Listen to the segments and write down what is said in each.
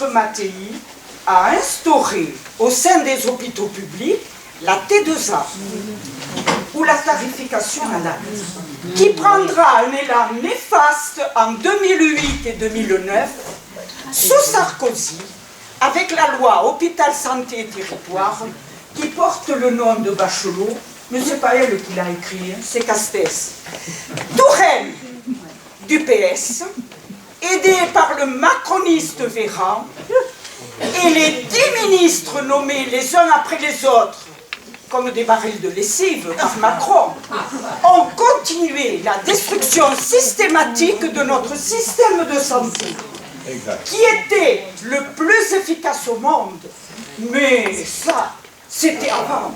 ministre Mattei a instauré au sein des hôpitaux publics la T2A, ou la tarification à l'acte, qui prendra un élan néfaste en 2008 et 2009, sous Sarkozy, avec la loi Hôpital Santé et Territoire, qui porte le nom de Bachelot, mais ce n'est pas elle qui l'a écrit, c'est Castex. Touraine, du PS, aidé par le macroniste Véran, et les 10 ministres nommés les uns après les autres, comme des barils de lessive par Macron, ont continué la destruction systématique de notre système de santé, qui était le plus efficace au monde. Mais ça, c'était avant.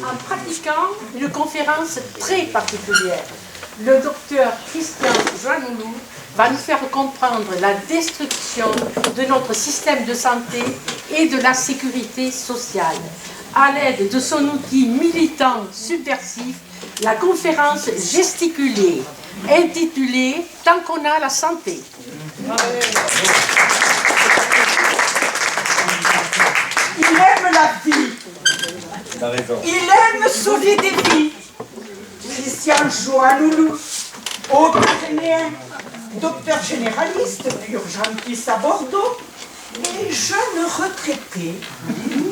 En pratiquant une conférence très particulière, le docteur Christian Joannoulou va nous faire comprendre la destruction de notre système de santé et de la sécurité sociale à l'aide de son outil militant subversif, la conférence gesticulée, intitulée « Tant qu'on a la santé ». Il aime la vie. Il aime sauver des vies. Christian Joannoulou, Haut-Pyrénéen, docteur généraliste, urgentiste à Bordeaux, et jeune retraité,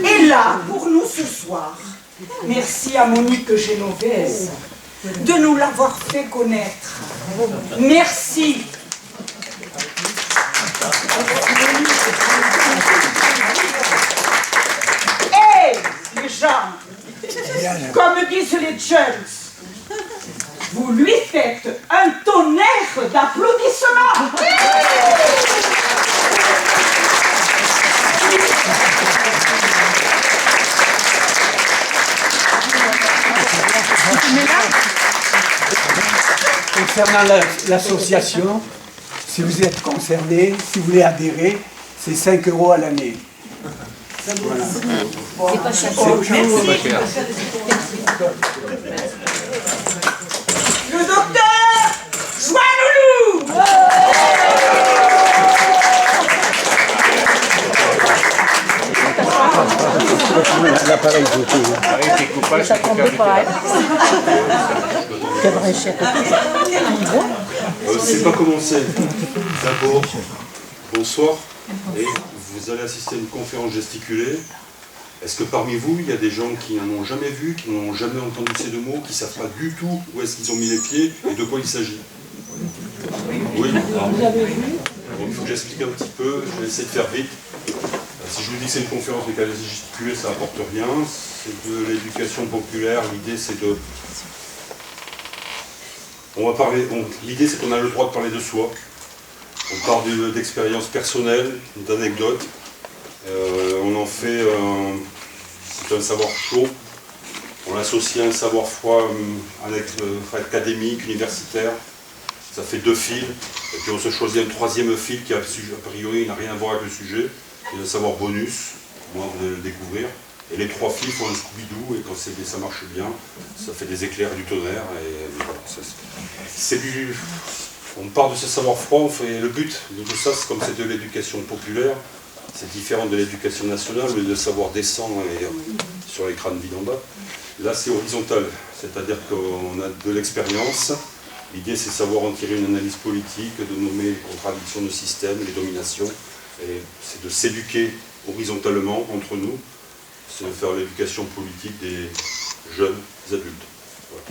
est là pour nous ce soir. Merci à Monique Genovese de nous l'avoir fait connaître. Merci. Et les gens, comme disent les jeunes, vous lui faites un tonnerre d'applaudissements. Concernant l'association, si vous êtes concerné, si vous voulez adhérer, c'est 5 € à l'année. Voilà. C'est pas cher. Le docteur Joannoulou. L'appareil photo. Arrêtez coupage, ça tombe pas. C'est pas commencé. D'abord, bonsoir. Et vous allez assister à une conférence gesticulée. Est-ce que parmi vous, il y a des gens qui n'en ont jamais vu, qui n'ont jamais entendu ces deux mots, qui ne savent pas du tout où est-ce qu'ils ont mis les pieds et de quoi il s'agit? Oui. Il faut que j'explique un petit peu, je vais essayer de faire vite. Si je vous dis que c'est une conférence mais qu'elle est gesticulée, ça n'apporte rien. C'est de l'éducation populaire. L'idée, c'est de... L'idée, c'est qu'on a le droit de parler de soi. On parle d'expériences personnelles, d'anecdotes. On en fait... c'est un savoir chaud. On l'associe à un savoir froid académique, universitaire. Ça fait 2 fils. Et puis on se choisit un 3e fil qui, a priori, n'a rien à voir avec le sujet. C'est un savoir bonus. Moi, vous allez le découvrir. Et les 3 fils font un Scooby-Doo, et quand ça marche bien, ça fait des éclairs et du tonnerre. Et voilà, on part de ce savoir froid, le but de tout ça, c'est comme c'est de l'éducation populaire, c'est différent de l'éducation nationale, où le savoir descend sur les crânes vides en bas. Là, c'est horizontal, c'est-à-dire qu'on a de l'expérience. L'idée, c'est de savoir en tirer une analyse politique, de nommer les contradictions de système, les dominations, et c'est de s'éduquer horizontalement entre nous. C'est de faire l'éducation politique des jeunes adultes. Voilà.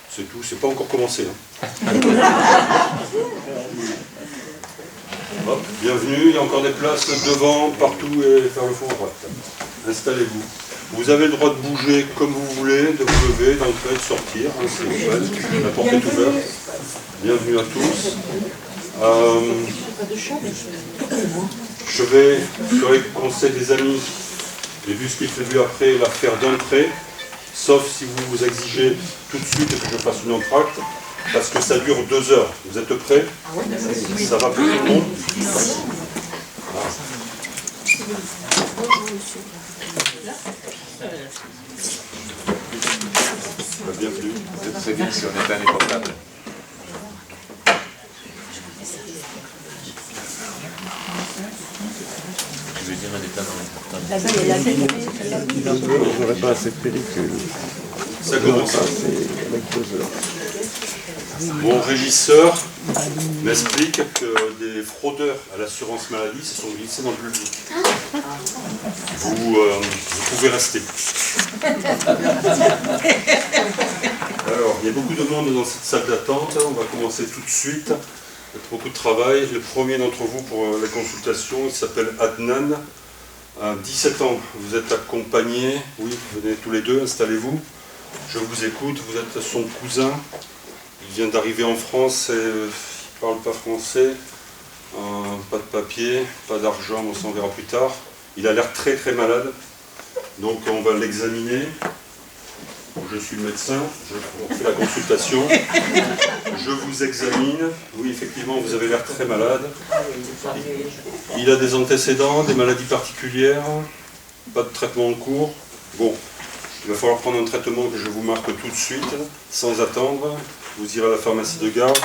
C'est tout, c'est pas encore commencé. Hein. Hop, bienvenue, il y a encore des places devant, partout et vers le fond à droite. Installez-vous. Vous avez le droit de bouger comme vous voulez, de vous lever, d'entrer, de sortir. Hein, c'est ouvert, la porte est ouverte. Bienvenue à tous. Je vais, sur les conseils des amis, j'ai vu ce qui est prévu après, la faire d'un trait, sauf si vous vous exigez tout de suite que je fasse une entracte, parce que ça dure 2 heures. Vous êtes prêts? Ça va pour tout le monde? c'est bien si on éteint les portables. Je vais dire un état dans les portables. J'aurais pas assez de pellicule. Ça commence. Avec 2 heures. Mon régisseur m'explique que des fraudeurs à l'assurance maladie se sont glissés dans le public. Vous pouvez rester. Alors, il y a beaucoup de monde dans cette salle d'attente. On va commencer tout de suite. Il y a beaucoup de travail. Le premier d'entre vous pour la consultation, il s'appelle Adnan. À 17 ans, vous êtes accompagné. Oui, venez tous les deux, installez-vous. Je vous écoute, vous êtes son cousin. Il vient d'arriver en France et il ne parle pas français. Pas de papier, pas d'argent, on s'en verra plus tard. Il a l'air très très malade. Donc on va l'examiner. Je suis le médecin, on fait la consultation. Je vous examine. Oui, effectivement, vous avez l'air très malade. Il a des antécédents, des maladies particulières, pas de traitement en cours. Bon, il va falloir prendre un traitement que je vous marque tout de suite, sans attendre. Vous irez à la pharmacie de garde.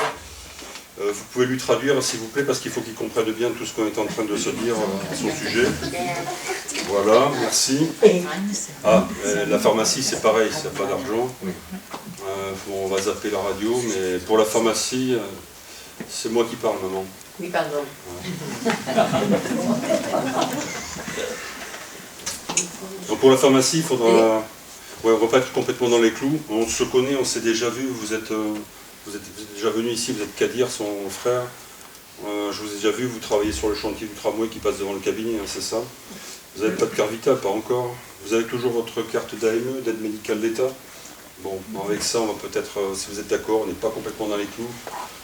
Vous pouvez lui traduire, s'il vous plaît, parce qu'il faut qu'il comprenne bien tout ce qu'on est en train de se dire à son sujet. Voilà, merci. Ah, la pharmacie, c'est pareil, s'il n'y a pas d'argent. On va zapper la radio, mais pour la pharmacie, c'est moi qui parle, maman. Oui, pardon. Donc pour la pharmacie, il faudra... Ouais, on ne va pas être complètement dans les clous. On se connaît, on s'est déjà vu. Vous êtes déjà venu ici, vous êtes Kadir, son frère. Je vous ai déjà vu, vous travaillez sur le chantier du tramway qui passe devant le cabinet, hein, c'est ça. Vous n'avez pas de carte vitale, pas encore. Vous avez toujours votre carte d'AME, d'aide médicale d'État. Bon, avec ça, on va peut-être, si vous êtes d'accord, on n'est pas complètement dans les clous.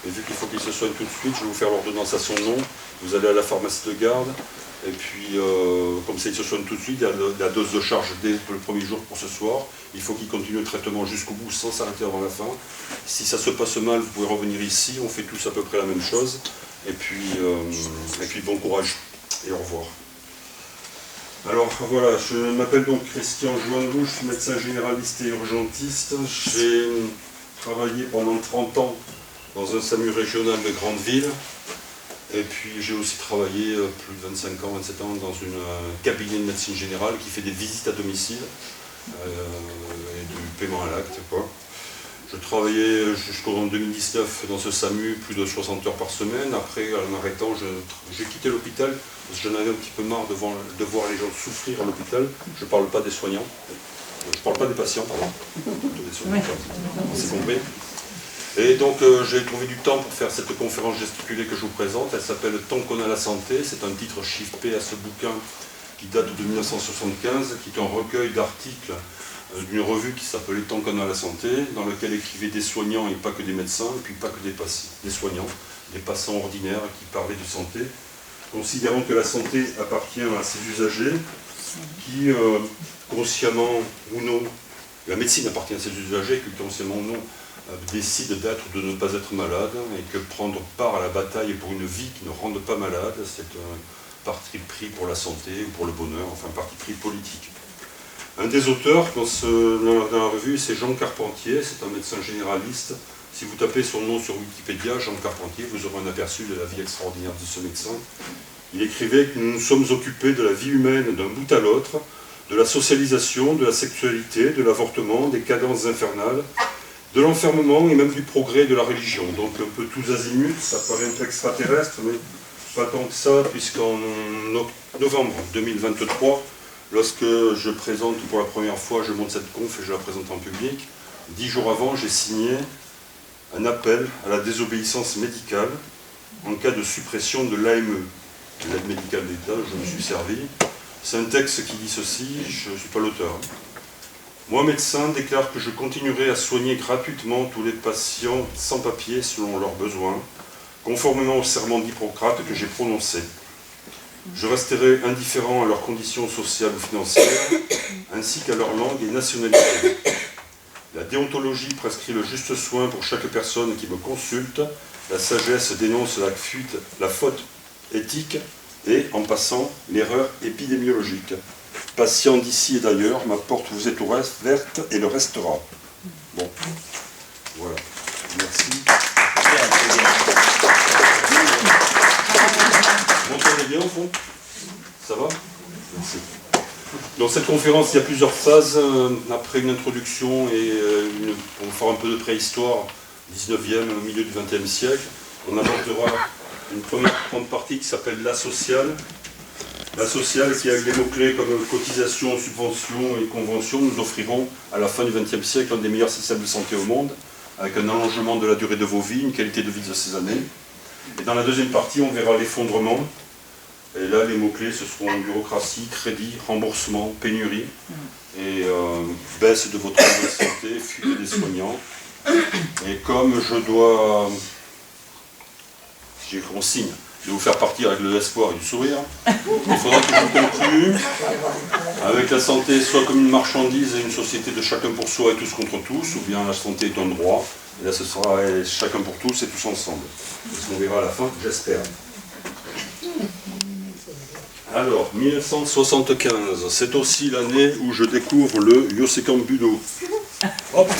Mais vu qu'il faut qu'il se soigne tout de suite, je vais vous faire l'ordonnance à son nom. Vous allez à la pharmacie de garde. Et puis, comme ça, il se soigne tout de suite, il y a la dose de charge dès le premier jour pour ce soir. Il faut qu'il continue le traitement jusqu'au bout, sans s'arrêter avant la fin. Si ça se passe mal, vous pouvez revenir ici. On fait tous à peu près la même chose. Et puis bon courage et au revoir. Alors voilà, je m'appelle donc Christian Joanneloup, je suis médecin généraliste et urgentiste. J'ai travaillé pendant 30 ans dans un SAMU régional de grande ville. Et puis j'ai aussi travaillé plus de 25 ans, 27 ans dans un cabinet de médecine générale qui fait des visites à domicile et du paiement à l'acte, quoi. Je travaillais jusqu'en 2019 dans ce SAMU plus de 60 heures par semaine. Après, en arrêtant, j'ai quitté l'hôpital parce que j'en avais un petit peu marre de voir les gens souffrir à l'hôpital. Je ne parle pas des soignants, je ne parle pas des patients, pardon. Des soignants, c'est compris. Et donc j'ai trouvé du temps pour faire cette conférence gesticulée que je vous présente. Elle s'appelle « Tant qu'on a la santé ». C'est un titre chiffré à ce bouquin qui date de 1975, qui est un recueil d'articles d'une revue qui s'appelait « Tant qu'on a la santé », dans lequel écrivaient des soignants et pas que des médecins, et puis pas que des patients, des soignants, des patients ordinaires qui parlaient de santé, considérant que la santé appartient à ses usagers, qui, consciemment ou non, la médecine appartient à ses usagers, qui, consciemment ou non, décide de ne pas être malade, et que prendre part à la bataille pour une vie qui ne rende pas malade, c'est un parti pris pour la santé ou pour le bonheur, enfin un parti pris politique. Un des auteurs dans la revue, c'est Jean Carpentier, c'est un médecin généraliste. Si vous tapez son nom sur Wikipédia, Jean Carpentier, vous aurez un aperçu de la vie extraordinaire de ce médecin. Il écrivait que nous nous sommes occupés de la vie humaine d'un bout à l'autre, de la socialisation, de la sexualité, de l'avortement, des cadences infernales, de l'enfermement et même du progrès de la religion. Donc un peu tous azimuts, ça paraît un peu extraterrestre, mais pas tant que ça, puisqu'en novembre 2023, lorsque je présente pour la première fois, je monte cette conf et je la présente en public, 10 jours avant, j'ai signé un appel à la désobéissance médicale en cas de suppression de l'AME, l'aide médicale d'État, je me suis servi. C'est un texte qui dit ceci, je ne suis pas l'auteur. Moi, médecin, déclare que je continuerai à soigner gratuitement tous les patients sans papier selon leurs besoins, conformément au serment d'Hippocrate que j'ai prononcé. Je resterai indifférent à leurs conditions sociales ou financières, ainsi qu'à leur langue et nationalité. La déontologie prescrit le juste soin pour chaque personne qui me consulte. La sagesse dénonce la faute éthique et, en passant, l'erreur épidémiologique. Patient d'ici et d'ailleurs, ma porte vous est ouverte et le restera. Bon. fond. Ça va? Merci. Dans cette conférence, il y a plusieurs phases. Après une introduction et on va faire un peu de préhistoire, 19e, au milieu du 20e siècle. On abordera une première grande partie qui s'appelle la sociale. La sociale qui, avec des mots-clés comme cotisation, subvention et convention, nous offriront à la fin du XXe siècle un des meilleurs systèmes de santé au monde, avec un allongement de la durée de vos vies, une qualité de vie de ces années. Et dans la deuxième partie, on verra l'effondrement. Et là, les mots-clés, ce seront bureaucratie, crédit, remboursement, pénurie, et baisse de votre niveau de santé, fuite des soignants. Et comme je dois, j'ai consigne de vous faire partir avec de l'espoir et du sourire, il faudra que je conclue avec la santé soit comme une marchandise et une société de chacun pour soi et tous contre tous, ou bien la santé est un droit, et là ce sera chacun pour tous et tous ensemble. C'est ce qu'on verra à la fin, j'espère. Alors, 1975, c'est aussi l'année où je découvre le Yosekan Budo. Hop.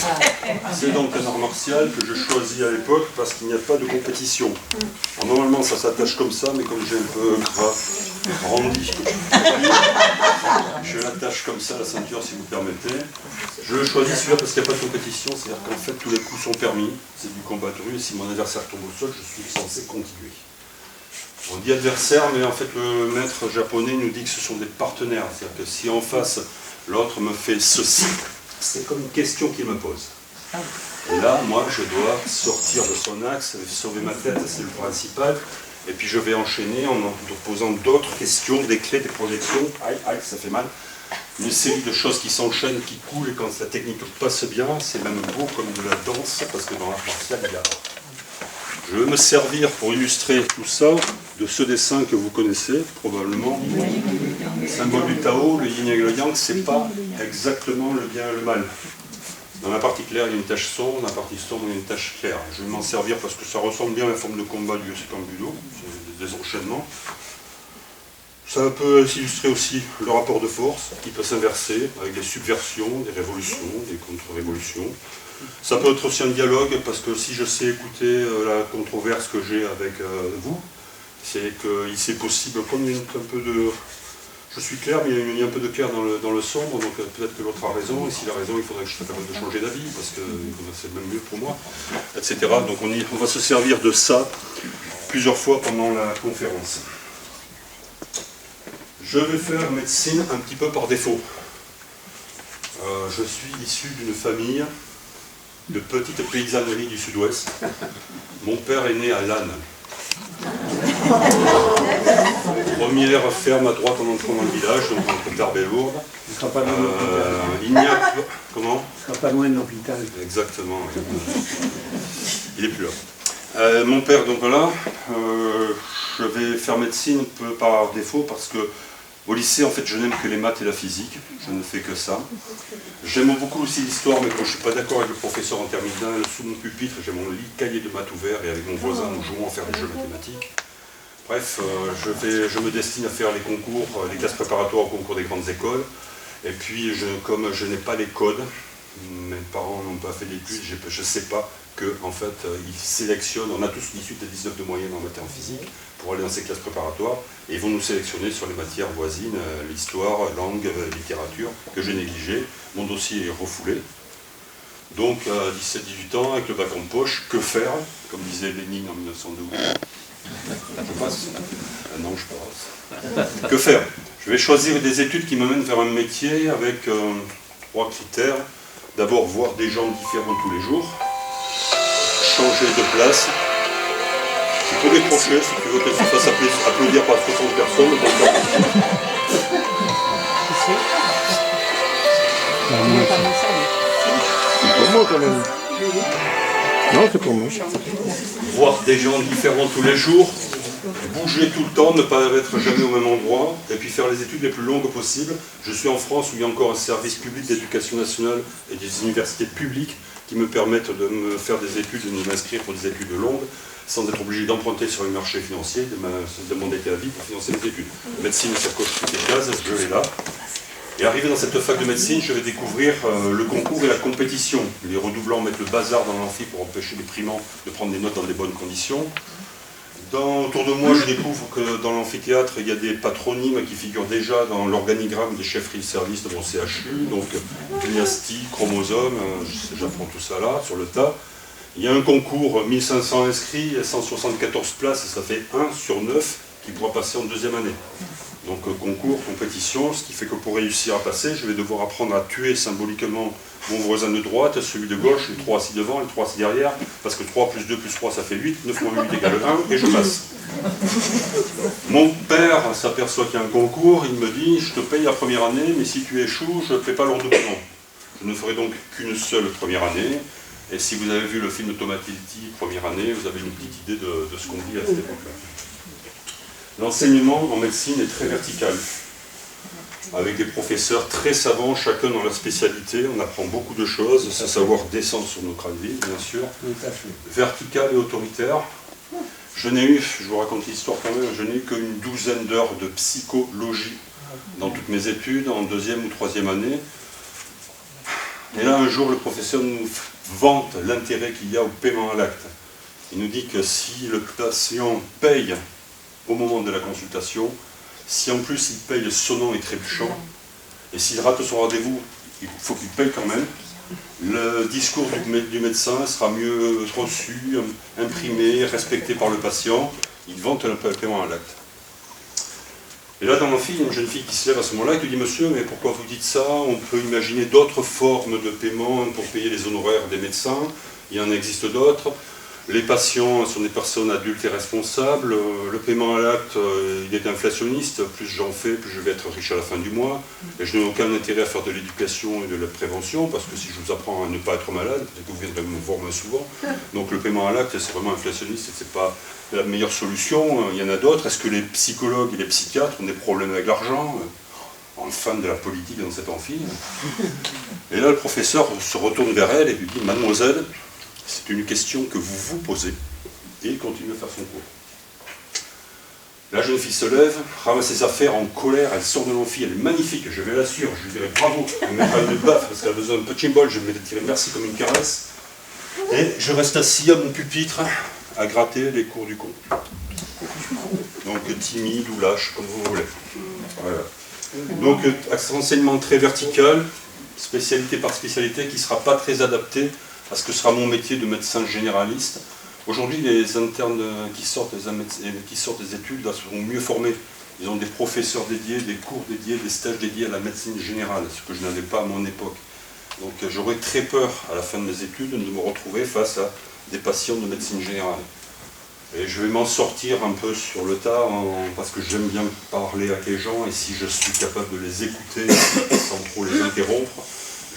C'est donc un art martial que je choisis à l'époque parce qu'il n'y a pas de compétition. Alors, normalement, ça s'attache comme ça, mais comme j'ai un peu grandi, je l'attache comme ça à la ceinture, si vous permettez. Je choisis celui-là parce qu'il n'y a pas de compétition, c'est-à-dire qu'en fait, tous les coups sont permis. C'est du combat de rue, et si mon adversaire tombe au sol, je suis censé continuer. On dit adversaire, mais en fait le maître japonais nous dit que ce sont des partenaires. C'est-à-dire que si en face, l'autre me fait ceci, c'est comme une question qu'il me pose. Et là, moi, je dois sortir de son axe, sauver ma tête, c'est le principal. Et puis je vais enchaîner en posant d'autres questions, des clés, des projections. Aïe, aïe, ça fait mal. Une série de choses qui s'enchaînent, qui coulent, et quand la technique passe bien, c'est même beau comme de la danse, parce que dans l'art martial, il y a... Je vais me servir pour illustrer tout ça de ce dessin que vous connaissez probablement. Le symbole du Tao, le yin et le yang, c'est pas exactement le bien et le mal. Dans la partie claire, il y a une tache sombre, dans la partie sombre, il y a une tache claire. Je vais m'en servir parce que ça ressemble bien à la forme de combat du Yosekan Budo, c'est des enchaînements. Ça peut s'illustrer aussi le rapport de force qui peut s'inverser avec des subversions, des révolutions, des contre-révolutions. Ça peut être aussi un dialogue, parce que si je sais écouter la controverse que j'ai avec vous, c'est qu'il c'est possible, comme il y a un peu de... Je suis clair, mais il y a un peu de clair dans le sombre, donc peut-être que l'autre a raison, et s'il a raison, il faudrait que je sois capable de changer d'avis, parce que c'est même mieux pour moi, etc. Donc on va se servir de ça plusieurs fois pendant la conférence. Je vais faire médecine un petit peu par défaut. Je suis issu d'une famille de petite paysannerie du sud-ouest. Mon père est né à Lannes. Première ferme à droite en entrant dans le village, donc entre Tarbes et Lourdes. Il ne sera pas loin de l'hôpital. Il n'y a pas... Comment? Il ne sera pas loin de l'hôpital. Exactement. Oui. Il est plus là. Mon père, donc voilà, je vais faire médecine un peu par défaut parce que au lycée, en fait, je n'aime que les maths et la physique. Je ne fais que ça. J'aime beaucoup aussi l'histoire, mais quand je ne suis pas d'accord avec le professeur en terminale, sous mon pupitre, j'ai mon cahier de maths ouvert et avec mon voisin, nous jouons à faire des jeux mathématiques. Bref, je me destine à faire les concours, les classes préparatoires au concours des grandes écoles. Et puis, comme je n'ai pas les codes, mes parents n'ont pas fait d'études, je ne sais pas que, en fait, ils sélectionnent, on a tous 18 et 19 de moyenne en maths et en physique, pour aller dans ces classes préparatoires, et ils vont nous sélectionner sur les matières voisines, l'histoire, langue, littérature, que j'ai négligé. Mon dossier est refoulé. Donc, à 17-18 ans, avec le bac en poche, que faire? Comme disait Lénine en 1912. Je passe? Non, je passe. Que faire? Je vais choisir des études qui me mènent vers un métier avec 3 critères. D'abord, voir des gens différents tous les jours. Changer de place. Tu peux décrocher si tu veux que tu fasses applaudir par 60 personnes. C'est pour moi quand même. Non, c'est pour moi. Voir des gens différents tous les jours, bouger tout le temps, ne pas être jamais au même endroit, et puis faire les études les plus longues possibles. Je suis en France où il y a encore un service public d'éducation nationale et des universités publiques qui me permettent de me faire des études et de m'inscrire pour des études longues, sans être obligé d'emprunter sur le marché financier, de demander à vie pour financer mes études. Médecine, ça coche toutes les cases, je vais là. Et arrivé dans cette fac de médecine, je vais découvrir le concours et la compétition. Les redoublants mettent le bazar dans l'amphi pour empêcher les primants de prendre des notes dans des bonnes conditions. Autour de moi, je découvre que dans l'amphithéâtre, il y a des patronymes qui figurent déjà dans l'organigramme des chefferies de service de mon CHU, donc dynastie, chromosome, j'apprends tout ça là, sur le tas. Il y a un concours, 1500 inscrits, 174 places, et ça fait 1 sur 9 qui pourra passer en deuxième année. Donc concours, compétition, ce qui fait que pour réussir à passer, je vais devoir apprendre à tuer symboliquement mon voisin de droite, celui de gauche, les 3 assis devant, les 3 assis derrière, parce que 3 plus 2 plus 3 ça fait 8, 9 moins 8 égale 1, et je passe. Mon père s'aperçoit qu'il y a un concours, il me dit, je te paye la première année, mais si tu échoues, je ne fais pas le redoublement. Je ne ferai donc qu'une seule première année, et si vous avez vu le film de Thomas Tilty, première année, vous avez une petite idée de ce qu'on dit à cette époque-là. L'enseignement en médecine est très vertical, avec des professeurs très savants, chacun dans leur spécialité. On apprend beaucoup de choses, ce savoir descend sur nos crânes vides, bien sûr. Vertical et autoritaire. Je vous raconte l'histoire quand même, je n'ai eu qu'une douzaine d'heures de psychologie dans toutes mes études, en deuxième ou troisième année. Et là, un jour, le professeur nous vante l'intérêt qu'il y a au paiement à l'acte. Il nous dit que si le patient paye au moment de la consultation, si en plus il paye sonnant et trébuchant, et s'il rate son rendez-vous, il faut qu'il paye quand même, le discours du médecin sera mieux reçu, imprimé, respecté par le patient. Il vante le paiement à l'acte. Et là, dans l'amphi, il y a une jeune fille qui se lève à ce moment-là et qui dit « Monsieur, mais pourquoi vous dites ça? On peut imaginer d'autres formes de paiement pour payer les honoraires des médecins. Il y en existe d'autres. Les patients sont des personnes adultes et responsables. Le paiement à l'acte, il est inflationniste. Plus j'en fais, plus je vais être riche à la fin du mois. Et je n'ai aucun intérêt à faire de l'éducation et de la prévention, parce que si je vous apprends à ne pas être malade, peut-être que vous viendrez me voir moins souvent. Donc le paiement à l'acte, c'est vraiment inflationniste et ce n'est pas la meilleure solution. Il y en a d'autres. Est-ce que les psychologues et les psychiatres ont des problèmes avec l'argent? En fan de la politique dans cet amphi. Et là, le professeur se retourne vers elle et lui dit « Mademoiselle, c'est une question que vous vous posez. » Et il continue à faire son cours. La jeune fille se lève, ramasse ses affaires en colère, elle sort de l'amphi, elle est magnifique, je vais la suivre, je lui dirai bravo, elle me mettra une baffe parce qu'elle a besoin d'un petit bol, je vais me tirer merci comme une caresse. Et je reste assis à mon pupitre à gratter les cours du con. Donc timide ou lâche, comme vous voulez. Voilà. Donc enseignement très vertical, spécialité par spécialité, qui ne sera pas très adapté à ce que sera mon métier de médecin généraliste. Aujourd'hui, les internes qui sortent des études là, seront mieux formés. Ils ont des professeurs dédiés, des cours dédiés, des stages dédiés à la médecine générale, ce que je n'avais pas à mon époque. Donc j'aurais très peur, à la fin de mes études, de me retrouver face à des patients de médecine générale. Et je vais m'en sortir un peu sur le tas, parce que j'aime bien parler avec les gens, et si je suis capable de les écouter sans trop les interrompre,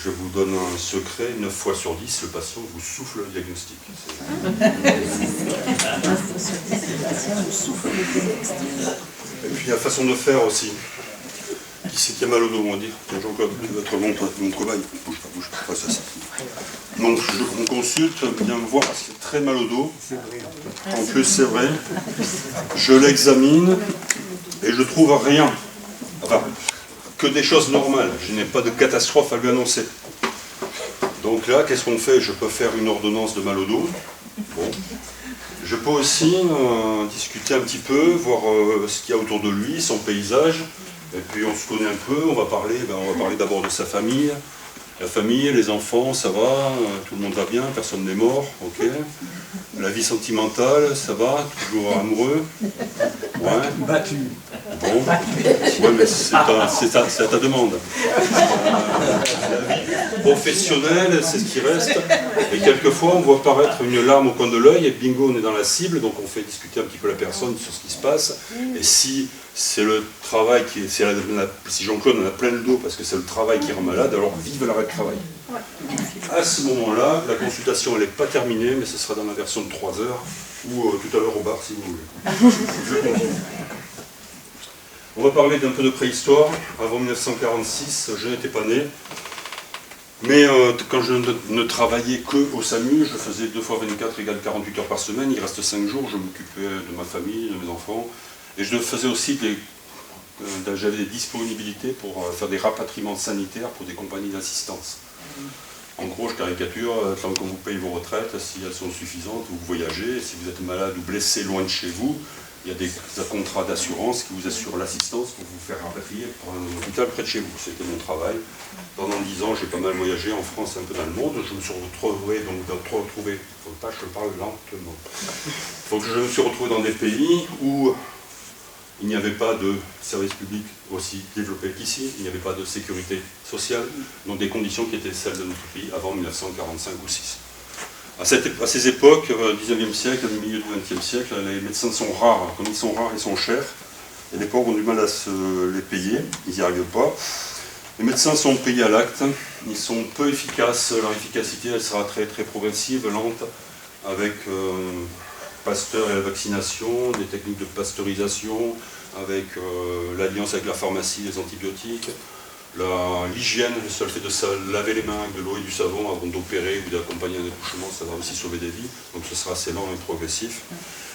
je vous donne un secret, 9 fois sur 10, le patient vous souffle le diagnostic. Et puis la façon de faire aussi. Qui c'est qui a mal au dos, on va dire. Jean-Claude, tu vas être mon cobaye. Bouge pas, ça. Donc on consulte, bien me voir, parce qu'il a très mal au dos. En plus, c'est vrai. Je l'examine et je trouve rien. Enfin, que des choses normales. Je n'ai pas de catastrophe à lui annoncer. Donc là, qu'est-ce qu'on fait? Je peux faire une ordonnance de mal au dos. Bon. Je peux aussi discuter un petit peu, voir ce qu'il y a autour de lui, son paysage. Et puis on se connaît un peu, on va parler d'abord de sa famille. La famille, les enfants, ça va, tout le monde va bien, personne n'est mort, ok. La vie sentimentale, ça va, toujours amoureux. Ouais. Battu. Bon. Ouais, mais c'est à ta demande. La vie professionnelle, c'est ce qui reste. Et quelquefois, on voit apparaître une larme au coin de l'œil, et bingo, on est dans la cible, donc on fait discuter un petit peu la personne sur ce qui se passe. Et si c'est le travail si Jean-Claude en a plein le dos parce que c'est le travail qui rend malade, alors vive l'arrêt de travail. À ce moment-là, la consultation elle n'est pas terminée, mais ce sera dans la version de 3 heures, ou tout à l'heure au bar si vous voulez. Je continue. On va parler d'un peu de préhistoire. Avant 1946, je n'étais pas né. Mais quand je ne travaillais qu'au SAMU, je faisais 2 fois 24 égale 48 heures par semaine. Il reste 5 jours, je m'occupais de ma famille, de mes enfants. Et je faisais aussi j'avais des disponibilités pour faire des rapatriements sanitaires pour des compagnies d'assistance. En gros, je caricature, tant que vous payez vos retraites, si elles sont suffisantes, vous voyagez, si vous êtes malade ou blessé loin de chez vous, il y a des contrats d'assurance qui vous assurent l'assistance pour vous faire rapatrier pour un hôpital près de chez vous. C'était mon travail. Pendant 10 ans, j'ai pas mal voyagé en France et un peu dans le monde. Je me suis retrouvé, faut pas que je parle lentement. Donc je me suis retrouvé dans des pays où il n'y avait pas de service public aussi développé qu'ici, il n'y avait pas de sécurité sociale, donc des conditions qui étaient celles de notre pays avant 1945 ou 6. À ces époques, 19e siècle, au milieu du 20e siècle, les médecins sont rares. Comme ils sont rares, ils sont chers. Et les pauvres ont du mal à se les payer, ils n'y arrivent pas. Les médecins sont payés à l'acte, ils sont peu efficaces, leur efficacité elle sera très, très progressive, lente, avec Pasteur et la vaccination, des techniques de pasteurisation, avec l'alliance avec la pharmacie, les antibiotiques. L'hygiène, le seul fait de laver les mains avec de l'eau et du savon avant d'opérer ou d'accompagner un accouchement, ça va aussi sauver des vies, donc ce sera assez lent et progressif.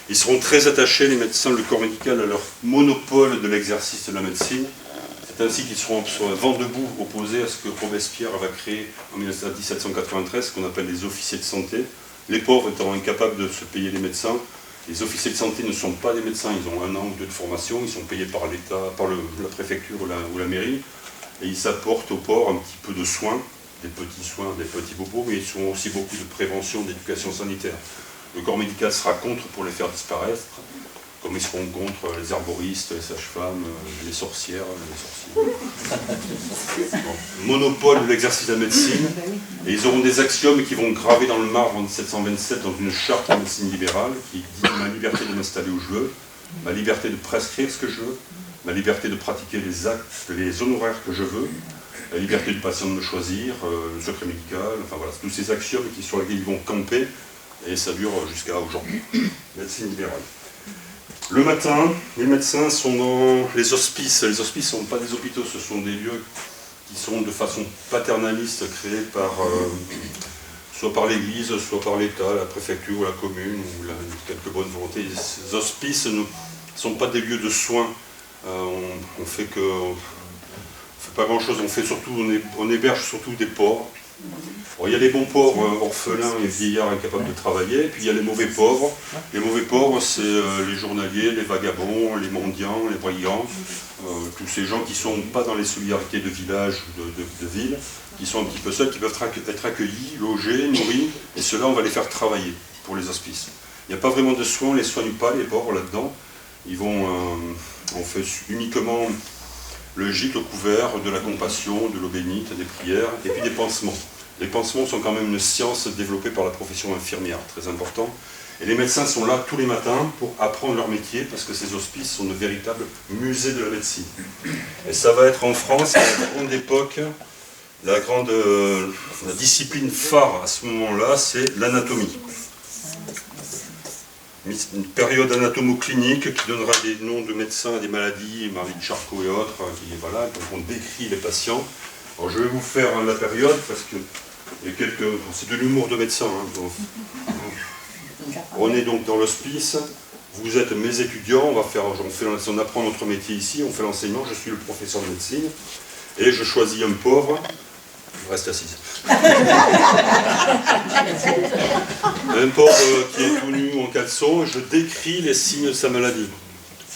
Ils seront très attachés, les médecins, le corps médical, à leur monopole de l'exercice de la médecine. C'est ainsi qu'ils seront sur un vent debout opposé à ce que Robespierre va créer en 1793, ce qu'on appelle les officiers de santé. Les pauvres étant incapables de se payer les médecins, les officiers de santé ne sont pas des médecins, ils ont 1 an ou 2 de formation, ils sont payés par l'État, par la préfecture ou la mairie. Et ils apportent aux pauvres un petit peu de soins, des petits bobos, mais ils ont aussi beaucoup de prévention, d'éducation sanitaire. Le corps médical sera contre pour les faire disparaître, comme ils seront contre les herboristes, les sages-femmes, les sorcières, les sorciers. Monopole de l'exercice de la médecine, et ils auront des axiomes qui vont graver dans le marbre en 1727 dans une charte de médecine libérale qui dit ma liberté de m'installer où je veux, ma liberté de prescrire ce que je veux, ma liberté de pratiquer les actes, les honoraires que je veux, la liberté du patient de me choisir, le secret médical, enfin voilà, tous ces axiomes sur lesquels ils vont camper, et ça dure jusqu'à aujourd'hui. Médecine libérale. Le matin, les médecins sont dans les hospices. Les hospices ne sont pas des hôpitaux, ce sont des lieux qui sont de façon paternaliste créés soit par l'Église, soit par l'État, la préfecture ou la commune, ou quelques bonnes volontés. Ces hospices ne sont pas des lieux de soins. On fait pas grand-chose, on héberge surtout des pauvres. Alors, il y a les bons pauvres, orphelins et vieillards incapables de travailler, et puis il y a les mauvais pauvres. Les mauvais pauvres, c'est les journaliers, les vagabonds, les mendiants, les brigands, tous ces gens qui ne sont pas dans les solidarités de village ou de ville, qui sont un petit peu seuls, qui peuvent être accueillis, logés, nourris, et ceux-là, on va les faire travailler pour les hospices. Il n'y a pas vraiment de soins, on ne les soigne pas, les pauvres, là-dedans. On fait uniquement le gîte, le couvert, de la compassion, de l'eau bénite, des prières, et puis des pansements. Les pansements sont quand même une science développée par la profession infirmière, très important. Et les médecins sont là tous les matins pour apprendre leur métier, parce que ces hospices sont de véritables musées de la médecine. Et ça va être en France, à la grande époque, la discipline phare à ce moment-là, c'est l'anatomie. Une période anatomo-clinique qui donnera des noms de médecins à des maladies, Marie de Charcot et autres, donc on décrit les patients. Alors je vais vous faire la période parce que c'est de l'humour de médecin. On est donc dans l'hospice, vous êtes mes étudiants, on apprend notre métier ici, on fait l'enseignement, je suis le professeur de médecine, et je choisis un pauvre, reste assise. Un pauvre qui est tout nu en caleçon, je décris les signes de sa maladie.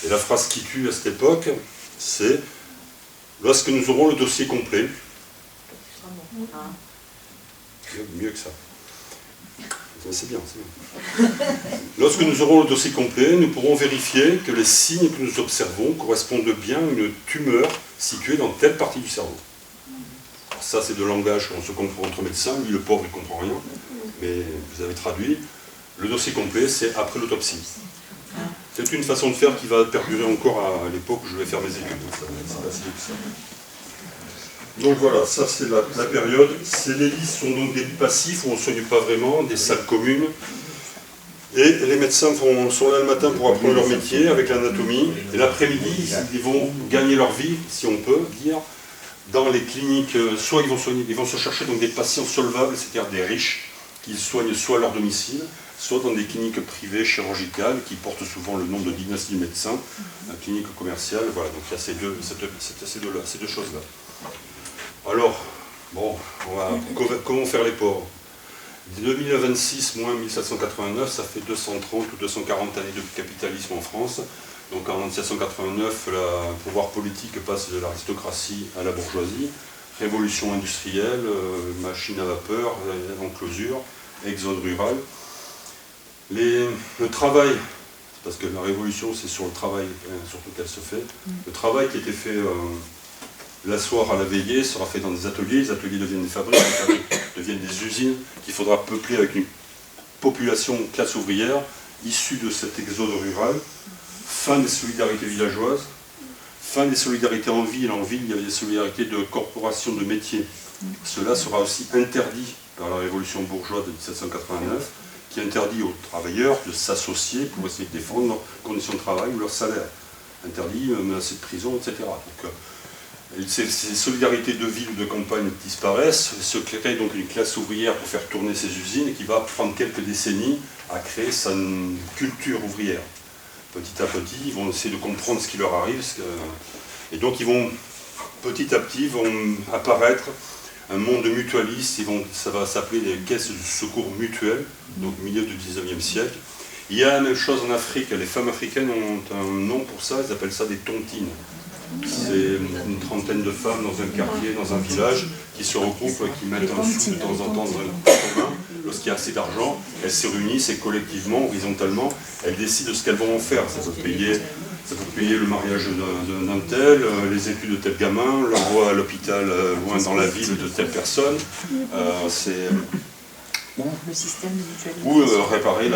Et la phrase qui tue à cette époque, c'est « Lorsque nous aurons le dossier complet », mieux que ça. C'est bien, c'est bien. Lorsque nous aurons le dossier complet, nous pourrons vérifier que les signes que nous observons correspondent bien à une tumeur située dans telle partie du cerveau. Alors ça, c'est de langage qu'on se comprend entre médecins. Lui, le pauvre, il ne comprend rien. Mais vous avez traduit. Le dossier complet, c'est après l'autopsie. C'est une façon de faire qui va perdurer encore à l'époque où je vais faire mes études. C'est pas si vieux que ça. Donc voilà, ça c'est la période. Les lits sont donc des lits passifs où on ne soigne pas vraiment, des salles communes. Et les médecins sont là le matin pour apprendre leur métier avec l'anatomie. Et l'après-midi, ils vont gagner leur vie, si on peut dire, dans les cliniques. Soit ils vont se chercher donc des patients solvables, c'est-à-dire des riches, qu'ils soignent soit à leur domicile, soit dans des cliniques privées chirurgicales qui portent souvent le nom de dynastie du médecin, la clinique commerciale. Voilà, donc il y a ces deux choses-là. Alors, Bon, comment faire les pauvres? 2026 moins 1789, ça fait 230 ou 240 années de capitalisme en France. Donc en 1789, le pouvoir politique passe de l'aristocratie à la bourgeoisie. Révolution industrielle, machine à vapeur, enclosure, exode rural. Le travail, parce que la révolution c'est sur le travail surtout qu'elle se fait, le travail qui était fait l'asseoir à la veillée sera fait dans des ateliers, les ateliers deviennent des fabriques, les fabriques deviennent des usines qu'il faudra peupler avec une population classe ouvrière issue de cet exode rural, fin des solidarités villageoises, fin des solidarités en ville. En ville, il y avait des solidarités de corporations de métiers. Cela sera aussi interdit par la révolution bourgeoise de 1789, qui interdit aux travailleurs de s'associer pour essayer de défendre leurs conditions de travail ou leur salaire. Interdit, menacé de prison, etc. Donc, ces solidarités de ville ou de campagne disparaissent, se crée donc une classe ouvrière pour faire tourner ces usines et qui va prendre quelques décennies à créer sa culture ouvrière. Petit à petit, ils vont essayer de comprendre ce qui leur arrive, et donc ils vont petit à petit vont apparaître un monde mutualiste, ça va s'appeler les caisses de secours mutuels, donc milieu du 19e siècle. Il y a la même chose en Afrique, les femmes africaines ont un nom pour ça, elles appellent ça des tontines. C'est une trentaine de femmes dans un quartier, dans un village, qui se regroupent, qui mettent un sou de temps en temps dans un commun. Lorsqu'il y a assez d'argent, elles se réunissent et collectivement, horizontalement, elles décident de ce qu'elles vont en faire. Ça peut payer le mariage d'un tel, les études de tel gamin, l'envoi à l'hôpital loin dans la ville de telle personne. Ou réparer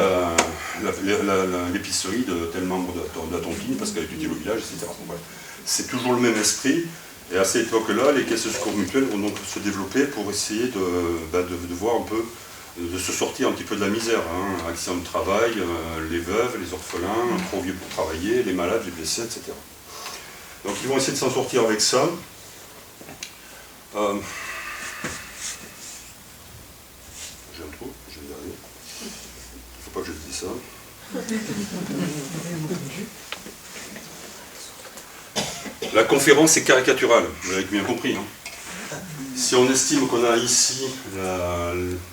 l'épicerie de tel membre de la tontine parce qu'elle étudie le village, etc. Bon, c'est toujours le même esprit, et à cette époque-là, les caisses de secours mutuelles vont donc se développer pour essayer de voir un peu, de se sortir un petit peu de la misère. Accident de travail, les veuves, les orphelins, trop vieux pour travailler, les malades, les blessés, etc. Donc ils vont essayer de s'en sortir avec ça. J'ai un trou, je vais y arriver. Il ne faut pas que je dise ça. La conférence est caricaturale, vous l'avez bien compris. Si on estime qu'on a ici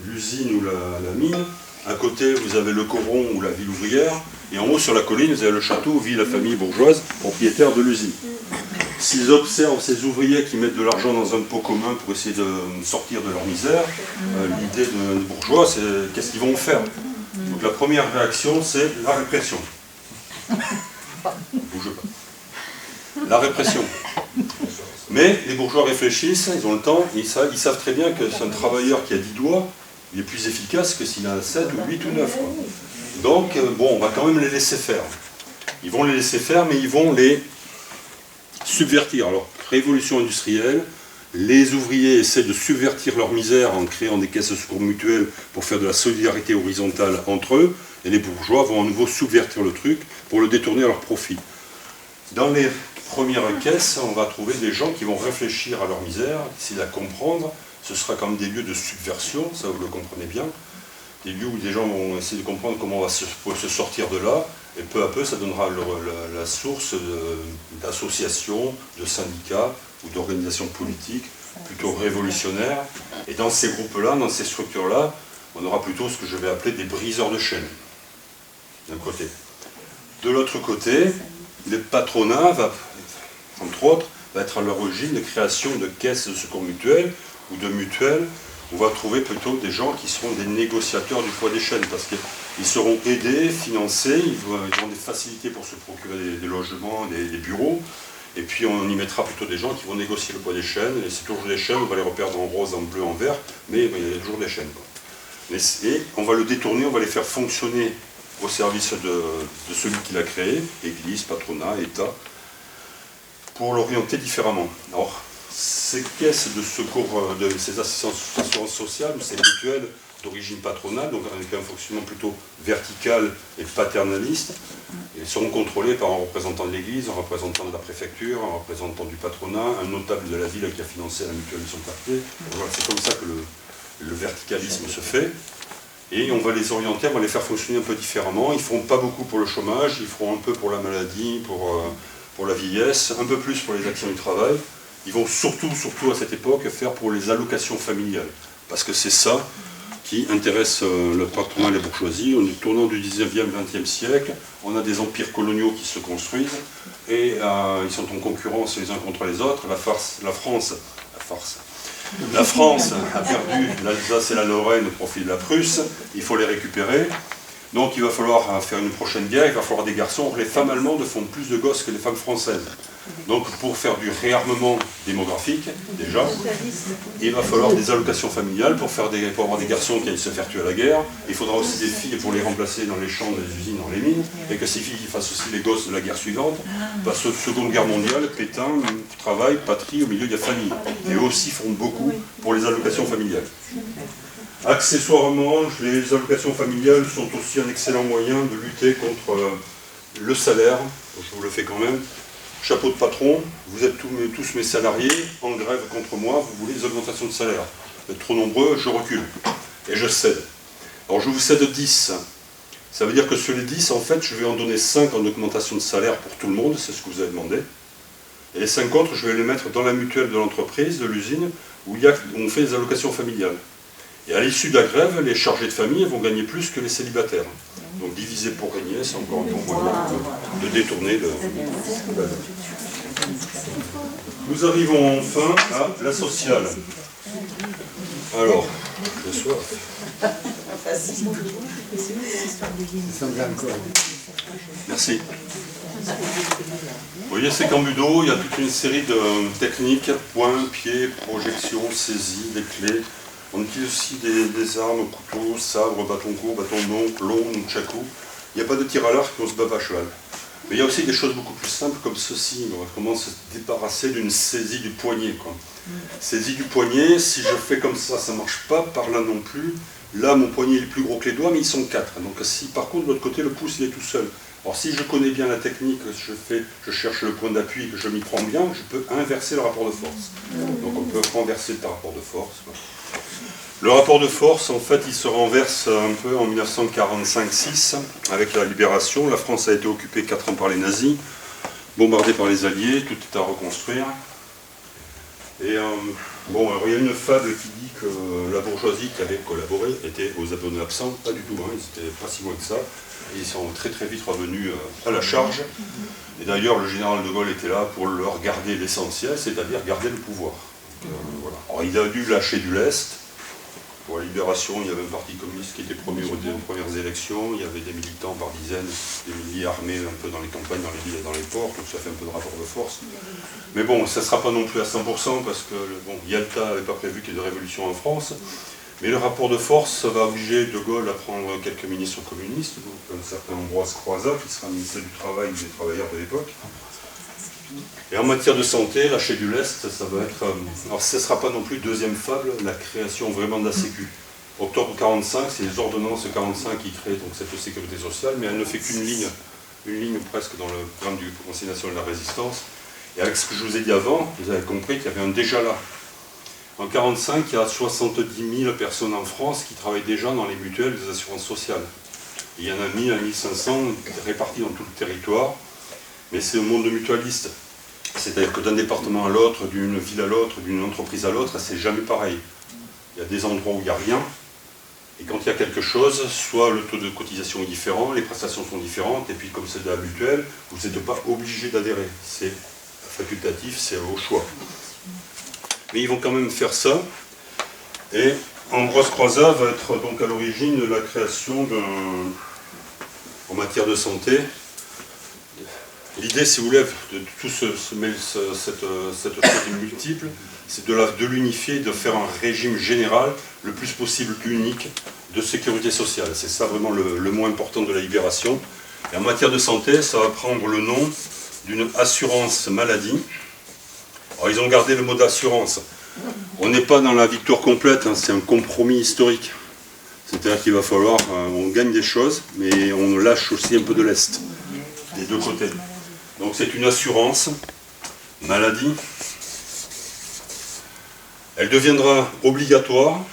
l'usine ou la mine, à côté vous avez le coron ou la ville ouvrière, et en haut sur la colline vous avez le château où vit la famille bourgeoise, propriétaire de l'usine. S'ils observent ces ouvriers qui mettent de l'argent dans un pot commun pour essayer de sortir de leur misère, l'idée de bourgeois c'est qu'est-ce qu'ils vont faire. Donc la première réaction c'est la répression. Bougez pas. La répression. Mais les bourgeois réfléchissent, ils ont le temps, ils savent très bien que c'est un travailleur qui a 10 doigts, il est plus efficace que s'il a 7 ou 8 ou 9. Quoi. Donc, bon, on va quand même les laisser faire. Ils vont les laisser faire, mais ils vont les subvertir. Alors, révolution industrielle, les ouvriers essaient de subvertir leur misère en créant des caisses de secours mutuelles pour faire de la solidarité horizontale entre eux, et les bourgeois vont à nouveau subvertir le truc pour le détourner à leur profit. Dans les premières caisses, on va trouver des gens qui vont réfléchir à leur misère, essayer de la comprendre. Ce sera comme des lieux de subversion, ça vous le comprenez bien. Des lieux où des gens vont essayer de comprendre comment on va se sortir de là, et peu à peu ça donnera la source d'associations, de syndicats ou d'organisations politiques plutôt révolutionnaires. Et dans ces groupes-là, dans ces structures-là, on aura plutôt ce que je vais appeler des briseurs de chaînes, d'un côté. De l'autre côté, le patronat va, entre autres, va être à l'origine de création de caisses de secours mutuels ou de mutuelles. On va trouver plutôt des gens qui seront des négociateurs du poids des chaînes parce qu'ils seront aidés, financés, ils auront des facilités pour se procurer des logements, des bureaux. Et puis on y mettra plutôt des gens qui vont négocier le poids des chaînes. Et c'est toujours des chaînes, on va les repérer en rose, en bleu, en vert, mais il y a toujours des chaînes. Et on va le détourner, on va les faire fonctionner au service de celui qui l'a créé, Église, patronat, État, pour l'orienter différemment. Alors, ces caisses de secours, ces associations sociales, ces mutuelles d'origine patronale, donc avec un fonctionnement plutôt vertical et paternaliste, elles seront contrôlées par un représentant de l'Église, un représentant de la préfecture, un représentant du patronat, un notable de la ville qui a financé la mutuelle de son quartier. Voilà, c'est comme ça que le verticalisme se fait. Et on va les orienter, on va les faire fonctionner un peu différemment. Ils ne feront pas beaucoup pour le chômage, ils feront un peu pour la maladie, pour la vieillesse, un peu plus pour les actions du travail. ils vont surtout à cette époque faire pour les allocations familiales, parce que c'est ça qui intéresse le patronat et les bourgeoisies. On est tournant du 19e, 20e siècle, on a des empires coloniaux qui se construisent, et ils sont en concurrence les uns contre les autres. La France a perdu l'Alsace et la Lorraine au profit de la Prusse, il faut les récupérer. Donc il va falloir faire une prochaine guerre, il va falloir des garçons. Les femmes allemandes font plus de gosses que les femmes françaises. Donc pour faire du réarmement démographique, déjà, il va falloir des allocations familiales pour avoir des garçons qui aillent se faire tuer à la guerre. Il faudra aussi des filles pour les remplacer dans les champs, dans les usines, dans les mines, et que ces filles fassent aussi les gosses de la guerre suivante. Parce que Seconde Guerre mondiale, Pétain, travail, patrie, au milieu il y a famille. Et eux aussi font beaucoup pour les allocations familiales. Accessoirement, les allocations familiales sont aussi un excellent moyen de lutter contre le salaire. Je vous le fais quand même. Chapeau de patron, vous êtes tous mes salariés en grève contre moi, vous voulez des augmentations de salaire. Vous êtes trop nombreux, je recule. Et je cède. Alors je vous cède 10. Ça veut dire que sur les 10, en fait, je vais en donner 5 en augmentation de salaire pour tout le monde, c'est ce que vous avez demandé. Et les 5 autres, je vais les mettre dans la mutuelle de l'entreprise, de l'usine, où on fait des allocations familiales. Et à l'issue de la grève, les chargés de famille vont gagner plus que les célibataires. Donc diviser pour régner, c'est encore un bon moyen de détourner le... Nous arrivons enfin à la sociale. Alors, j'ai soif. Merci. Vous voyez, c'est qu'en budo, il y a toute une série de techniques, points, pieds, projections, saisies, des clés. On utilise aussi des armes, couteaux, sabres, bâtons courts, bâtons longs, nunchaku. Il n'y a pas de tir à l'arc, on se bat pas à cheval. Mais il y a aussi des choses beaucoup plus simples comme ceci. On commence à se débarrasser d'une saisie du poignet, quoi. Saisie du poignet, si je fais comme ça ne marche pas, par là non plus. Là, mon poignet est plus gros que les doigts, mais ils sont 4. Donc si par contre, de l'autre côté, le pouce il est tout seul. Alors si je connais bien la technique, je cherche le point d'appui, que je m'y prends bien, je peux inverser le rapport de force. Donc on peut renverser le rapport de force. Le rapport de force, en fait, il se renverse un peu en 1945-6, avec la libération. La France a été occupée 4 ans par les nazis, bombardée par les Alliés, tout est à reconstruire. Et bon, alors, il y a une fable qui dit que la bourgeoisie qui avait collaboré était aux abonnés absents. Pas du tout, hein, ils n'étaient pas si loin que ça. Ils sont très très vite revenus à la charge. Et d'ailleurs, le général de Gaulle était là pour leur garder l'essentiel, c'est-à-dire garder le pouvoir. Voilà. Alors, il a dû lâcher du lest. Pour la libération, il y avait un parti communiste qui était premier aux premières élections, il y avait des militants par dizaines, des milliers armés un peu dans les campagnes, dans les villes et dans les ports, donc ça fait un peu de rapport de force. Mais bon, ça ne sera pas non plus à 100% parce que bon, Yalta n'avait pas prévu qu'il y ait de révolution en France, mais le rapport de force va obliger De Gaulle à prendre quelques ministres communistes, donc un certain Ambroise Croizat, qui sera ministre du Travail des travailleurs de l'époque. Et en matière de santé, lâcher du lest, ça va être... alors ce ne sera pas non plus deuxième fable, la création vraiment de la Sécu. Octobre 45, c'est les ordonnances 45 qui créent donc cette sécurité sociale, mais elle ne fait qu'une ligne presque dans le programme du Conseil national de la résistance. Et avec ce que je vous ai dit avant, vous avez compris qu'il y avait un déjà là. En 45, il y a 70 000 personnes en France qui travaillent déjà dans les mutuelles des assurances sociales. Et il y en a 1000 à 1500 répartis dans tout le territoire. Mais c'est un monde mutualiste. C'est-à-dire que d'un département à l'autre, d'une ville à l'autre, d'une entreprise à l'autre, c'est jamais pareil. Il y a des endroits où il n'y a rien. Et quand il y a quelque chose, soit le taux de cotisation est différent, les prestations sont différentes, et puis comme c'est de la mutuelle, vous n'êtes pas obligé d'adhérer. C'est facultatif, c'est au choix. Mais ils vont quand même faire ça. Et Ambroise Croizat va être donc à l'origine de la création en matière de santé. L'idée, si vous voulez, de tout cette chose multiple, c'est de l'unifier, de faire un régime général, le plus possible unique, de sécurité sociale. C'est ça vraiment le mot important de la libération. Et en matière de santé, ça va prendre le nom d'une assurance maladie. Alors, ils ont gardé le mot d'assurance. On n'est pas dans la victoire complète, hein, c'est un compromis historique. C'est-à-dire qu'il va falloir, on gagne des choses, mais on lâche aussi un peu de lest, des deux côtés. Donc c'est une assurance maladie. Elle deviendra obligatoire,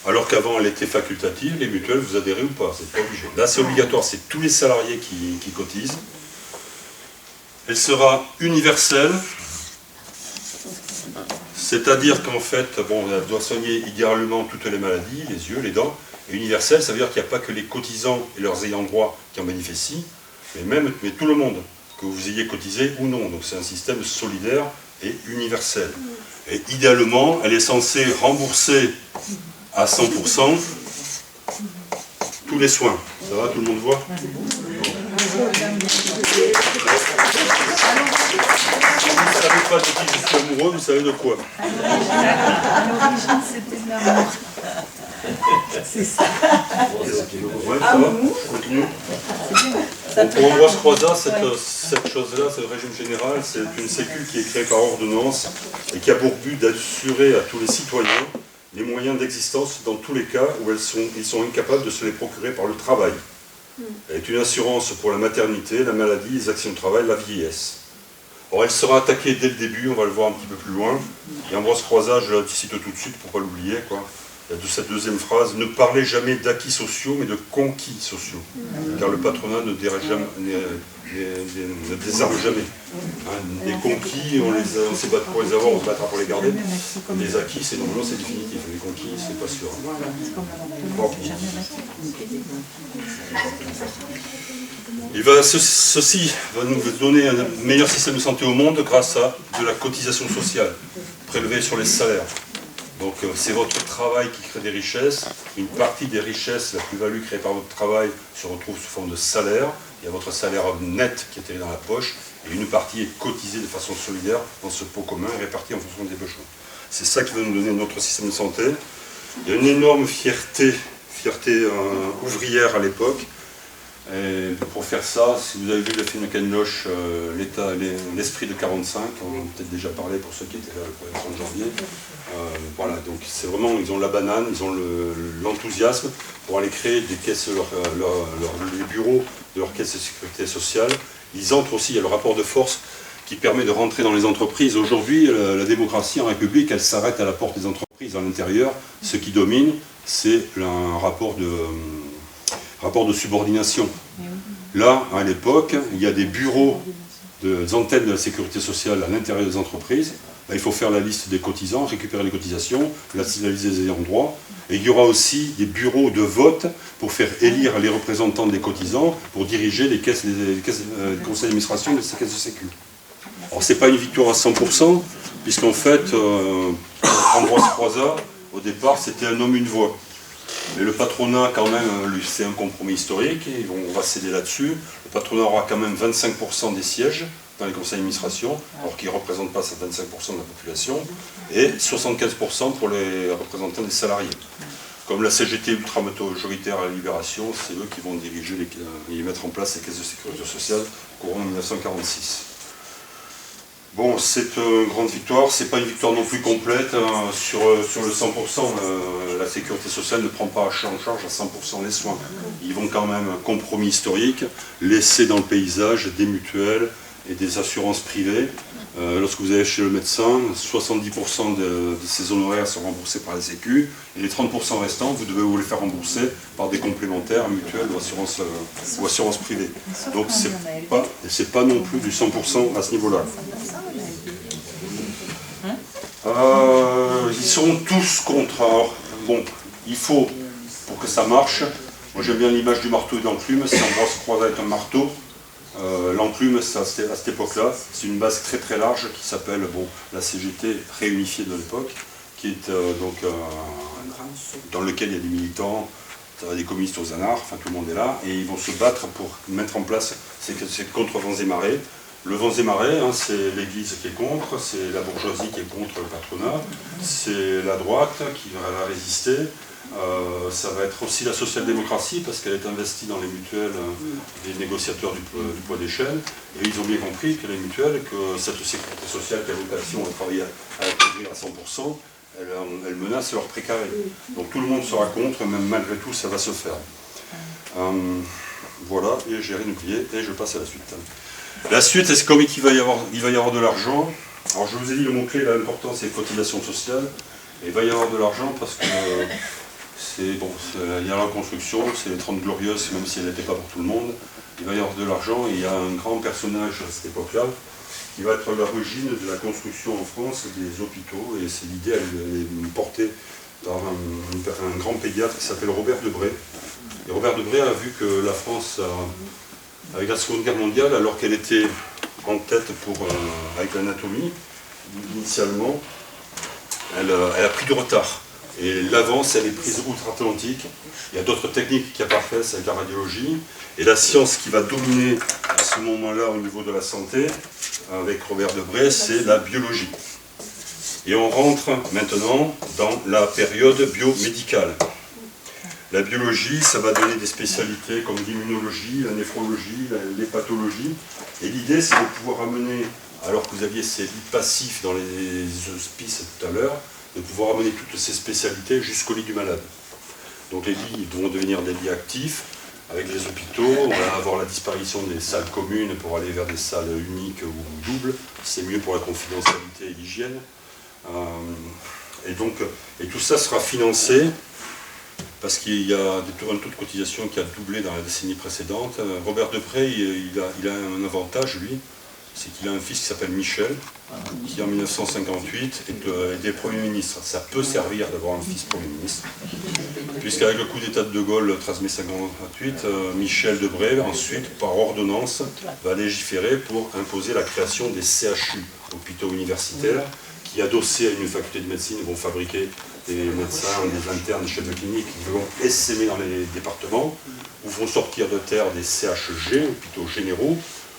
alors qu'avant elle était facultative. Les mutuelles, vous adhérez ou pas, c'est pas obligé. Là c'est obligatoire, c'est tous les salariés qui cotisent. Elle sera universelle, c'est-à-dire qu'en fait, bon, elle doit soigner idéalement toutes les maladies, les yeux, les dents. Et universelle, ça veut dire qu'il n'y a pas que les cotisants et leurs ayants droit qui en bénéficient, mais tout le monde, que vous ayez cotisé ou non. Donc c'est un système solidaire et universel. Et idéalement, elle est censée rembourser à 100% tous les soins. Ça va, tout le monde voit? Si vous ne savez pas de qui je suis amoureux, vous savez de quoi? À l'origine, c'était de l'amour. C'est ça. Ouais, ça va, je continue. Donc, pour Ambroise Croizat, cette chose-là, c'est le régime général, c'est une sécu qui est créée par ordonnance et qui a pour but d'assurer à tous les citoyens les moyens d'existence dans tous les cas où ils sont incapables de se les procurer par le travail. Elle est une assurance pour la maternité, la maladie, les accidents de travail, la vieillesse. Or, elle sera attaquée dès le début, on va le voir un petit peu plus loin. Et Ambroise Croizat, je la cite tout de suite pour ne pas l'oublier, quoi. Il y a de cette deuxième phrase, ne parlez jamais d'acquis sociaux, mais de conquis sociaux. Car le patronat ne désarme jamais. Hein, les conquis, on se bat pour les avoir, on se battra pour les garder. Les acquis, c'est non, c'est définitif. Les conquis, c'est pas sûr. Bon. Ceci va nous donner un meilleur système de santé au monde grâce à de la cotisation sociale prélevée sur les salaires. Donc c'est votre travail qui crée des richesses. Une partie des richesses, la plus-value créée par votre travail se retrouve sous forme de salaire. Il y a votre salaire net qui est dans la poche et une partie est cotisée de façon solidaire dans ce pot commun et répartie en fonction des besoins. C'est ça qui va nous donner notre système de santé. Il y a une énorme fierté ouvrière à l'époque. Et pour faire ça, si vous avez vu le film de Ken Loach, l'esprit de 45, on en a peut-être déjà parlé pour ceux qui étaient là le 1er janvier. Voilà, donc c'est vraiment, ils ont la banane, ils ont l'enthousiasme pour aller créer des caisses, les bureaux de leur caisse de sécurité sociale. Ils entrent aussi, il y a le rapport de force qui permet de rentrer dans les entreprises. Aujourd'hui, la démocratie en République, elle s'arrête à la porte des entreprises. À l'intérieur, ce qui domine, c'est un rapport de subordination. Là, à l'époque, il y a des bureaux des antennes de la sécurité sociale à l'intérieur des entreprises. Là, il faut faire la liste des cotisants, récupérer les cotisations, la liste des ayants droit. Et il y aura aussi des bureaux de vote pour faire élire les représentants des cotisants pour diriger les conseils d'administration de ces caisses de sécu. Alors, ce n'est pas une victoire à 100%, puisqu'en fait, Ambroise Croizat, au départ, c'était un homme, une voix. Mais le patronat, quand même, c'est un compromis historique, et on va céder là-dessus. Le patronat aura quand même 25% des sièges dans les conseils d'administration, alors qu'ils ne représentent pas ces 25% de la population, et 75% pour les représentants des salariés. Comme la CGT ultra-majoritaire à la Libération, c'est eux qui vont diriger et mettre en place les caisses de sécurité sociale courant 1946. Bon, c'est une grande victoire, c'est pas une victoire non plus complète, hein. Sur le 100%, la sécurité sociale ne prend pas en charge à 100% les soins. Ils vont quand même, un compromis historique, laisser dans le paysage des mutuelles et des assurances privées. Lorsque vous allez chez le médecin, 70% de ces honoraires sont remboursés par la Sécu, et les 30% restants, vous devez vous les faire rembourser par des complémentaires mutuelles ou assurances privées. Donc c'est pas non plus du 100% à ce niveau-là. Ils sont tous contre. Alors, bon, il faut, pour que ça marche, moi j'aime bien l'image du marteau et de l'enclume, si Ambroise Croizat est un marteau, l'enclume, à cette époque-là, c'est une base très très large qui s'appelle la CGT réunifiée de l'époque, qui est dans lequel il y a des militants, des communistes aux anards, enfin tout le monde est là, et ils vont se battre pour mettre en place ces contre vents et marées. Le vents et marées, hein, c'est l'Église qui est contre, c'est la bourgeoisie qui est contre le patronat, c'est la droite qui va résister. Ça va être aussi la social-démocratie parce qu'elle est investie dans les mutuelles des négociateurs du poids des chaînes, et ils ont bien compris que les mutuelles, que cette sécurité sociale qui a vocation à travailler à couvrir à 100%, elle menace leur précaré. Donc tout le monde sera contre, même malgré tout ça va se faire. Voilà, et j'ai rien oublié, et je passe à la suite. La suite, c'est comme il va y avoir de l'argent. Alors je vous ai dit le mot-clé, l'important c'est les cotisations sociales. Et il va y avoir de l'argent parce que il y a la construction, c'est les 30 glorieuses, même si elle n'était pas pour tout le monde. Il va y avoir de l'argent et il y a un grand personnage à cette époque-là qui va être l'origine de la construction en France des hôpitaux. Et c'est l'idée, elle est portée par un grand pédiatre qui s'appelle Robert Debré. Et Robert Debré a vu que la France, avec la Seconde Guerre mondiale, alors qu'elle était en tête avec l'anatomie, initialement, elle a pris du retard. Et l'avance, elle est prise outre-Atlantique. Il y a d'autres techniques qui apparaissent avec la radiologie. Et la science qui va dominer à ce moment-là au niveau de la santé, avec Robert Debré, c'est la biologie. Et on rentre maintenant dans la période biomédicale. La biologie, ça va donner des spécialités comme l'immunologie, la néphrologie, l'hépatologie. Et l'idée, c'est de pouvoir amener, alors que vous aviez ces lits passifs dans les hospices tout à l'heure, de pouvoir amener toutes ces spécialités jusqu'au lit du malade. Donc les lits vont devenir des lits actifs. Avec les hôpitaux, on va avoir la disparition des salles communes pour aller vers des salles uniques ou doubles. C'est mieux pour la confidentialité et l'hygiène. Et tout ça sera financé parce qu'il y a un taux de cotisation qui a doublé dans la décennie précédente. Robert Debré, il a un avantage, lui, c'est qu'il a un fils qui s'appelle Michel, qui en 1958 était Premier ministre. Ça peut servir d'avoir un fils Premier ministre, puisqu'avec le coup d'État de Gaulle, le 13 mai 1958, Michel Debré, ensuite, par ordonnance, va légiférer pour imposer la création des CHU, hôpitaux universitaires, qui, adossés à une faculté de médecine, vont fabriquer des médecins, des internes, des chefs de clinique, qui vont essaimer dans les départements, ou vont sortir de terre des CHG, hôpitaux généraux,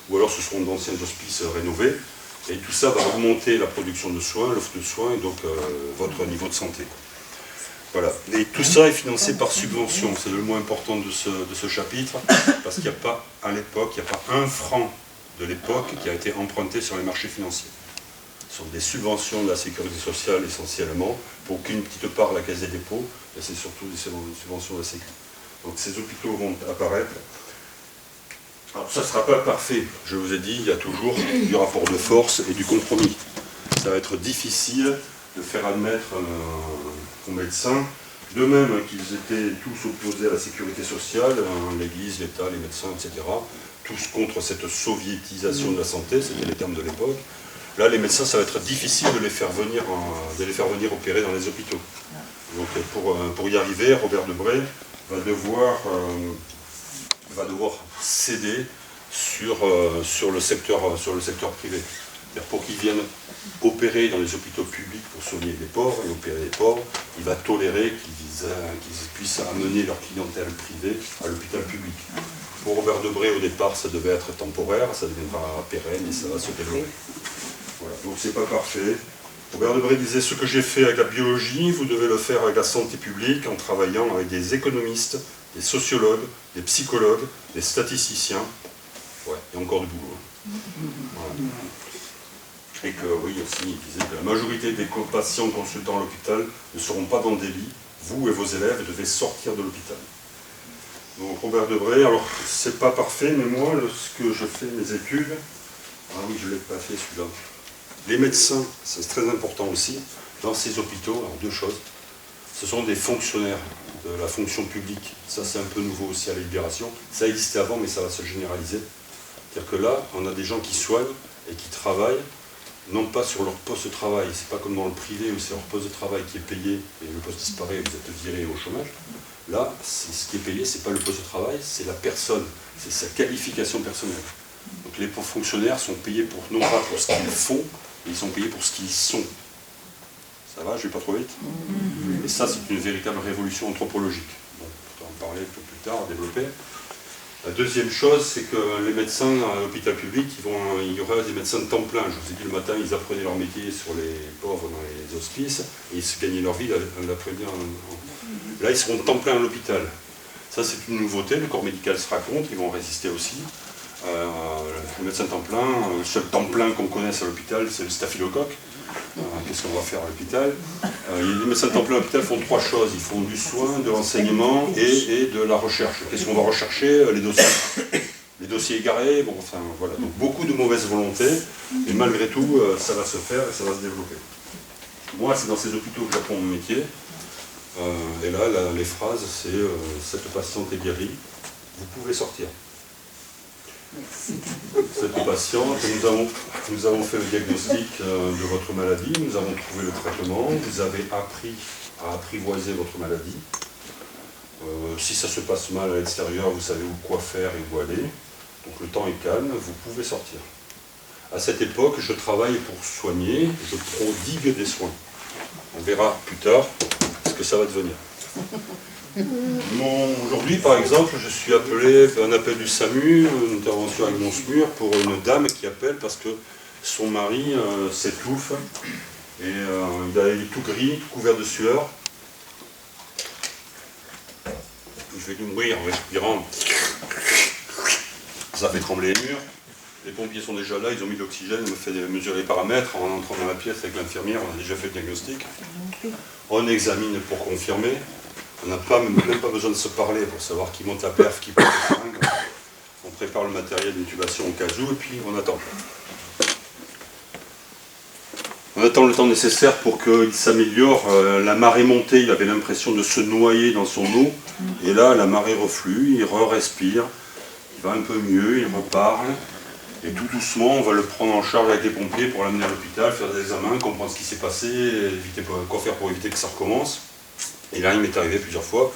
ou alors ce seront d'anciens hospices rénovés, et tout ça va augmenter la production de soins, l'offre de soins, et donc votre niveau de santé. Voilà. Et tout ça est financé par subvention, c'est le mot important de ce chapitre, parce qu'il n'y a pas, à l'époque, il n'y a pas un franc de l'époque qui a été emprunté sur les marchés financiers. Ce sont des subventions de la sécurité sociale essentiellement, pour aucune petite part la Caisse des dépôts, et c'est surtout des subventions de la sécurité. Donc ces hôpitaux vont apparaître. Alors ça ne sera pas parfait, je vous ai dit, il y a toujours du rapport de force et du compromis. Ça va être difficile de faire admettre aux médecins, de même qu'ils étaient tous opposés à la sécurité sociale, l'Église, l'État, les médecins, etc., tous contre cette soviétisation de la santé, c'était les termes de l'époque. Là, les médecins, ça va être difficile de les faire venir opérer dans les hôpitaux. Donc pour y arriver, Robert Debré va devoir céder sur le secteur privé. Pour qu'ils viennent opérer dans les hôpitaux publics pour soigner les pauvres et opérer les pauvres, il va tolérer qu'ils puissent amener leur clientèle privée à l'hôpital public. Pour Robert Debré, au départ, ça devait être temporaire, ça deviendra pérenne et ça va se développer. Voilà. Donc c'est pas parfait. Robert Debré disait, ce que j'ai fait avec la biologie, vous devez le faire avec la santé publique en travaillant avec des économistes, des sociologues, des psychologues, des statisticiens. Ouais, il y a encore du boulot. Voilà. Et que, oui, aussi, il disait que la majorité des patients consultant à l'hôpital ne seront pas dans des lits. Vous et vos élèves devez sortir de l'hôpital. Donc Robert Debré, alors c'est pas parfait, mais moi, lorsque je fais mes études, ah oui, je ne l'ai pas fait celui-là. Les médecins, c'est très important aussi, dans ces hôpitaux, alors deux choses. Ce sont des fonctionnaires de la fonction publique. Ça, c'est un peu nouveau aussi à la Libération. Ça existait avant, mais ça va se généraliser. C'est-à-dire que là, on a des gens qui soignent et qui travaillent, non pas sur leur poste de travail. C'est pas comme dans le privé où c'est leur poste de travail qui est payé et le poste disparaît et vous êtes viré au chômage. Là, ce qui est payé, c'est pas le poste de travail, c'est la personne, c'est sa qualification personnelle. Donc les fonctionnaires sont payés non pas pour ce qu'ils font, mais ils sont payés pour ce qu'ils sont. Ça va, je vais pas trop vite. Et ça, c'est une véritable révolution anthropologique. Bon, on va en parler un peu plus tard, développer. La deuxième chose, c'est que les médecins à l'hôpital public, il y aura des médecins de temps plein. Je vous ai dit le matin, ils apprenaient leur métier sur les pauvres dans les hospices, et ils se gagnaient leur vie à l'apprendre. Là, ils seront de temps plein à l'hôpital. Ça, c'est une nouveauté, le corps médical se raconte, ils vont résister aussi. Le médecin de temps plein, le seul temps plein qu'on connaisse à l'hôpital, c'est le staphylocoque. Qu'est-ce qu'on va faire à l'hôpital? Les médecins de temps plein à l'hôpital font trois choses. Ils font du soin, de l'enseignement et de la recherche. Qu'est-ce qu'on va rechercher? Les dossiers. Les dossiers égarés, bon, enfin voilà. Donc beaucoup de mauvaise volonté, mais malgré tout, ça va se faire et ça va se développer. Moi, c'est dans ces hôpitaux que j'apprends mon métier. Et là, les phrases, c'est cette patiente est guérie, vous pouvez sortir. Cette patiente, nous avons fait le diagnostic de votre maladie, nous avons trouvé le traitement, vous avez appris à apprivoiser votre maladie. Si ça se passe mal à l'extérieur, vous savez quoi faire et où aller. Donc le temps est calme, vous pouvez sortir. À cette époque, je travaille pour soigner, je prodigue des soins. On verra plus tard ce que ça va devenir. Aujourd'hui, par exemple, je suis appelé, un appel du SAMU, une intervention avec mon SMUR, pour une dame qui appelle parce que son mari s'étouffe et il est tout gris, couvert de sueur. Je vais mourir en respirant. Ça fait trembler les murs. Les pompiers sont déjà là, ils ont mis de l'oxygène, ils m'ont fait mesurer les paramètres. En entrant dans la pièce avec l'infirmière, on a déjà fait le diagnostic. On examine pour confirmer. On n'a même pas besoin de se parler pour savoir qui monte la perf, qui porte le seringue. On prépare le matériel d'intubation au cas où et puis on attend. On attend le temps nécessaire pour qu'il s'améliore. La marée montée, il avait l'impression de se noyer dans son eau. Et là, la marée reflue, il respire, il va un peu mieux, il reparle. Et tout doucement, on va le prendre en charge avec les pompiers pour l'amener à l'hôpital, faire des examens, comprendre ce qui s'est passé, quoi faire pour éviter que ça recommence. Et là, il m'est arrivé plusieurs fois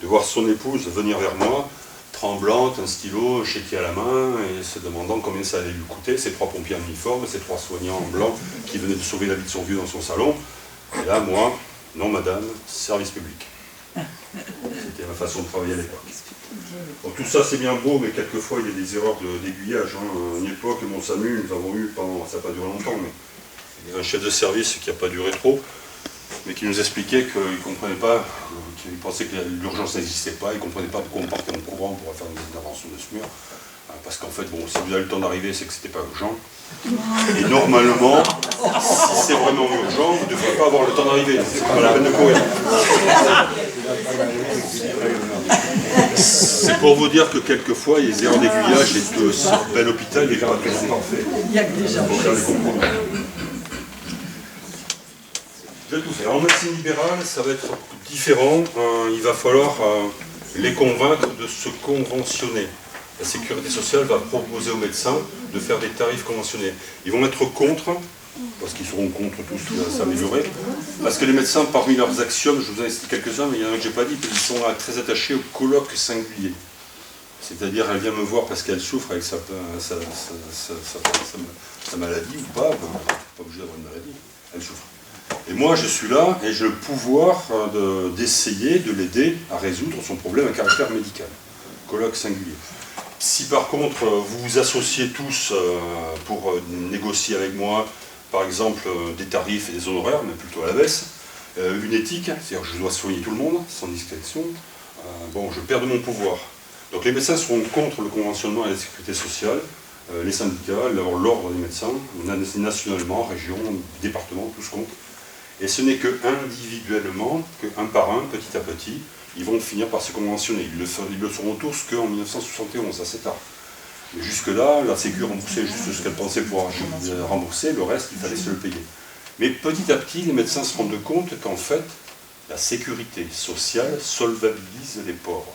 de voir son épouse venir vers moi, tremblante, un stylo, chéquier à la main, et se demandant combien ça allait lui coûter. Ces 3 pompiers en uniforme, ces 3 soignants en blanc qui venaient de sauver la vie de son vieux dans son salon. Et là, moi, non madame, service public. C'était ma façon de travailler à l'époque. Donc, tout ça c'est bien beau, mais quelquefois il y a des erreurs d'aiguillage. À une époque, mon SAMU, nous avons eu, ça n'a pas duré longtemps, mais il y avait un chef de service qui n'a pas duré trop, mais qui nous expliquait qu'il ne comprenait pas, qu'il pensait que l'urgence n'existait pas, il ne comprenait pas pourquoi on partait en courant pour faire des interventions de SMUR. Parce qu'en fait, bon, si vous avez le temps d'arriver, c'est que ce n'était pas urgent. Et normalement, si c'est vraiment urgent, vous ne devrez pas avoir le temps d'arriver. C'est pas la peine de courir. C'est pour vous dire que quelquefois, il y a des erreurs d'aiguillage et de ce bel hôpital, il n'est pas toujours parfait. Il y a que déjà. Je vais tout faire. En médecine libérale, ça va être différent. Il va falloir les convaincre de se conventionner. La sécurité sociale va proposer aux médecins de faire des tarifs conventionnés. Ils vont être contre, parce qu'ils seront contre tout ce qui va s'améliorer, parce que les médecins, parmi leurs axiomes, je vous en ai cité quelques-uns, mais il y en a que je n'ai pas dit, ils sont très attachés au colloque singulier. C'est-à-dire, elle vient me voir parce qu'elle souffre avec sa maladie ou pas, pas obligé d'avoir une maladie, elle souffre. Et moi, je suis là et j'ai le pouvoir d'essayer de l'aider à résoudre son problème à caractère médical. Colloque singulier. Si par contre, vous vous associez tous pour négocier avec moi, par exemple, des tarifs et des honoraires, mais plutôt à la baisse, une éthique, c'est-à-dire que je dois soigner tout le monde, sans discrétion, bon, je perds de mon pouvoir. Donc les médecins seront contre le conventionnement et la sécurité sociale, les syndicats, l'ordre des médecins, nationalement, région, département, tous contre. Et ce n'est que individuellement, que un par un, petit à petit, ils vont finir par se conventionner. Ils le seront tous qu'en 1971, assez tard. Mais jusque-là, la Sécu remboursait juste ce qu'elle pensait pouvoir rembourser, le reste, il fallait se le payer. Mais petit à petit, les médecins se rendent compte qu'en fait, la sécurité sociale solvabilise les pauvres.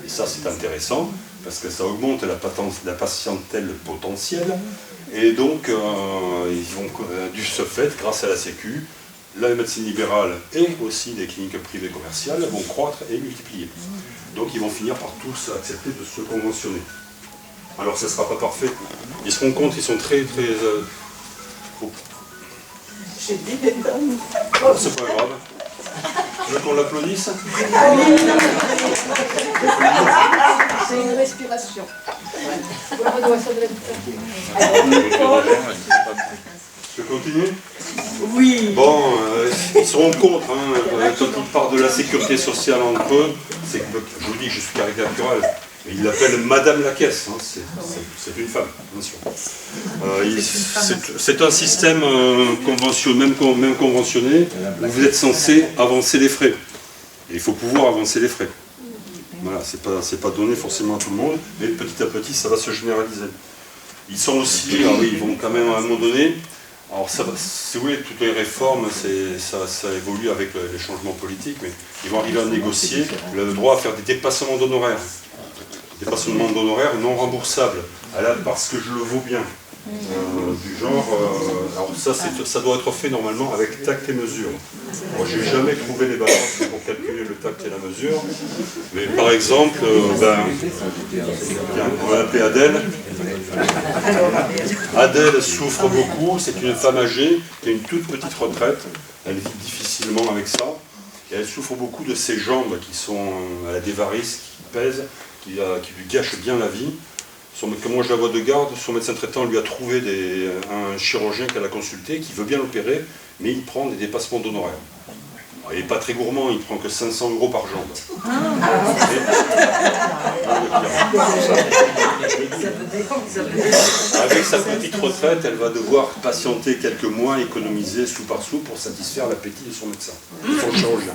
Et ça, c'est intéressant, parce que ça augmente la patientèle potentielle. Et donc, ils vont, du ce fait, grâce à la Sécu, la médecine libérale et aussi les cliniques privées commerciales vont croître et multiplier. Donc ils vont finir par tous accepter de se conventionner. Alors ce ne sera pas parfait. Ils se rendent compte, ils sont très... J'ai dit des dames. Oh, c'est pas grave. Tu veux qu'on l'applaudisse? C'est une respiration. Je continue? Oui. Bon, ils se rendent compte, quand ils parlent de la sécurité sociale entre eux, c'est que, je vous dis que je suis caricatural, mais ils l'appellent Madame la Caisse, c'est une femme, bien sûr. C'est un système même conventionné, où vous êtes censé avancer les frais. Et il faut pouvoir avancer les frais. Voilà, c'est pas donné forcément à tout le monde, mais petit à petit, ça va se généraliser. Ils sont aussi, ils vont quand même à un moment donné, Alors, si vous voulez, toutes les réformes, ça évolue avec les changements politiques, mais ils vont arriver à négocier le droit à faire des dépassements d'honoraires. Des dépassements d'honoraires non remboursables, parce que je le vaux bien. Du genre, alors ça doit être fait normalement avec tact et mesure. Moi, j'ai jamais trouvé les balances pour calculer le tact et la mesure, mais par exemple, on va l'appeler Adèle. Adèle souffre beaucoup, c'est une femme âgée qui a une toute petite retraite, elle vit difficilement avec ça, et elle souffre beaucoup de ses jambes qui sont, elle a des varices qui pèsent, qui lui gâchent bien la vie. Comme moi je la vois de garde, son médecin traitant lui a trouvé un chirurgien qu'elle a consulté, qui veut bien l'opérer, mais il prend des dépassements d'honoraires. Il n'est pas très gourmand, il ne prend que 500 € par jambe. Avec sa petite retraite, elle va devoir patienter quelques mois, économiser sou par sou pour satisfaire l'appétit de son médecin, de son chirurgien.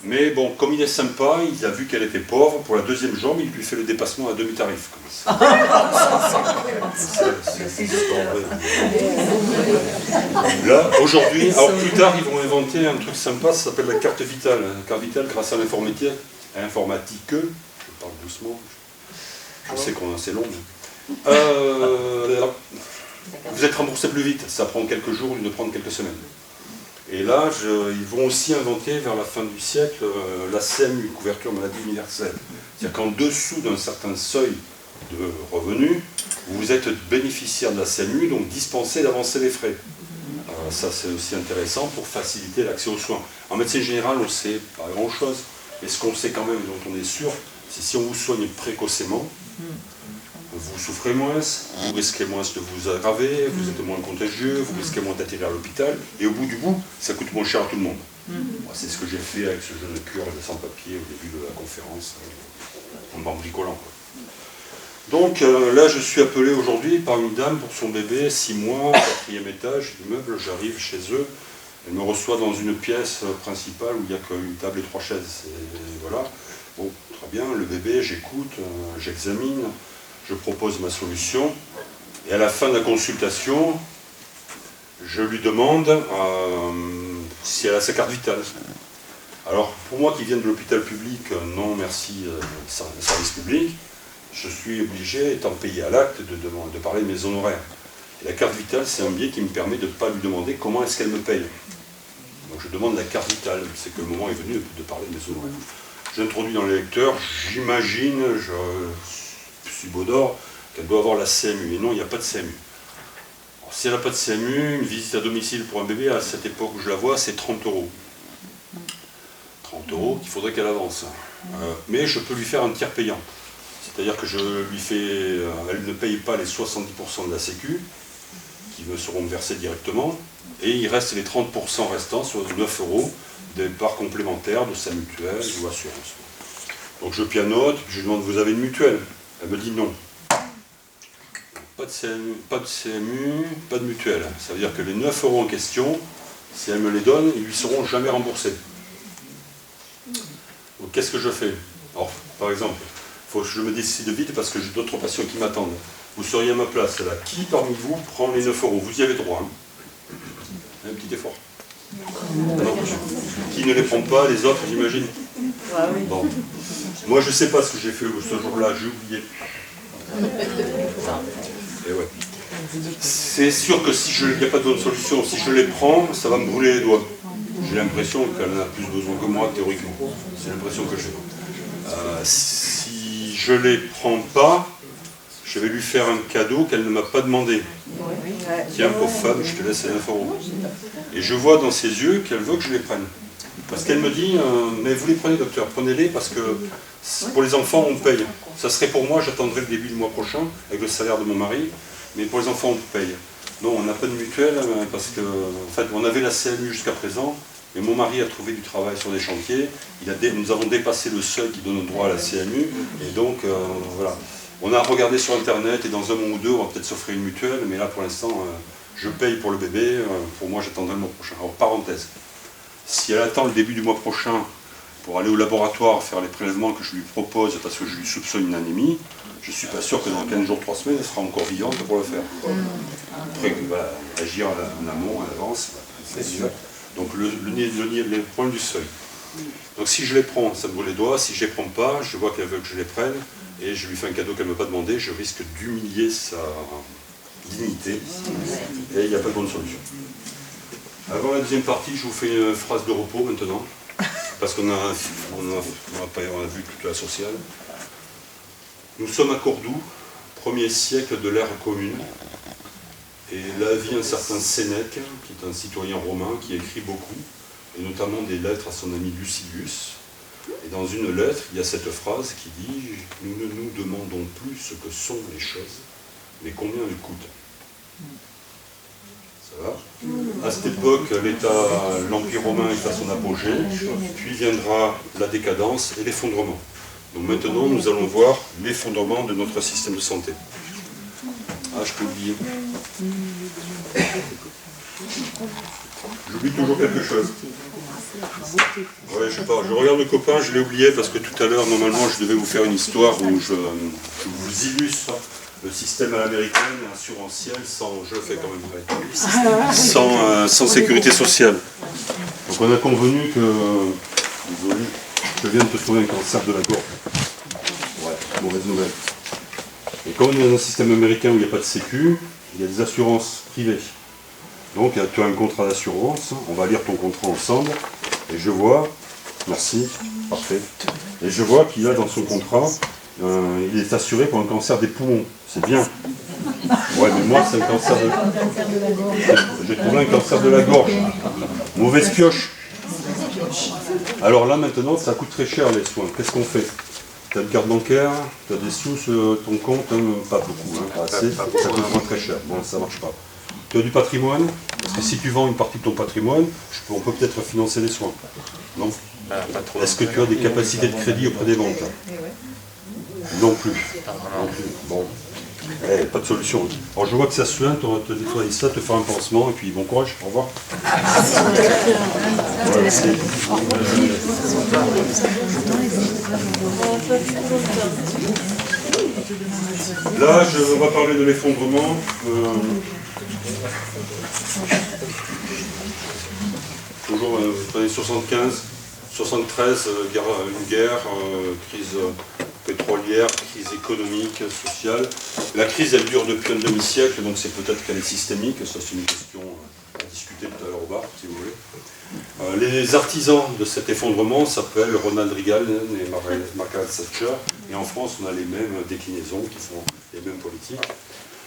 Mais bon, comme il est sympa, il a vu qu'elle était pauvre, pour la deuxième jambe, il lui fait le dépassement à demi-tarif. Là, aujourd'hui, alors plus tard, ils vont inventer un truc sympa, ça s'appelle la carte vitale. La carte vitale, grâce à l'informatique, je parle doucement, je sais qu'on est assez long. Vous êtes remboursé plus vite, ça prend quelques jours au lieu de prendre quelques semaines. Et là, ils vont aussi inventer vers la fin du siècle la CMU, couverture maladie universelle. C'est-à-dire qu'en dessous d'un certain seuil de revenus, vous êtes bénéficiaire de la CMU, donc dispensé d'avancer les frais. Ça, c'est aussi intéressant pour faciliter l'accès aux soins. En médecine générale, on ne sait pas grand-chose, mais ce qu'on sait quand même, dont on est sûr, c'est si on vous soigne précocement, vous souffrez moins, vous risquez moins de vous aggraver, vous êtes moins contagieux, vous risquez moins d'atterrir à l'hôpital, et au bout du bout, ça coûte moins cher à tout le monde. C'est ce que j'ai fait avec ce jeune curé de sans-papier au début de la conférence, en bricolant. Donc là, je suis appelé aujourd'hui par une dame pour son bébé, 6 mois, 4e étage, immeuble, j'arrive chez eux, elle me reçoit dans une pièce principale où il n'y a qu'une table et 3 chaises, et voilà. Bon, très bien, le bébé, j'écoute, j'examine, je propose ma solution, et à la fin de la consultation, je lui demande si elle a sa carte vitale. Alors, pour moi qui viens de l'hôpital public, non merci, service public, je suis obligé, étant payé à l'acte, de parler de mes honoraires. Et la carte vitale, c'est un biais qui me permet de ne pas lui demander comment est-ce qu'elle me paye. Donc je demande la carte vitale, c'est que le moment est venu de parler de mes honoraires. J'introduis dans le lecteur, j'imagine, je subodore, qu'elle doit avoir la CMU. Et non, il n'y a pas de CMU. Alors, si elle n'a pas de CMU, une visite à domicile pour un bébé, à cette époque où je la vois, c'est 30 €. 30 € qu'il faudrait qu'elle avance. Mais je peux lui faire un tiers payant. C'est-à-dire que elle ne paye pas les 70% de la Sécu, qui me seront versés directement, et il reste les 30% restants, soit 9 € des parts complémentaires de sa mutuelle ou assurance. Donc je pianote, je lui demande, vous avez une mutuelle? Elle me dit non. Pas de CMU, pas de mutuelle. Ça veut dire que les 9 € en question, si elle me les donne, ils ne lui seront jamais remboursés. Donc qu'est-ce que je fais? Alors, par exemple, il faut que je me décide vite parce que j'ai d'autres patients qui m'attendent. Vous seriez à ma place là. Qui parmi vous prend les 9 €? Vous y avez droit. Hein. Un petit effort. Non. Qui ne les prend pas? Les autres, j'imagine. Bon. Moi, je ne sais pas ce que j'ai fait ce jour-là. J'ai oublié. Et ouais. C'est sûr que si il n'y a pas d'autre solution, si je les prends, ça va me brûler les doigts. J'ai l'impression qu'elle en a plus besoin que moi, théoriquement. C'est l'impression que j'ai. Si je ne les prends pas, je vais lui faire un cadeau qu'elle ne m'a pas demandé. Tiens, pauvre femme, je te laisse les 9 €. Et je vois dans ses yeux qu'elle veut que je les prenne. Parce qu'elle me dit, mais vous les prenez, docteur, prenez-les parce que pour les enfants, on paye. Ça serait pour moi, j'attendrai le début du mois prochain, avec le salaire de mon mari, mais pour les enfants, on paye. Non, on n'a pas de mutuelle, parce que, en fait, on avait la CMU jusqu'à présent, mais mon mari a trouvé du travail sur des chantiers, nous avons dépassé le seuil qui donne droit à la CMU, et donc, voilà. On a regardé sur Internet, et dans un mois ou deux, on va peut-être s'offrir une mutuelle, mais là, pour l'instant, je paye pour le bébé, pour moi, j'attendrai le mois prochain. Alors, parenthèse, si elle attend le début du mois prochain pour aller au laboratoire faire les prélèvements que je lui propose parce que je lui soupçonne une anémie, je ne suis pas sûr que dans 15 jours, 3 semaines, elle sera encore vivante pour le faire. Après, agir en amont, à l'avance, c'est sûr. Donc les problèmes du seuil. Donc si je les prends, ça me brûle les doigts. Si je les prends pas, je vois qu'elle veut que je les prenne et je lui fais un cadeau qu'elle ne m'a pas demandé, je risque d'humilier sa dignité et il n'y a pas de bonne solution. Avant la deuxième partie, je vous fais une phrase de repos maintenant, parce qu'on a vu toute la sociale. Nous sommes à Cordoue, 1er siècle de l'ère commune, et là vit un certain Sénèque, qui est un citoyen romain, qui écrit beaucoup, et notamment des lettres à son ami Lucilius. Et dans une lettre, il y a cette phrase qui dit « Nous ne nous demandons plus ce que sont les choses, mais combien elles coûtent. » Ça va ? À cette époque, l'Empire romain est à son apogée, puis viendra la décadence et l'effondrement. Donc maintenant, nous allons voir l'effondrement de notre système de santé. Ah, je peux oublier. J'oublie toujours quelque chose. Ouais, je sais pas, je regarde le copain, je l'ai oublié parce que tout à l'heure, normalement, je devais vous faire une histoire où je vous illustre le système à l'américaine, assurantiel, je le fais quand même, sans sécurité sociale. Donc on a convenu que, désolé, je viens de te trouver un cancer de la gorge. Ouais, mauvaise nouvelle. Et comme on est dans un système américain où il n'y a pas de sécu, il y a des assurances privées. Donc tu as un contrat d'assurance, on va lire ton contrat ensemble, et je vois, merci, parfait, et je vois qu'il a dans son contrat, il est assuré pour un cancer des poumons, c'est bien. Ouais, mais moi c'est un cancer de la gorge. J'ai trouvé un cancer de la gorge. Mauvaise pioche. Alors là maintenant, ça coûte très cher les soins. Qu'est-ce qu'on fait? Tu as une carte bancaire, tu as des sous sur ton compte, pas beaucoup, pas assez, ça coûte vraiment très cher. Bon, ça marche pas. Tu as du patrimoine, parce que si tu vends une partie de ton patrimoine, on peut peut-être financer les soins. Non? Est-ce que tu as des capacités de crédit auprès des banques? Non plus. Bon. Pas de solution. Alors je vois que ça se souvient, on va te nettoyer ça, te faire un pansement, et puis bon courage, au revoir. Là, on va parler de l'effondrement. Toujours les années 75, 73, une guerre, crise pétrolière, crise économique, sociale. La crise, elle dure depuis un demi-siècle, donc c'est peut-être qu'elle est systémique. Ça, c'est une question à discuter tout à l'heure au bar, si vous voulez. Les artisans de cet effondrement s'appellent Ronald Reagan et Margaret Thatcher. Et en France, on a les mêmes déclinaisons qui font les mêmes politiques.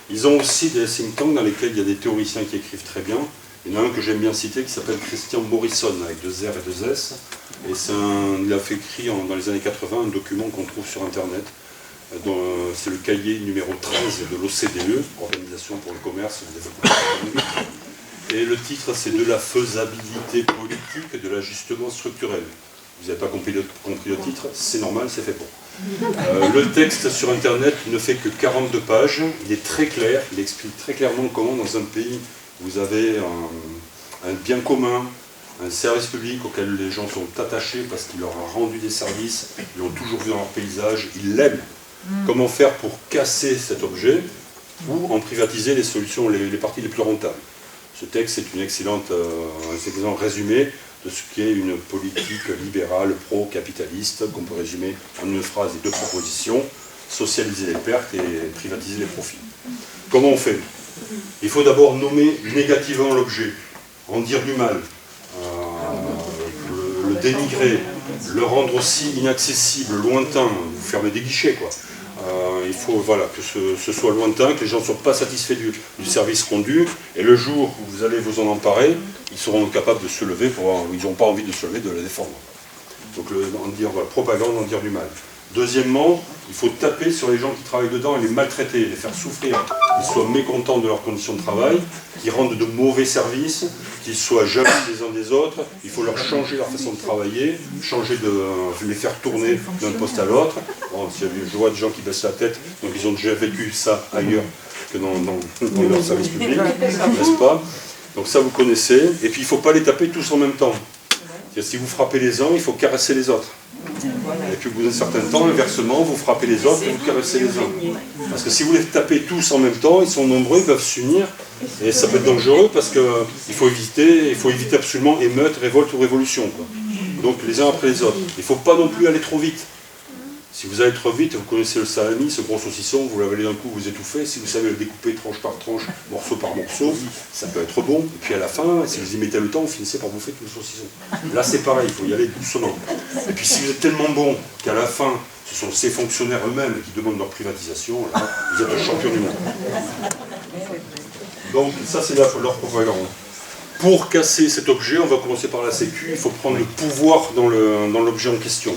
Ils ont aussi des think tanks dans lesquels il y a des théoriciens qui écrivent très bien. Il y en a un que j'aime bien citer qui s'appelle Christian Morrison, avec 2 R et 2 S. Et il a fait écrire dans les années 80 un document qu'on trouve sur Internet. C'est le cahier numéro 13 de l'OCDE, Organisation pour le commerce et le développement économique. Et le titre, c'est « De la faisabilité politique de l'ajustement structurel ». Vous n'avez pas compris le titre, c'est normal, c'est fait pour. Le texte sur Internet ne fait que 42 pages, il est très clair, il explique très clairement comment dans un pays vous avez un bien commun, un service public auquel les gens sont attachés parce qu'il leur a rendu des services, ils l'ont toujours vu dans leur paysage, ils l'aiment. Comment faire pour casser cet objet ou en privatiser les solutions, les parties les plus rentables. Ce texte est un excellent résumé de ce qu'est une politique libérale pro-capitaliste, qu'on peut résumer en une phrase et 2 propositions, socialiser les pertes et privatiser les profits. Comment on fait? Il faut d'abord nommer négativement l'objet, en dire du mal, le dénigrer, le rendre aussi inaccessible, lointain, vous fermez des guichets quoi. Il faut que ce soit lointain, que les gens ne soient pas satisfaits du service rendu, et le jour où vous allez vous en emparer, ils seront capables de se lever, ils n'ont pas envie de se lever, de la défendre. Donc propagande, en dire du mal. Deuxièmement, il faut taper sur les gens qui travaillent dedans et les maltraiter, les faire souffrir, qu'ils soient mécontents de leurs conditions de travail, qu'ils rendent de mauvais services, qu'ils soient jaloux des uns des autres. Il faut leur changer leur façon de travailler, les faire tourner d'un poste à l'autre. Bon, je vois des gens qui baissent la tête, donc ils ont déjà vécu ça ailleurs que dans leur service public, n'est-ce pas? Donc ça vous connaissez. Et puis il ne faut pas les taper tous en même temps. C'est-à-dire, si vous frappez les uns, il faut caresser les autres. Et puis au bout d'un certain temps, inversement, vous frappez les autres et vous caressez les uns. Parce que si vous les tapez tous en même temps, ils sont nombreux, ils peuvent s'unir, et ça peut être dangereux parce qu'il faut éviter absolument émeute, révolte ou révolution, quoi. Donc les uns après les autres. Il ne faut pas non plus aller trop vite. Si vous allez trop vite, vous connaissez le salami, ce gros saucisson, vous l'avalez d'un coup, vous étouffez. Si vous savez le découper tranche par tranche, morceau par morceau, ça peut être bon. Et puis à la fin, si vous y mettez le temps, vous finissez par bouffer tout le saucisson. Là c'est pareil, il faut y aller doucement. Et puis si vous êtes tellement bon qu'à la fin, ce sont ces fonctionnaires eux-mêmes qui demandent leur privatisation, là, vous êtes un champion du monde. Donc ça c'est leur propagande. Pour casser cet objet, on va commencer par la Sécu, il faut prendre le pouvoir dans l'objet en question.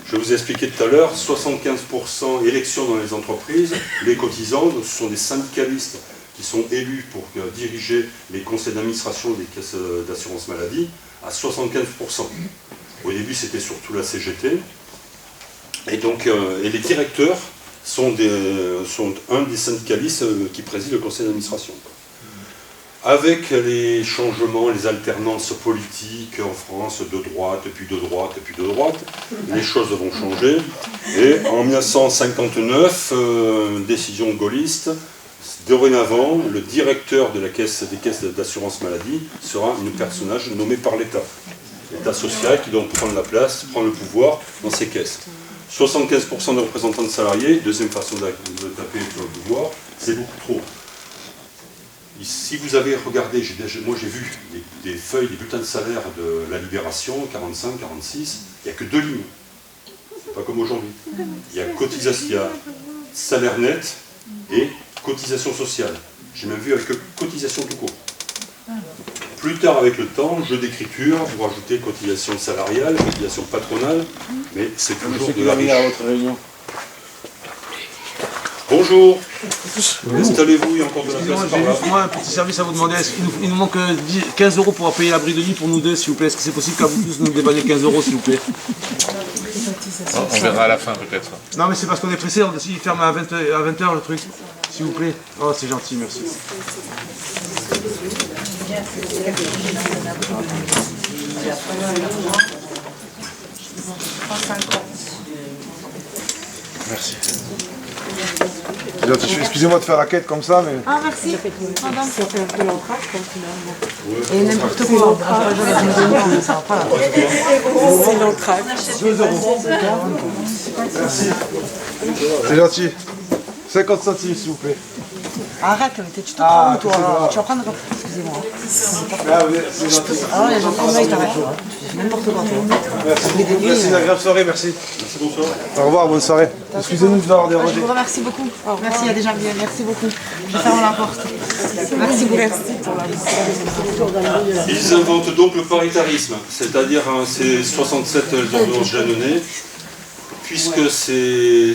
Je vous ai expliqué tout à l'heure, 75% élections dans les entreprises, les cotisants, ce sont des syndicalistes qui sont élus pour diriger les conseils d'administration des caisses d'assurance maladie, à 75%. Au début, c'était surtout la CGT. Et donc, et les directeurs sont un des syndicalistes qui préside le conseil d'administration. Avec les changements, les alternances politiques en France, de droite, puis de droite, puis de droite, les choses vont changer. Et en 1959, décision gaulliste, dorénavant, le directeur des caisses d'assurance maladie sera un personnage nommé par l'État. L'État social qui doit prendre la place, prendre le pouvoir dans ces caisses. 75% de représentants de salariés, deuxième façon de taper sur le pouvoir, c'est beaucoup trop. Si vous avez regardé, moi j'ai vu des feuilles, des bulletins de salaire de la Libération, 45, 46, il n'y a que 2 lignes. C'est pas comme aujourd'hui. Il y a salaire net et cotisation sociale. J'ai même vu avec cotisation tout court. Plus tard, avec le temps, jeu d'écriture, vous rajoutez cotisation salariale, cotisation patronale, mais c'est toujours de la riche. Bonjour, installez-vous, il y a encore de la place par là. Moi, un petit service à vous demander, il nous manque 15 € pour payer l'abri de nuit pour nous deux, s'il vous plaît. Est-ce que c'est possible qu'à vous tous nous débanniez 15 €, s'il vous plaît? On verra à la fin peut-être. Non, mais c'est parce qu'on est pressé, il ferme à 20h le truc, s'il vous plaît. Oh, c'est gentil, merci. Merci. Excusez-moi de faire la quête comme ça, mais... Ah, merci. Ça fait un peu l'entraque, finalement. Et n'importe quoi. C'est l'entraque. 2 €. Merci. C'est gentil. 50 centimes, s'il vous plaît. Arrête, tu te prends, toi. Tu vas prendre... Excusez-moi. Ah oui, c'est gentil. Ah ouais, j'entends le mec, t'arrêtes. N'importe quoi, toi. Merci, une agréable soirée, merci. Merci, bonsoir. Au revoir, bonne soirée. Excusez-nous de vous avoir Je dérangé. vous remercie beaucoup. Merci, il y a des gens bien. Merci beaucoup. Je ferme la porte. Merci beaucoup. Ils inventent donc le paritarisme, c'est-à-dire ces 67 ordonnances jalonnées, puisque c'est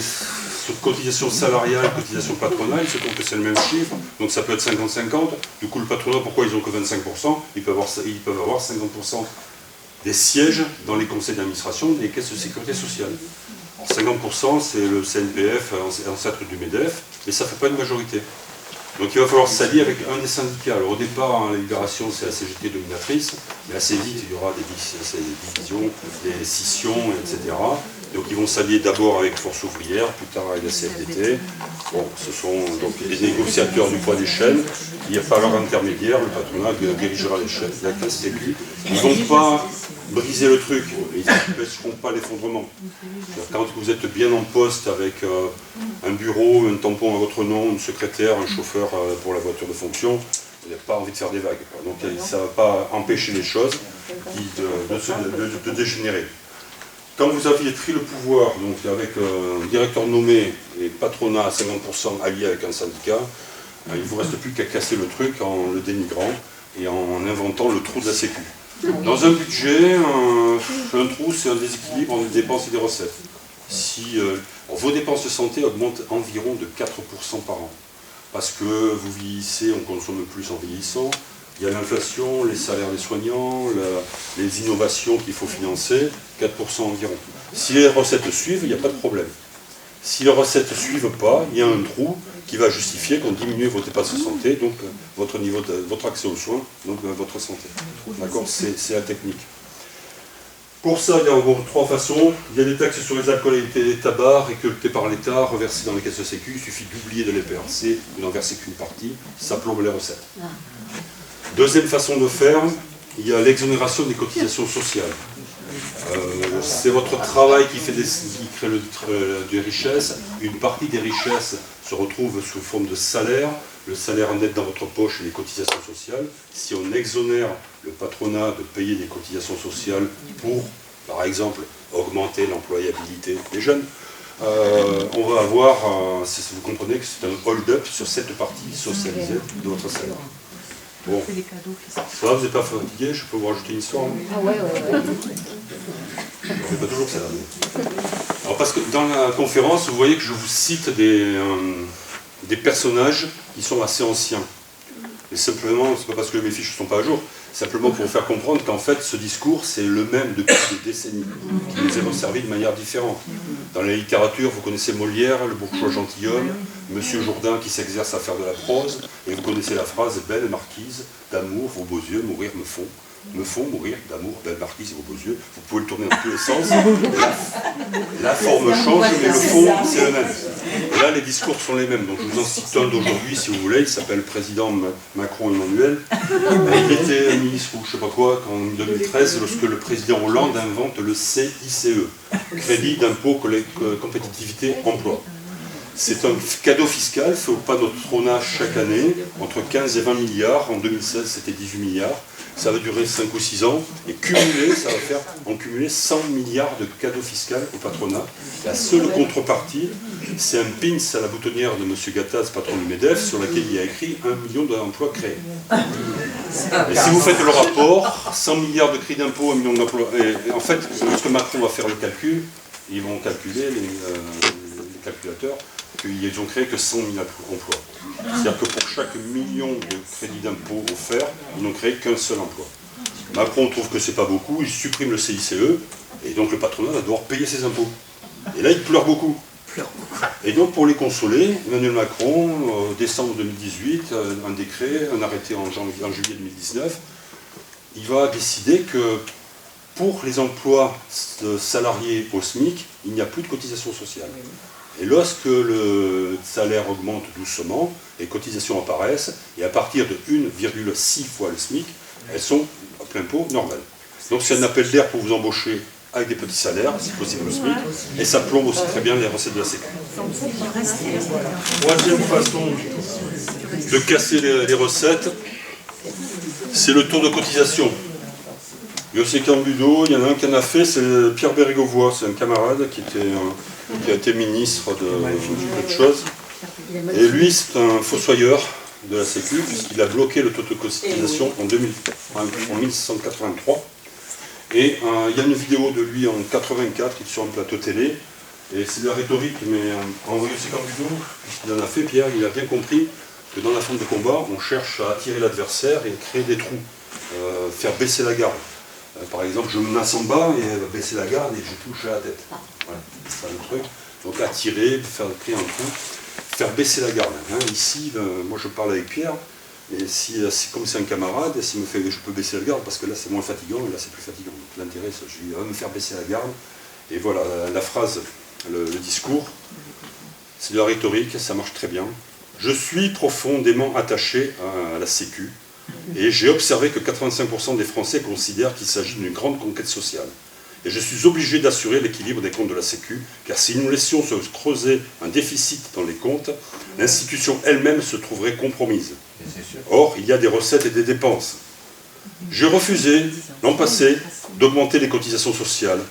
cotisation salariale, cotisation patronale, c'est donc que c'est le même chiffre, donc ça peut être 50-50. Du coup, le patronat, pourquoi ils n'ont que 25%? Ils peuvent avoir 50% des sièges dans les conseils d'administration des caisses de sécurité sociale. 50%, c'est le CNPF, ancêtre du MEDEF, mais ça ne fait pas une majorité. Donc il va falloir s'allier avec un des syndicats. Alors au départ, la Libération, c'est la CGT dominatrice, mais assez vite, il y aura des divisions, des scissions, etc. Donc ils vont s'allier d'abord avec Force ouvrière, plus tard avec la CFDT. Bon, ce sont donc les négociateurs du poids des chaînes. Il n'y a pas leur intermédiaire, le patronat dirigera les chaînes, la classe sécu. Ils ne vont pas briser le truc, mais ils n'empêcheront pas l'effondrement. Quand vous êtes bien en poste avec un bureau, un tampon à votre nom, une secrétaire, un chauffeur pour la voiture de fonction, vous n'avez pas envie de faire des vagues. Donc ça ne va pas empêcher les choses de dégénérer. Quand vous aviez pris le pouvoir, donc avec un directeur nommé et patronat à 50% allié avec un syndicat, il ne vous reste plus qu'à casser le truc en le dénigrant et en inventant le trou de la Sécu. Dans un budget, un trou, c'est un déséquilibre entre des dépenses et des recettes. Si vos dépenses de santé augmentent environ de 4% par an, parce que vous vieillissez, on consomme plus en vieillissant, il y a l'inflation, les salaires des soignants, les innovations qu'il faut financer, 4% environ. Si les recettes suivent, il n'y a pas de problème. Si les recettes ne suivent pas, il y a un trou qui va justifier qu'on diminue vos dépenses de santé, donc votre accès aux soins, donc votre santé. D'accord, c'est la technique. Pour ça, il y a en gros 3 façons. Il y a des taxes sur les alcools et les tabacs récoltés par l'État, reversés dans les caisses de sécu. Il suffit d'oublier de les verser ou d'en verser qu'une partie. Ça plombe les recettes. Deuxième façon de faire, il y a l'exonération des cotisations sociales. C'est votre travail qui crée des richesses. Une partie des richesses se retrouve sous forme de salaire. Le salaire net dans votre poche et les cotisations sociales. Si on exonère le patronat de payer des cotisations sociales pour, par exemple, augmenter l'employabilité des jeunes, on va avoir, vous comprenez que c'est un hold-up sur cette partie socialisée de votre salaire. Bon, ça va, vous n'êtes pas fatigué, je peux vous rajouter une histoire? Ah ouais. On ne fait pas toujours ça. Alors parce que dans la conférence, vous voyez que je vous cite des personnages qui sont assez anciens. Et simplement, c'est pas parce que mes fiches ne sont pas à jour, simplement pour vous faire comprendre qu'en fait, ce discours, c'est le même depuis des décennies, qui nous est resservi de manière différente. Dans la littérature, vous connaissez Molière, le bourgeois gentilhomme, Monsieur Jourdain qui s'exerce à faire de la prose, et vous connaissez la phrase « Belle marquise, d'amour, vos beaux yeux, mourir me font mourir d'amour, belle marquise, vos beaux yeux ». Vous pouvez le tourner dans tous les sens. La forme change, mais le fond, c'est le même. Et là, les discours sont les mêmes. Donc, je vous en cite un d'aujourd'hui, si vous voulez. Il s'appelle Président Macron Emmanuel. Il était ministre ou je ne sais pas quoi en 2013, lorsque le président Hollande invente le CICE, Crédit d'impôt compétitivité emploi. C'est un cadeau fiscal fait au patronage chaque année, entre 15 et 20 milliards. En 2016, c'était 18 milliards. Ça va durer 5 ou 6 ans. Et cumulé, ça va faire en cumulé 100 milliards de cadeaux fiscaux au patronat. La seule contrepartie, c'est un pins à la boutonnière de M. Gattaz, patron du MEDEF, sur laquelle il y a écrit 1 million d'emplois créés. Et si vous faites le rapport, 100 milliards de crédits d'impôt, 1 million d'emplois. Et en fait, lorsque Macron va faire le calcul, ils vont calculer, les calculateurs, qu'ils ont créé que 100 000 emplois. C'est-à-dire que pour chaque million de crédits d'impôt offerts, ils n'ont créé qu'un seul emploi. Macron trouve que c'est pas beaucoup, il supprime le CICE, et donc le patronat va devoir payer ses impôts. Et là, il pleure beaucoup. Et donc, pour les consoler, Emmanuel Macron, décembre 2018, un décret, un arrêté en juillet 2019, il va décider que pour les emplois de salariés au SMIC, il n'y a plus de cotisation sociale. Et lorsque le salaire augmente doucement, les cotisations apparaissent, et à partir de 1,6 fois le SMIC, elles sont à plein pot normales. Donc c'est un appel d'air pour vous embaucher avec des petits salaires, si possible le SMIC, et ça plombe aussi très bien les recettes de la Sécu. Troisième façon de casser les recettes, c'est le taux de cotisation. Yossi Cambudo, il y en a un qui en a fait, c'est Pierre Bérégovoy, c'est un camarade qui a été ministre de beaucoup de choses. Et lui, c'est un fossoyeur de la Sécu, puisqu'il a bloqué le taux de cotisation en 1983. Et il y a une vidéo de lui en 84 qui est sur un plateau télé. Et c'est de la rhétorique, mais en Yossi Cambudo, puisqu'il en a fait, Pierre, il a bien compris que dans la forme de combat, on cherche à attirer l'adversaire et créer des trous, faire baisser la garde. Par exemple, je menace en bas et elle va baisser la garde et je touche à la tête. Voilà, c'est ça le truc. Donc attirer, faire créer un trou, faire baisser la garde. Hein. Ici, moi je parle avec Pierre, et comme c'est un camarade, s'il me fait je peux baisser la garde, parce que là c'est moins fatigant, et là c'est plus fatigant. Donc l'intérêt, c'est je lui dis, me faire baisser la garde. Et voilà, la phrase, le discours, c'est de la rhétorique, ça marche très bien. Je suis profondément attaché à la Sécu. Et j'ai observé que 85% des Français considèrent qu'il s'agit d'une grande conquête sociale. Et je suis obligé d'assurer l'équilibre des comptes de la Sécu, car si nous laissions se creuser un déficit dans les comptes, l'institution elle-même se trouverait compromise. Or, il y a des recettes et des dépenses. J'ai refusé, l'an passé, d'augmenter les cotisations sociales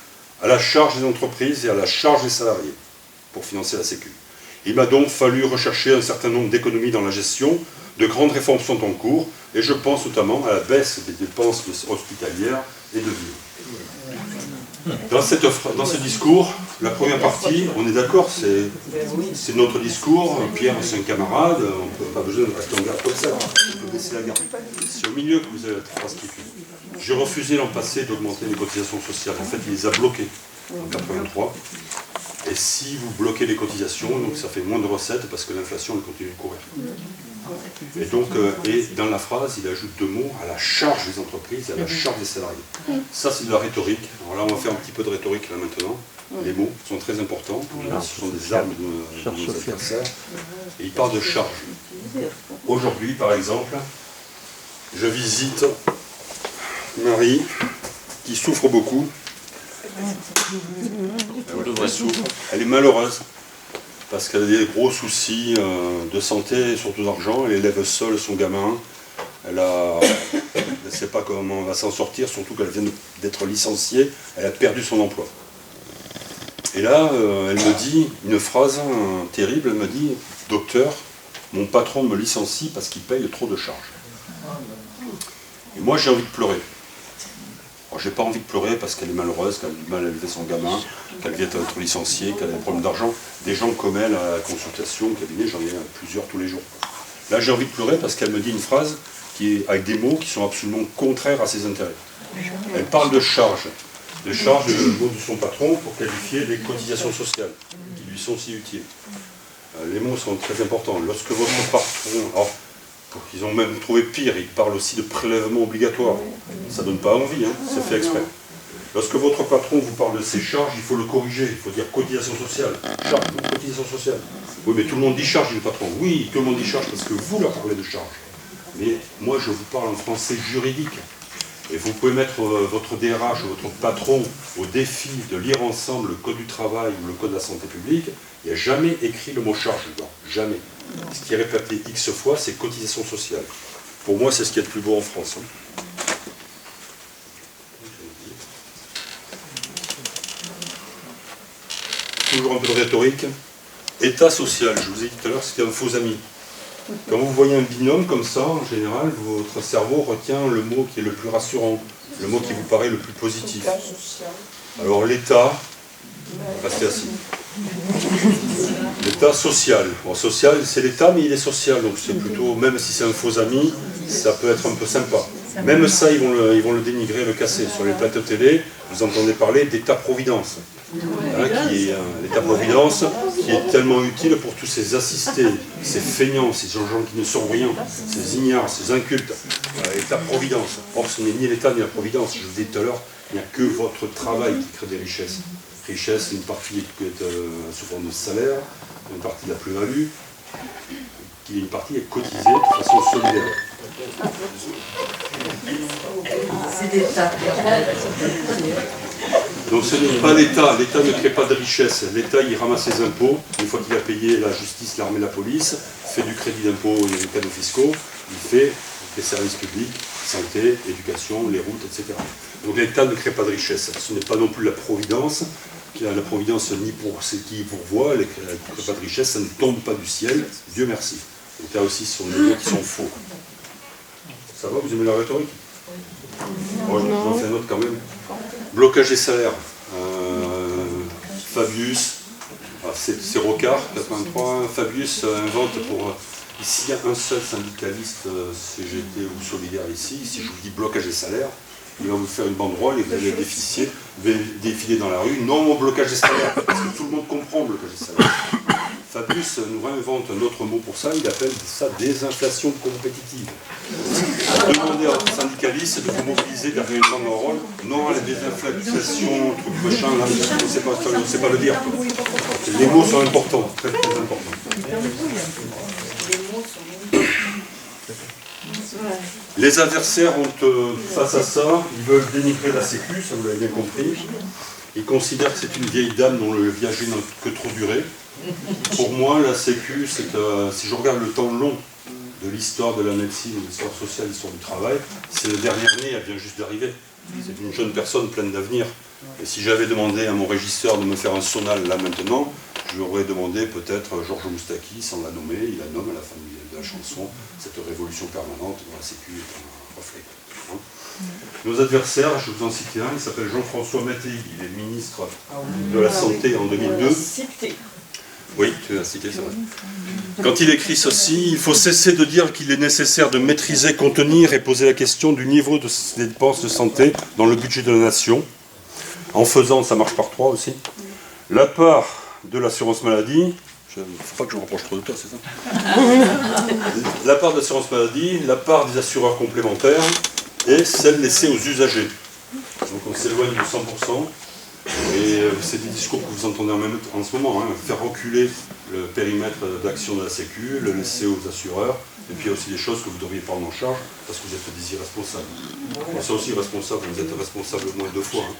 à la charge des entreprises et à la charge des salariés pour financer la Sécu. Il m'a donc fallu rechercher un certain nombre d'économies dans la gestion. De grandes réformes sont en cours, et je pense notamment à la baisse des dépenses hospitalières et de vie. Dans ce discours, la première partie, on est d'accord, c'est notre discours. Pierre, c'est un camarade, on n'a pas besoin de rester en garde comme ça, on peut baisser la garde. C'est au milieu que vous avez la phrase qui fait. J'ai refusé l'an passé d'augmenter les cotisations sociales. En fait, il les a bloquées en 83. Et si vous bloquez les cotisations, donc ça fait moins de recettes parce que l'inflation continue de courir. Et donc, et dans la phrase, il ajoute 2 mots, à la charge des entreprises et à la charge des salariés. Ça, c'est de la rhétorique. Alors là, on va faire un petit peu de rhétorique là maintenant. Les mots sont très importants. Ce sont des armes de nos adversaires. Et il parle de charge. Aujourd'hui, par exemple, je visite Marie, qui souffre beaucoup. Elle est malheureuse, parce qu'elle a des gros soucis de santé et surtout d'argent. Elle élève seule son gamin. Elle ne sait pas comment elle va s'en sortir, surtout qu'elle vient d'être licenciée. Elle a perdu son emploi. Et là, elle me dit une phrase terrible. Elle me dit « Docteur, mon patron me licencie parce qu'il paye trop de charges. » Et moi, j'ai envie de pleurer. Alors, j'ai pas envie de pleurer parce qu'elle est malheureuse, qu'elle a du mal à élever son gamin, qu'elle vient d'être licenciée, qu'elle a des problèmes d'argent. Des gens comme elle à la consultation, au cabinet, j'en ai plusieurs tous les jours. Là, j'ai envie de pleurer parce qu'elle me dit une phrase qui est avec des mots qui sont absolument contraires à ses intérêts. Elle parle de charges. De charges, le mot de son patron pour qualifier les cotisations sociales qui lui sont si utiles. Les mots sont très importants. Lorsque votre patron... Alors, ils ont même trouvé pire, ils parlent aussi de prélèvement obligatoire. Ça ne donne pas envie, hein, c'est fait exprès. Lorsque votre patron vous parle de ses charges, il faut le corriger, il faut dire cotisation sociale. Charge, cotisation sociale. Oui, mais tout le monde dit charge, le patron. Oui, tout le monde dit charge parce que vous leur parlez de charge. Mais moi, je vous parle en français juridique. Et vous pouvez mettre votre DRH ou votre patron au défi de lire ensemble le code du travail ou le code de la santé publique. Il n'y a jamais écrit le mot charge dedans. Jamais. Ce qui est répété X fois, c'est cotisation sociale. Pour moi, c'est ce qu'il y a de plus beau en France. Toujours un peu de rhétorique. État social, je vous ai dit tout à l'heure, c'était un faux ami. Quand vous voyez un binôme comme ça, en général, votre cerveau retient le mot qui est le plus rassurant, le mot qui vous paraît le plus positif. Alors l'État, restez assis. L'État social. Bon, social, c'est l'État, mais il est social, donc c'est plutôt, même si c'est un faux ami, ça peut être un peu sympa. Même ça, ils vont le dénigrer, le casser. Sur les plateaux télé, vous entendez parler d'État-providence. L'État-providence qui est tellement utile pour tous ces assistés, ces feignants, ces gens qui ne sont rien, ces ignares, ces incultes. L'État-providence. Or, ce n'est ni l'État ni la providence. Je vous disais tout à l'heure, il n'y a que votre travail qui crée des richesses. Richesse, une partie qui est sous forme de salaire, une partie de la plus-value, une partie est cotisée de façon solidaire. C'est l'État. Donc ce n'est pas l'État, l'État ne crée pas de richesse. L'État, il ramasse ses impôts, une fois qu'il a payé la justice, l'armée, la police, fait du crédit d'impôt et des cadeaux fiscaux, il fait des services publics, santé, éducation, les routes, etc. Donc l'État ne crée pas de richesse. Ce n'est pas non plus la providence. La providence, ni pour ceux qui pourvoient, elle ne crée pas de richesse, ça ne tombe pas du ciel, Dieu merci. L'État aussi, ce sont des mots qui sont faux. Ça va, vous aimez la rhétorique? Bon, j'en fais un autre quand même. Blocage des salaires. Fabius, c'est Rocard, 83. Fabius invente pour... S'il y a un seul syndicaliste CGT ou solidaire ici, si je vous dis blocage des salaires, il va vous faire une banderole et vous allez défiler dans la rue. Non au blocage des salaires, parce que tout le monde comprend le blocage des salaires. Fabius nous réinvente un autre mot pour ça, il appelle ça désinflation compétitive. Demandez aux syndicalistes de vous mobiliser derrière une banderole. Non à la désinflation, truc machin, là, on ne sait pas le dire. Les mots sont importants, très très importants. Les adversaires ont, face à ça, ils veulent dénigrer la Sécu, ça vous l'avez bien compris. Ils considèrent que c'est une vieille dame dont le viager n'a que trop duré. Pour moi, la Sécu, si je regarde le temps long de l'histoire de la médecine, de l'histoire sociale, de l'histoire du travail, c'est la dernière année, elle vient juste d'arriver. C'est une jeune personne pleine d'avenir. Et si j'avais demandé à mon régisseur de me faire un sonal là maintenant, je lui aurais demandé peut-être Georges Moustaki, sans la nommer, il la nomme à la fin de la chanson, cette révolution permanente dont la Sécu est un reflet. Nos adversaires, je vous en cite un, il s'appelle Jean-François Mattei, il est ministre de la Santé en 2002. Oui, tu l'as cité, c'est vrai. Quand il écrit ceci, il faut cesser de dire qu'il est nécessaire de maîtriser, contenir et poser la question du niveau des dépenses de santé dans le budget de la nation. En faisant, ça marche par 3 aussi, la part de l'assurance maladie, faut pas que je me rapproche trop de toi, c'est ça? La part de l'assurance maladie, la part des assureurs complémentaires et celle laissée aux usagers. Donc on s'éloigne de 100%. Et c'est des discours que vous entendez en ce moment, hein, faire reculer le périmètre d'action de la Sécu, le laisser aux assureurs, et puis il y a aussi des choses que vous devriez prendre en charge parce que vous êtes des irresponsables. Vous êtes aussi responsable, vous êtes responsable au moins 2 fois. Hein.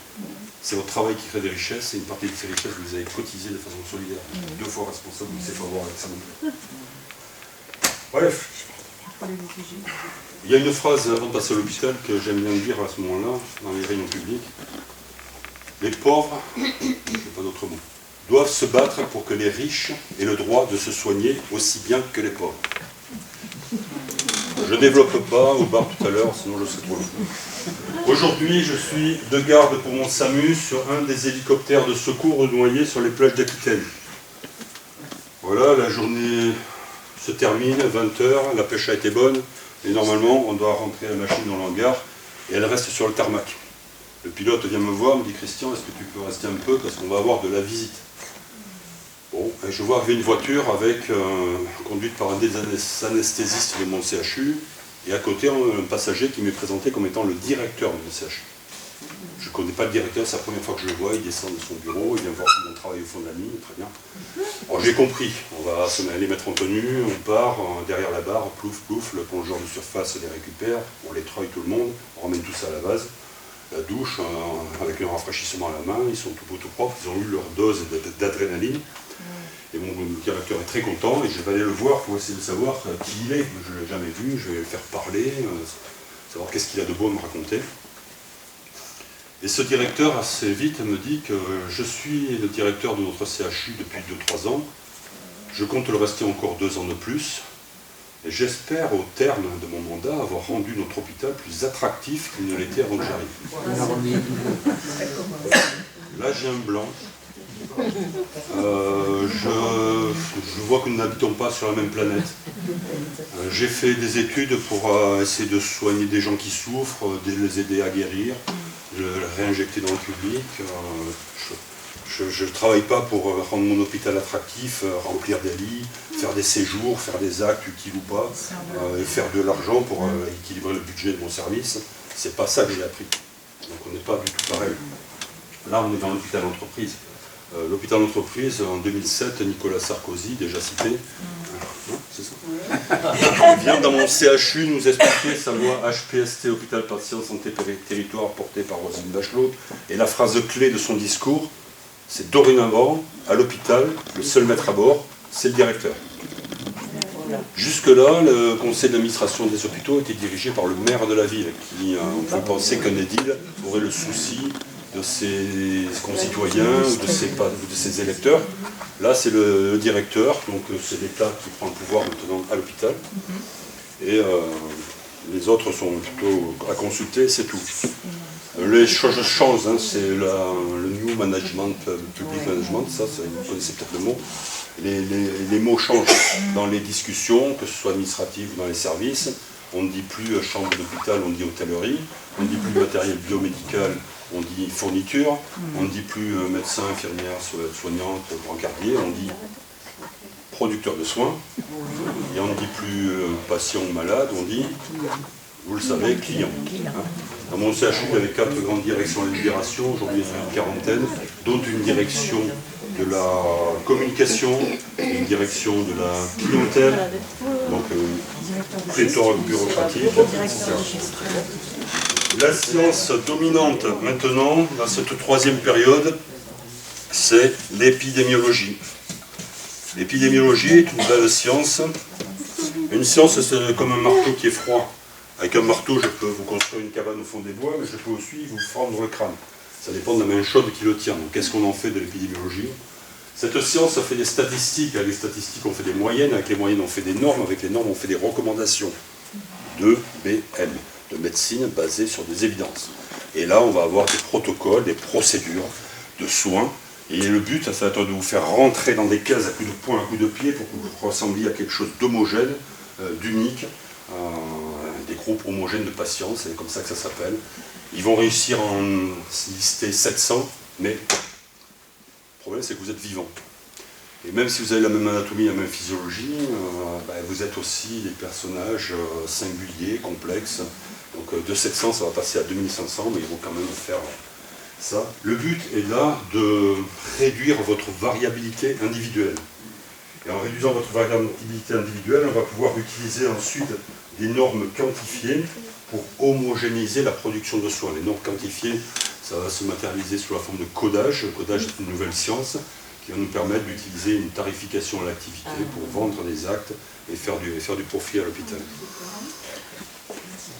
C'est votre travail qui crée des richesses, et une partie de ces richesses vous avez cotisées de façon solidaire. 2 fois responsable, donc c'est pas voir avec ça non plus. Bref. Il y a une phrase avant de passer à l'hôpital que j'aime bien dire à ce moment-là, dans les réunions publiques. Les pauvres, c'est pas d'autre mot, doivent se battre pour que les riches aient le droit de se soigner aussi bien que les pauvres. Je ne développe pas au bar tout à l'heure, sinon je serai trop long. Aujourd'hui, je suis de garde pour mon SAMU sur un des hélicoptères de secours noyés sur les plages d'Aquitaine. Voilà, la journée se termine, 20h, la pêche a été bonne, et normalement, on doit rentrer la machine dans l'hangar, et elle reste sur le tarmac. Le pilote vient me voir, me dit « Christian, est-ce que tu peux rester un peu parce qu'on va avoir de la visite ?» Bon, et je vois arriver une voiture conduite par un des anesthésistes de mon CHU, et à côté, un passager qui m'est présenté comme étant le directeur de mon CHU. Je ne connais pas le directeur, c'est la première fois que je le vois, il descend de son bureau, il vient voir mon travail au fond de la ligne, très bien. Alors j'ai compris, on va les mettre en tenue, on part derrière la barre, plouf plouf, le plongeur de surface les récupère, on les treuille tout le monde, on ramène tout ça à la base. La douche, avec un rafraîchissement à la main, ils sont tout beaux, tout propres, ils ont eu leur dose d'adrénaline. Et mon directeur est très content, et je vais aller le voir pour essayer de savoir qui il est. Je ne l'ai jamais vu, je vais le faire parler, savoir qu'est-ce qu'il a de beau à me raconter. Et ce directeur, assez vite, me dit que je suis le directeur de notre CHU depuis 2-3 ans, je compte le rester encore 2 ans de plus, et j'espère, au terme de mon mandat, avoir rendu notre hôpital plus attractif qu'il ne l'était avant que j'arrive. Là, j'ai un blanc. Je vois que nous n'habitons pas sur la même planète. J'ai fait des études pour essayer de soigner des gens qui souffrent, de les aider à guérir, de les réinjecter dans le public. Je ne travaille pas pour rendre mon hôpital attractif, remplir des lits, faire des séjours, faire des actes utiles ou pas, faire de l'argent pour équilibrer le budget de mon service. C'est pas ça que j'ai appris. Donc on n'est pas du tout pareil. Là, on est dans l'hôpital d'entreprise. L'hôpital d'entreprise, en 2007, Nicolas Sarkozy, déjà cité, c'est ça, vient dans mon CHU nous expliquer sa loi HPST, Hôpital Patient Santé Territoire, portée par Roselyne Bachelot. Et la phrase clé de son discours, c'est dorénavant, à l'hôpital, le seul maître à bord, c'est le directeur. Jusque-là, le conseil d'administration des hôpitaux était dirigé par le maire de la ville, qui, on peut penser qu'un édile aurait le souci de ses concitoyens ou de ses électeurs. Là, c'est le directeur, donc c'est l'État qui prend le pouvoir maintenant à l'hôpital. Et les autres sont plutôt à consulter, c'est tout. Les choses changent, hein, c'est le New Management, Public Management, ça, vous connaissez peut-être le mot. Les mots changent dans les discussions, que ce soit administratif ou dans les services. On ne dit plus chambre d'hôpital, on dit hôtellerie. On ne dit plus matériel biomédical, on dit fourniture. On ne dit plus médecin, infirmière, soignante, brancardier, on dit producteur de soins. Et on ne dit plus patient ou malade, on dit, vous le savez, client. Dans mon CHU, il y avait 4 grandes directions à la libération, aujourd'hui il y en a une quarantaine, dont une direction de la communication, une direction de la clientèle, donc pléthore bureaucratique, etc. La science dominante maintenant, dans cette 3e période, c'est l'épidémiologie. L'épidémiologie est une belle science. Une science, c'est comme un marteau qui est froid. Avec un marteau, je peux vous construire une cabane au fond des bois, mais je peux aussi vous fendre le crâne. Ça dépend de la main chaude qui le tient. Donc, qu'est-ce qu'on en fait de l'épidémiologie? Cette science a fait des statistiques. Avec les statistiques, on fait des moyennes. Avec les moyennes, on fait des normes. Avec les normes, on fait des recommandations. De BM, de médecine basée sur des évidences. Et là, on va avoir des protocoles, des procédures de soins. Et le but, ça va être de vous faire rentrer dans des cases à coups de poing, à coups de pied, pour que vous ressembliez à quelque chose d'homogène, d'unique, des groupes homogènes de patients, c'est comme ça que ça s'appelle. Ils vont réussir à en lister 700, mais le problème c'est que vous êtes vivant. Et même si vous avez la même anatomie, la même physiologie, vous êtes aussi des personnages singuliers, complexes. Donc de 700, ça va passer à 2500, mais ils vont quand même faire ça. Le but est là de réduire votre variabilité individuelle. Et en réduisant votre variabilité individuelle, on va pouvoir utiliser ensuite des normes quantifiées pour homogénéiser la production de soins. Les normes quantifiées, ça va se matérialiser sous la forme de codage. Le codage est une nouvelle science qui va nous permettre d'utiliser une tarification à l'activité pour vendre des actes et faire du profit à l'hôpital.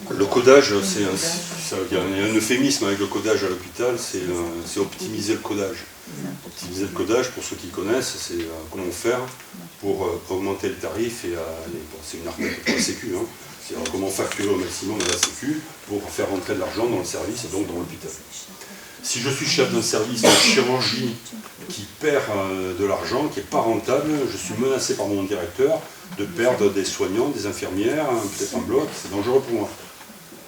Le codage, il y a un euphémisme avec le codage à l'hôpital, c'est optimiser le codage. Optimiser le codage, pour ceux qui connaissent, c'est comment faire pour augmenter le tarif, et c'est une arnaque pour la Sécu, hein. C'est comment facturer au maximum à la Sécu pour faire rentrer de l'argent dans le service et donc dans l'hôpital. Si je suis chef d'un service de chirurgie qui perd de l'argent, qui n'est pas rentable, je suis menacé par mon directeur de perdre des soignants, des infirmières, peut-être un bloc, c'est dangereux pour moi.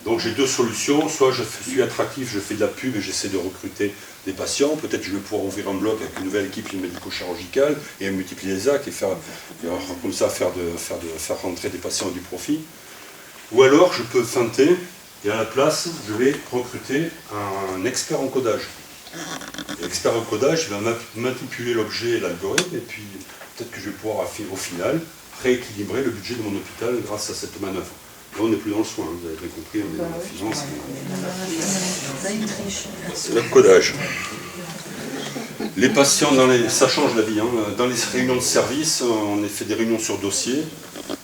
Donc j'ai deux solutions, soit je suis attractif, je fais de la pub et j'essaie de recruter des patients, peut-être je vais pouvoir ouvrir un bloc avec une nouvelle équipe médico-chirurgicale et multiplier les actes et comme ça faire rentrer des patients et du profit. Ou alors je peux feinter et à la place je vais recruter un expert en codage. L'expert en codage il va manipuler l'objet et l'algorithme et puis peut-être que je vais pouvoir au final rééquilibrer le budget de mon hôpital grâce à cette manœuvre. Là, on n'est plus dans le soin, vous avez bien compris, on est dans la finance. C'est le codage. Les patients, ça change la vie. Hein. Dans les réunions de service, on a fait des réunions sur dossier.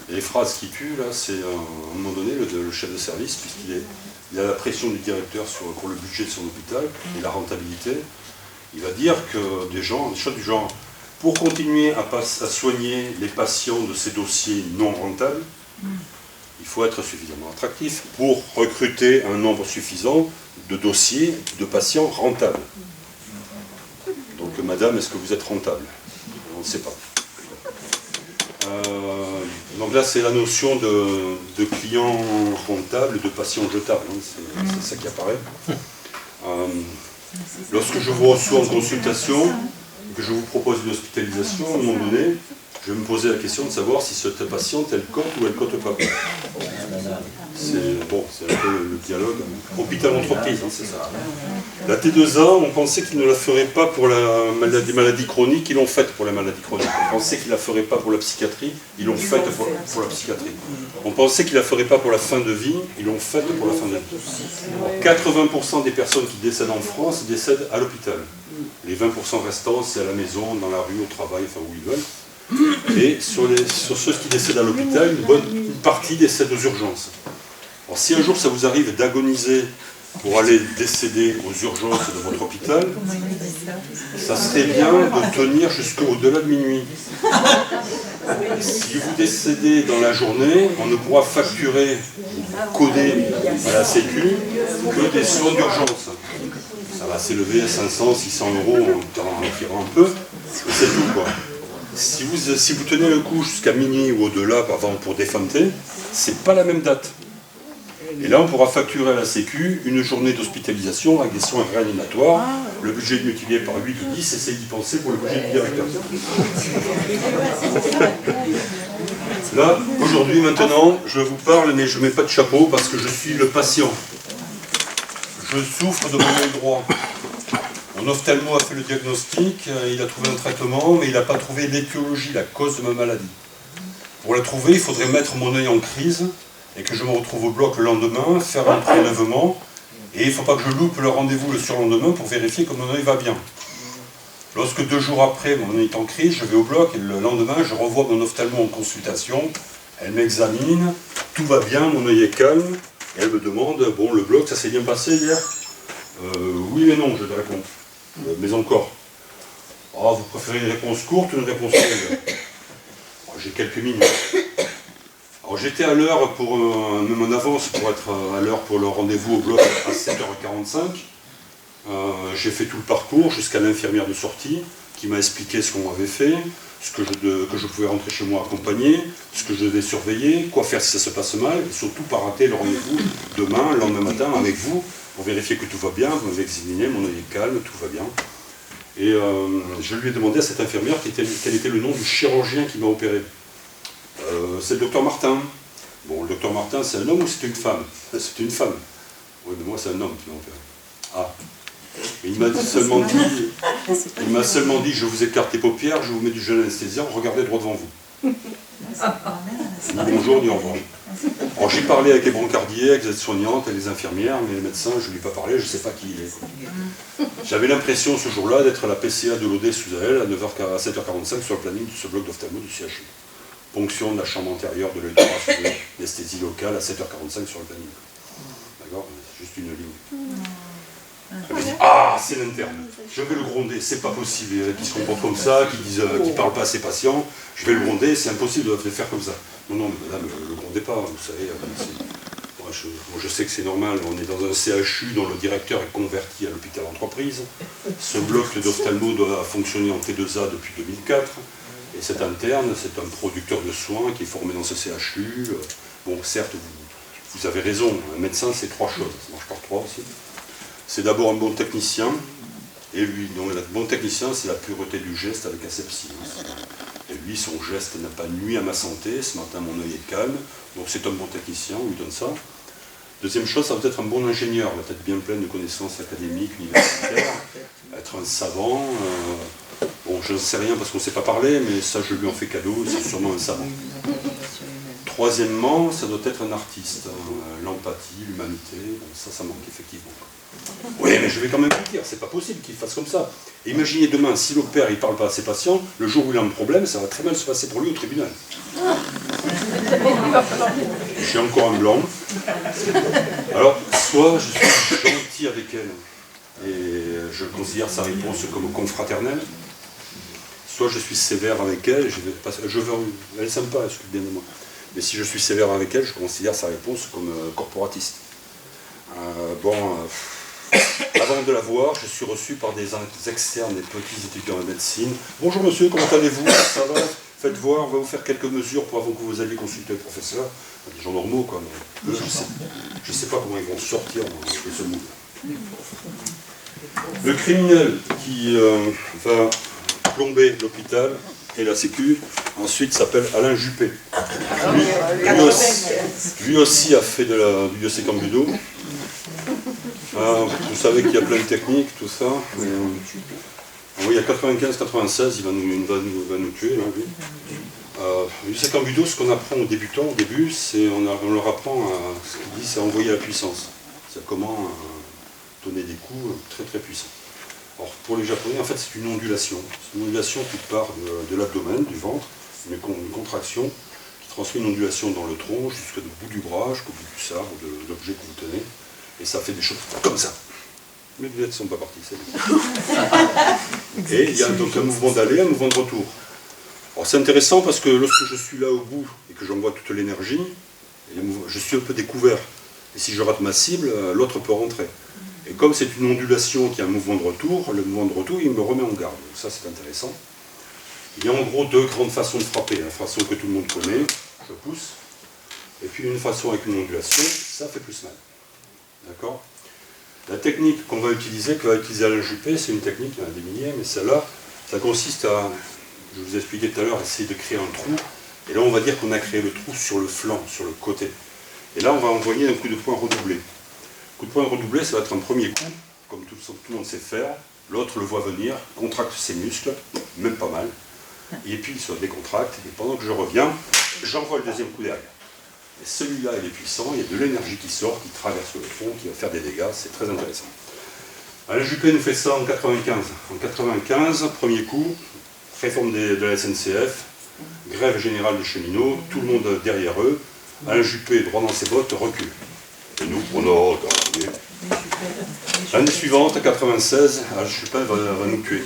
Et les phrases qui tuent, là, c'est à un moment donné, le chef de service, puisqu'il a la pression du directeur pour le budget de son hôpital et la rentabilité, il va dire que des choses du genre, pour continuer à soigner les patients de ces dossiers non rentables, il faut être suffisamment attractif pour recruter un nombre suffisant de dossiers, de patients rentables. Donc, madame, est-ce que vous êtes rentable? On ne sait pas. Donc là, c'est la notion de client rentable, de patient jetable. Hein, c'est ça qui apparaît. Lorsque je vous reçois en consultation, que je vous propose une hospitalisation, à un moment donné, je vais me poser la question de savoir si cette patiente, elle cote ou elle cote pas. C'est un peu le dialogue. Hôpital-entreprise, hein, c'est ça. La T2A, on pensait qu'ils ne la feraient pas pour des maladies chroniques, ils l'ont faite pour les maladies chroniques. On pensait qu'ils ne la feraient pas pour la psychiatrie, ils l'ont faite pour la psychiatrie. On pensait qu'ils ne la feraient pas pour la fin de vie, ils l'ont faite pour la fin de vie. 80% des personnes qui décèdent en France décèdent à l'hôpital. Les 20% restants, c'est à la maison, dans la rue, au travail, enfin où ils veulent. Et sur ceux qui décèdent à l'hôpital, une partie décède aux urgences. Alors si un jour ça vous arrive d'agoniser pour aller décéder aux urgences de votre hôpital, ça serait bien de tenir jusqu'au-delà de minuit. Si vous décédez dans la journée, on ne pourra facturer ou coder à la Sécu que des soins d'urgence. Ça va s'élever à 500, 600 euros en tirant un peu, et c'est tout quoi. Si vous tenez le coup jusqu'à minuit ou au-delà, par exemple pour défanter, c'est pas la même date. Et là, on pourra facturer à la Sécu une journée d'hospitalisation avec des soins réanimatoires, le budget est multiplié par 8 ou 10, essayez d'y penser pour le budget du directeur. Là, aujourd'hui, maintenant, je vous parle, mais je ne mets pas de chapeau parce que je suis le patient. Je souffre de mon œil droit. Mon ophtalmo a fait le diagnostic, il a trouvé un traitement, mais il n'a pas trouvé l'étiologie, la cause de ma maladie. Pour la trouver, il faudrait mettre mon œil en crise et que je me retrouve au bloc le lendemain, faire un prélèvement, et il ne faut pas que je loupe le rendez-vous le surlendemain pour vérifier que mon œil va bien. Lorsque 2 jours après, mon œil est en crise, je vais au bloc et le lendemain, je revois mon ophtalmo en consultation, elle m'examine, tout va bien, mon œil est calme, et elle me demande, bon, le bloc, ça s'est bien passé hier? Oui et non, je lui réponds. Mais encore. Oh, vous préférez une réponse courte ou une réponse longue? J'ai quelques minutes. Alors j'étais à l'heure même en avance pour être à l'heure pour le rendez-vous au bloc à 7h45. J'ai fait tout le parcours jusqu'à l'infirmière de sortie qui m'a expliqué ce qu'on avait fait, que je pouvais rentrer chez moi accompagné, ce que je devais surveiller, quoi faire si ça se passe mal, et surtout pas rater le rendez-vous demain, le lendemain matin avec vous, pour vérifier que tout va bien. Vous m'avez examiné, mon œil est calme, tout va bien. Et je lui ai demandé à cette infirmière quel était le nom du chirurgien qui m'a opéré. C'est le docteur Martin. Bon, le docteur Martin, c'est un homme ou c'est une femme? C'est une femme. Oui, mais moi, c'est un homme qui m'a opéré. Ah. Il m'a seulement dit, je vous écarte les paupières, je vous mets du gel anesthésiant, regardez droit devant vous. Ni bonjour, ni au revoir. Alors j'ai parlé avec les brancardiers, avec les aides-soignantes et les infirmières, mais les médecins, je ne lui ai pas parlé, je ne sais pas qui il est. J'avais l'impression ce jour-là d'être à la PCA de l'OD sous AL à 7h45 sur le planning de ce bloc d'ophtalmo du CHU. Ponction de la chambre antérieure de l'opération d'anesthésie locale à 7h45 sur le planning. D'accord? Juste une ligne. Ah, c'est l'interne. Je vais le gronder, c'est pas possible. Qui se comporte comme ça, qui parle pas à ses patients, je vais le gronder, c'est impossible de le faire comme ça. Non, non, mais madame, le grondez pas, vous savez. Moi, je sais que c'est normal, on est dans un CHU dont le directeur est converti à l'hôpital entreprise. Ce bloc d'ophtalmo doit fonctionner en T2A depuis 2004. Et cet interne, c'est un producteur de soins qui est formé dans ce CHU. Bon, certes, vous avez raison, un médecin, c'est trois choses. Ça marche par trois aussi. C'est d'abord un bon technicien, et lui, donc le bon technicien, c'est la pureté du geste avec asepsie. Et lui, son geste n'a pas nui à ma santé, ce matin mon œil est calme, donc c'est un bon technicien, on lui donne ça. Deuxième chose, ça va être un bon ingénieur, la tête bien pleine de connaissances académiques, universitaires, être un savant, bon, je ne sais rien parce qu'on ne sait pas parler, mais ça je lui en fais cadeau, c'est sûrement un savant. Troisièmement, ça doit être un artiste, l'empathie, l'humanité, bon, ça manque effectivement. Oui, mais je vais quand même vous dire, c'est pas possible qu'il fasse comme ça. Imaginez demain, si l'opère il parle pas à ses patients, le jour où il a un problème, ça va très mal se passer pour lui au tribunal. J'ai encore un blanc. Alors, soit je suis gentil avec elle, et je considère sa réponse comme confraternelle, soit je suis sévère avec elle, elle est sympa, elle s'occupe bien de moi. Mais si je suis sévère avec elle, je considère sa réponse comme corporatiste. Avant de la voir, je suis reçu par des externes, des petits étudiants en médecine. Bonjour monsieur, comment allez-vous? Ça va? Faites voir, on va vous faire quelques mesures pour avant que vous alliez consulter le professeur. Des gens normaux, quoi. Mais eux, je ne sais pas comment ils vont sortir de ce moule. Le criminel qui va plomber l'hôpital et la Sécu, ensuite s'appelle Alain Juppé. Lui aussi a fait du Yossé-Cambudo. Vous savez qu'il y a plein de techniques, tout ça. Mais, oui, il y a 95-96, il va nous tuer, là, lui. Yossé-Cambudo, ce qu'on apprend aux débutants, au début, c'est on leur apprend ce qu'il dit, c'est envoyer la puissance. C'est comment donner des coups très très puissants. Alors, pour les Japonais, en fait, c'est une ondulation. C'est une ondulation qui part de l'abdomen, du ventre, une contraction qui transmet une ondulation dans le tronc jusqu'au bout du bras, jusqu'au bout du sabre, de l'objet que vous tenez. Et ça fait des choses comme ça. Mes lunettes ne sont pas parties, c'est Et il y a donc un mouvement d'aller, un mouvement de retour. Alors c'est intéressant parce que lorsque je suis là au bout et que j'envoie toute l'énergie, je suis un peu découvert. Et si je rate ma cible, l'autre peut rentrer. Et comme c'est une ondulation qui a un mouvement de retour, le mouvement de retour, il me remet en garde. Donc ça, c'est intéressant. Il y a en gros deux grandes façons de frapper. La façon que tout le monde connaît, je pousse. Et puis une façon avec une ondulation, ça fait plus mal. D'accord? La technique qu'on va utiliser, que va utiliser Alain Juppé, c'est une technique, il y en a des milliers, mais celle-là, ça consiste à, je vous ai expliqué tout à l'heure, essayer de créer un trou. Et là, on va dire qu'on a créé le trou sur le flanc, sur le côté. Et là, on va envoyer un coup de poing redoublé. Le coup de poing redoublé, ça va être un premier coup, comme tout le monde sait faire. L'autre le voit venir, contracte ses muscles, même pas mal. Et puis, il se décontracte. Et pendant que je reviens, j'envoie le deuxième coup derrière. Et celui-là, il est puissant, il y a de l'énergie qui sort, qui traverse le fond, qui va faire des dégâts, c'est très intéressant. Alain Juppé nous fait ça en 95. En 95, premier coup, réforme de la SNCF, grève générale des cheminots, tout le monde derrière eux, Alain Juppé, droit dans ses bottes, recule. Et nous, on a regardé. L'année suivante, 96, Alain Juppé va nous tuer.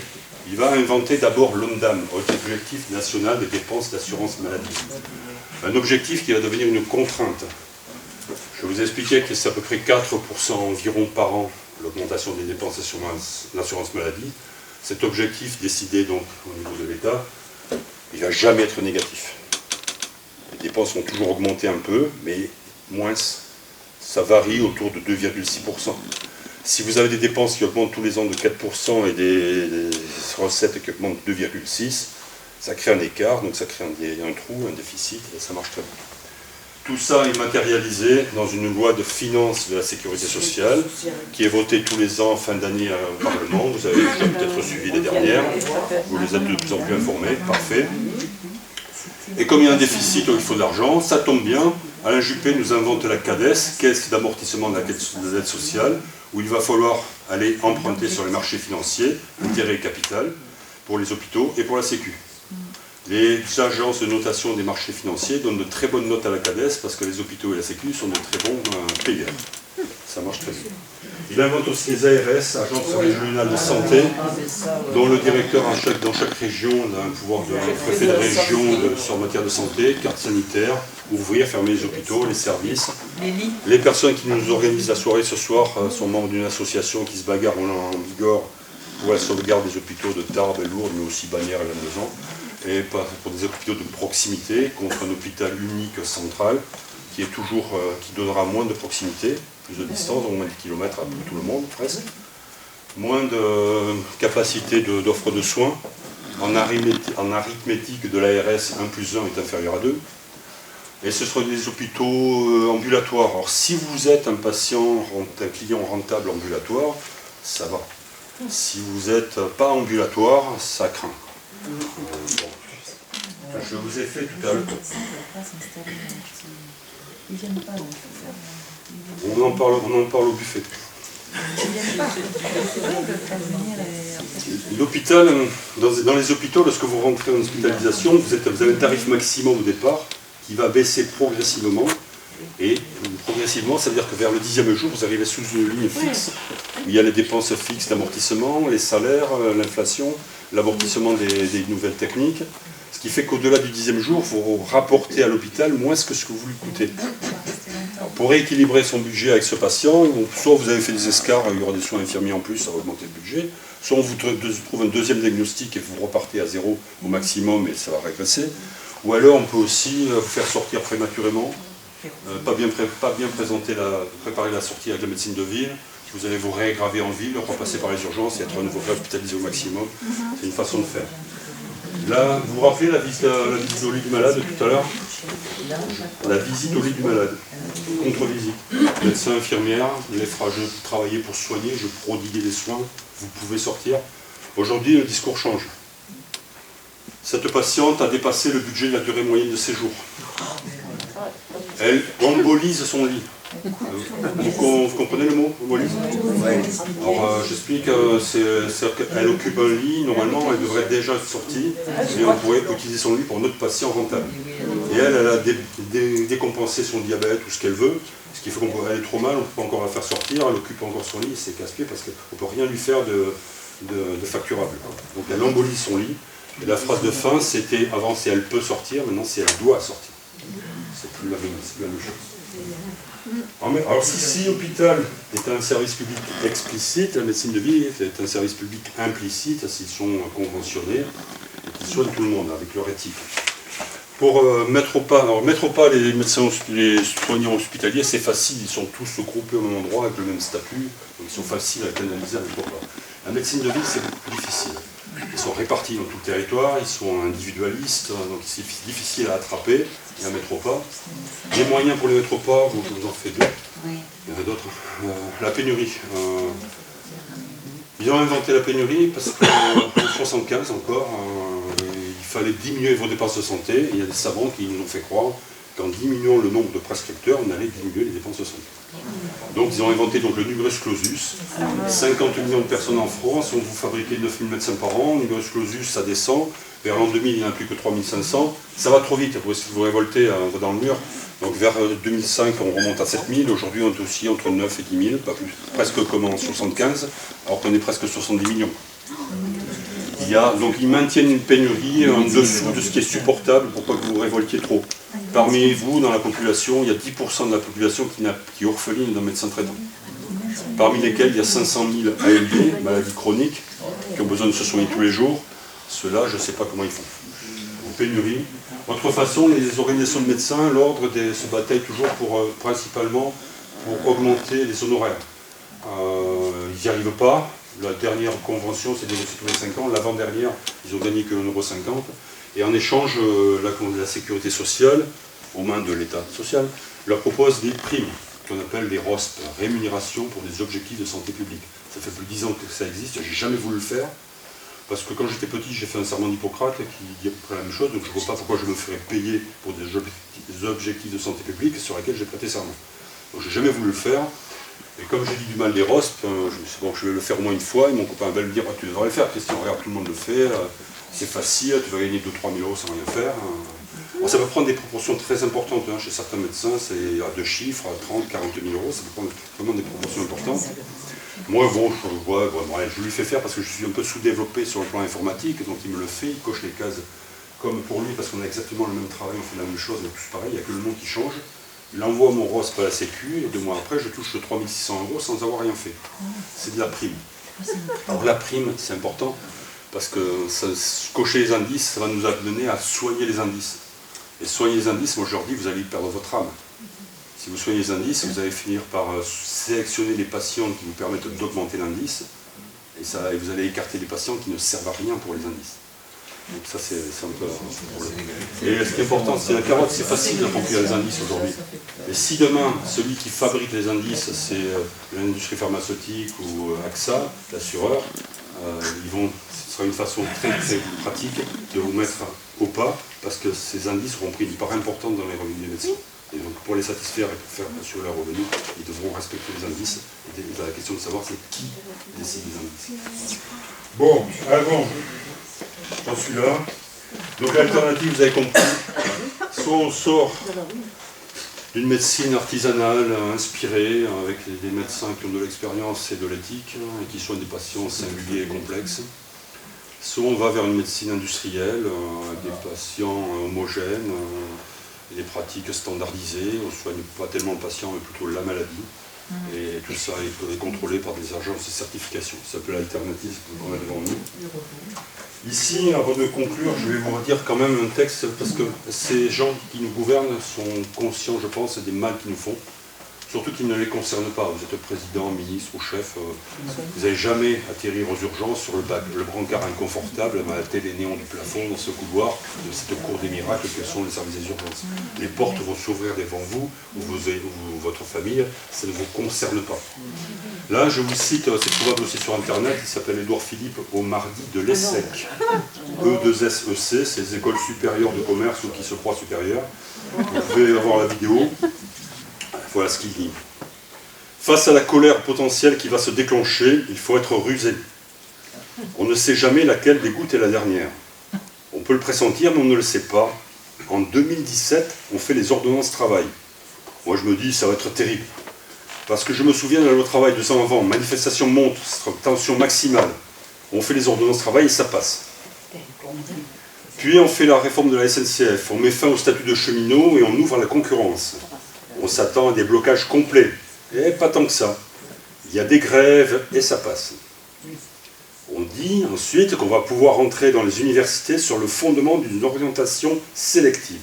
Il va inventer d'abord l'ONDAM, Objectif National des Dépenses d'Assurance Maladie. Un objectif qui va devenir une contrainte. Je vous ai expliqué que c'est à peu près 4% environ par an l'augmentation des dépenses d'assurance maladie. Cet objectif décidé donc au niveau de l'État, il ne va jamais être négatif. Les dépenses vont toujours augmenter un peu, mais moins. Ça varie autour de 2,6%. Si vous avez des dépenses qui augmentent tous les ans de 4% et recettes qui augmentent 2,6, ça crée un écart, donc ça crée un trou, un déficit, et ça marche très bien. Tout ça est matérialisé dans une loi de finances de la sécurité sociale qui est votée tous les ans en fin d'année au Parlement. Vous avez déjà peut-être suivi les dernières, vous les êtes de plus en plus informés, parfait. Et comme il y a un déficit, il faut de l'argent, ça tombe bien. Alain Juppé nous invente la CADES, Caisse d'amortissement de la dette sociale, où il va falloir aller emprunter sur les marchés financiers, intérêt et capital, pour les hôpitaux et pour la Sécu. Les agences de notation des marchés financiers donnent de très bonnes notes à la CADES parce que les hôpitaux et la Sécu sont de très bons payeurs. Ça marche très bien. Il invente aussi les ARS, Agences régionales de santé, dont le directeur dans chaque région a un pouvoir de préfet de région sur matière de santé, carte sanitaire, ouvrir, fermer les hôpitaux, les services. Les personnes qui nous organisent la soirée ce soir sont membres d'une association qui se bagarre en Bigorre pour la sauvegarde des hôpitaux de Tarbes et Lourdes, mais aussi Bagnères et Lannemezan, et pour des hôpitaux de proximité contre un hôpital unique central qui donnera moins de proximité, plus de distance, moins de kilomètres à tout le monde presque, moins de capacité d'offre de soins. En arithmétique de l'ARS, 1 plus 1 est inférieur à 2. Et ce seront des hôpitaux ambulatoires. Alors si vous êtes un client rentable ambulatoire, ça va. Si vous n'êtes pas ambulatoire, ça craint. Je vous ai fait tout à l'heure. On en parle au buffet. L'hôpital, dans les hôpitaux, lorsque vous rentrez en hospitalisation, vous avez un tarif maximum au départ qui va baisser progressivement. Et progressivement, ça veut dire que vers le 10e jour, vous arrivez sous une ligne fixe, où il y a les dépenses fixes d'amortissement, les salaires, l'inflation, l'amortissement des nouvelles techniques. Ce qui fait qu'au-delà du 10e jour, vous rapportez à l'hôpital moins que ce que vous lui coûtez. Alors, pour rééquilibrer son budget avec ce patient, soit vous avez fait des escarres, il y aura des soins infirmiers en plus, ça va augmenter le budget, soit on vous trouve un deuxième diagnostic et vous repartez à zéro au maximum et ça va régresser. Ou alors on peut aussi vous faire sortir prématurément, pas bien préparer la sortie avec la médecine de ville, vous allez vous réaggraver en ville, repasser par les urgences et être à nouveau hospitalisé au maximum. C'est une façon de faire. Là, vous vous rappelez la visite au lit du malade tout à l'heure? La visite au lit du malade, contre-visite. Médecin, infirmière, je travaillais pour soigner, je prodiguais des soins, vous pouvez sortir. Aujourd'hui, le discours change. Cette patiente a dépassé le budget de la durée moyenne de séjour. Elle embolise son lit. Vous comprenez le mot, embolise? Alors j'explique, elle occupe un lit, normalement elle devrait déjà être sortie, mais on pourrait utiliser son lit pour un autre patient rentable. Et elle a décompensé son diabète ou ce qu'elle veut, ce qui fait qu'elle est trop mal, on ne peut pas encore la faire sortir, elle occupe encore son lit, c'est casse-pied parce qu'on ne peut rien lui faire de facturable. Donc elle embolise son lit, et la phrase de fin c'était, avant c'est elle peut sortir, maintenant c'est elle doit sortir. C'est plus la même chose. Alors si l'hôpital est un service public explicite, la médecine de ville est un service public implicite, s'ils sont conventionnés, qu'ils soignent tout le monde avec leur éthique. Pour mettre au pas les médecins, les soignants hospitaliers, c'est facile, ils sont tous groupés au même endroit avec le même statut, donc ils sont faciles à canaliser à mettre au pas. La médecine de ville, c'est beaucoup plus difficile. Ils sont répartis dans tout le territoire, ils sont individualistes, donc c'est difficile à attraper et à mettre au pas. Les moyens pour les mettre au pas, je vous en fais deux. Il y en a d'autres. La pénurie. Ils ont inventé la pénurie parce qu'en 1975 encore, il fallait diminuer vos dépenses de santé. Et il y a des savants qui nous ont fait croire qu'en diminuant le nombre de prescripteurs, on allait diminuer les dépenses de santé. Donc ils ont inventé le numerus clausus. 50 millions de personnes en France, on vous fabriquez 9000 médecins par an, le numerus clausus ça descend, vers l'an 2000 il n'y en a plus que 3500, ça va trop vite, si vous révoltez, on va dans le mur. Donc vers 2005 on remonte à 7000, aujourd'hui on est aussi entre 9 et 10 000, pas plus, presque comme en 75, alors qu'on est presque 70 millions. Donc ils maintiennent une pénurie en dessous de ce qui est supportable pour pas que vous révoltiez trop. Parmi vous, dans la population, il y a 10% de la population qui est orpheline d'un médecin traitant. Parmi lesquels il y a 500 000 ALD, maladies chroniques, qui ont besoin de se soigner tous les jours. Ceux-là, je ne sais pas comment ils font. En pénurie. Autre façon, les organisations de médecins, l'ordre se bataille toujours principalement pour augmenter les honoraires. Ils n'y arrivent pas. La dernière convention, c'est négocié tous les 5 ans. L'avant-dernière, ils ont gagné que 1,50 €. Et en échange, la sécurité sociale, aux mains de l'État social, leur propose des primes, qu'on appelle les ROSP, rémunération pour des objectifs de santé publique. Ça fait plus de 10 ans que ça existe, j'ai jamais voulu le faire, parce que quand j'étais petit, j'ai fait un serment d'Hippocrate qui dit à peu près la même chose, donc je ne vois pas pourquoi je me ferais payer pour des objectifs de santé publique sur lesquels j'ai prêté serment. Donc j'ai jamais voulu le faire, et comme j'ai dit du mal des ROSP, je me suis dit, bon, je vais le faire au moins une fois, et mon copain va me dire, ah, tu devrais le faire, Christian, regarde, tout le monde le fait, c'est facile, tu vas gagner 2-3 000 € sans rien faire. Bon, ça peut prendre des proportions très importantes, hein. Chez certains médecins, c'est à 2 chiffres, à 30, 40 000 €, ça peut prendre vraiment des proportions importantes. Moi, bon, je lui fais faire parce que je suis un peu sous-développé sur le plan informatique, donc il me le fait, il coche les cases comme pour lui, parce qu'on a exactement le même travail, on fait la même chose, on est tous pareil, il n'y a que le nom qui change. Il envoie mon ROSP à la Sécu, et 2 mois après, je touche 3 600 € sans avoir rien fait. C'est de la prime. Alors la prime, c'est important, parce que cocher les indices, ça va nous amener à soigner les indices. Et soigner les indices, moi je leur dis, vous allez perdre votre âme. Si vous soignez les indices, vous allez finir par sélectionner les patients qui vous permettent d'augmenter l'indice, et vous allez écarter les patients qui ne servent à rien pour les indices. Donc ça c'est un peu un problème. Et ce qui est important, c'est la carotte, c'est facile de remplir les indices aujourd'hui. Et si demain, celui qui fabrique les indices, c'est l'industrie pharmaceutique ou AXA, l'assureur, ce sera une façon très très pratique de vous mettre au pas, parce que ces indices auront pris une part importante dans les revenus des médecins. Et donc pour les satisfaire et pour faire assurer leurs revenus, ils devront respecter les indices. Et la question de savoir c'est qui décide des indices. Bon, avant, j'en suis là. Donc l'alternative, vous avez compris, soit on sort d'une médecine artisanale inspirée, avec des médecins qui ont de l'expérience et de l'éthique, et qui soignent des patients singuliers et complexes, soit on va vers une médecine industrielle, avec des patients homogènes, des pratiques standardisées, on ne soigne pas tellement le patient, mais plutôt la maladie. Et tout ça est contrôlé par des agences de certification. C'est un peu l'alternative qu'on a devant nous. Ici, avant de conclure, je vais vous redire quand même un texte, parce que ces gens qui nous gouvernent sont conscients, je pense, des mal qu'ils nous font. Surtout qu'ils ne les concernent pas. Vous êtes président, ministre ou chef, vous n'allez jamais atterrir aux urgences sur le brancard inconfortable, mater les néons du plafond dans ce couloir de cette cour des miracles que sont les services des urgences. Les portes vont s'ouvrir devant vous, ou votre famille, ça ne vous concerne pas. Là, je vous cite, c'est trouvable aussi sur Internet, il s'appelle Édouard Philippe au mardi de l'ESSEC. E2SEC, c'est les écoles supérieures de commerce ou qui se croient supérieures. Vous pouvez avoir la vidéo. Voilà ce qu'il dit. Face à la colère potentielle qui va se déclencher, il faut être rusé. On ne sait jamais laquelle des gouttes est la dernière. On peut le pressentir, mais on ne le sait pas. En 2017, on fait les ordonnances travail. Moi, je me dis, ça va être terrible. Parce que je me souviens de la loi travail 2 ans avant, manifestation monte, tension maximale. On fait les ordonnances travail et ça passe. Puis on fait la réforme de la SNCF, on met fin au statut de cheminot et on ouvre à la concurrence. On s'attend à des blocages complets. Et pas tant que ça. Il y a des grèves et ça passe. On dit ensuite qu'on va pouvoir entrer dans les universités sur le fondement d'une orientation sélective.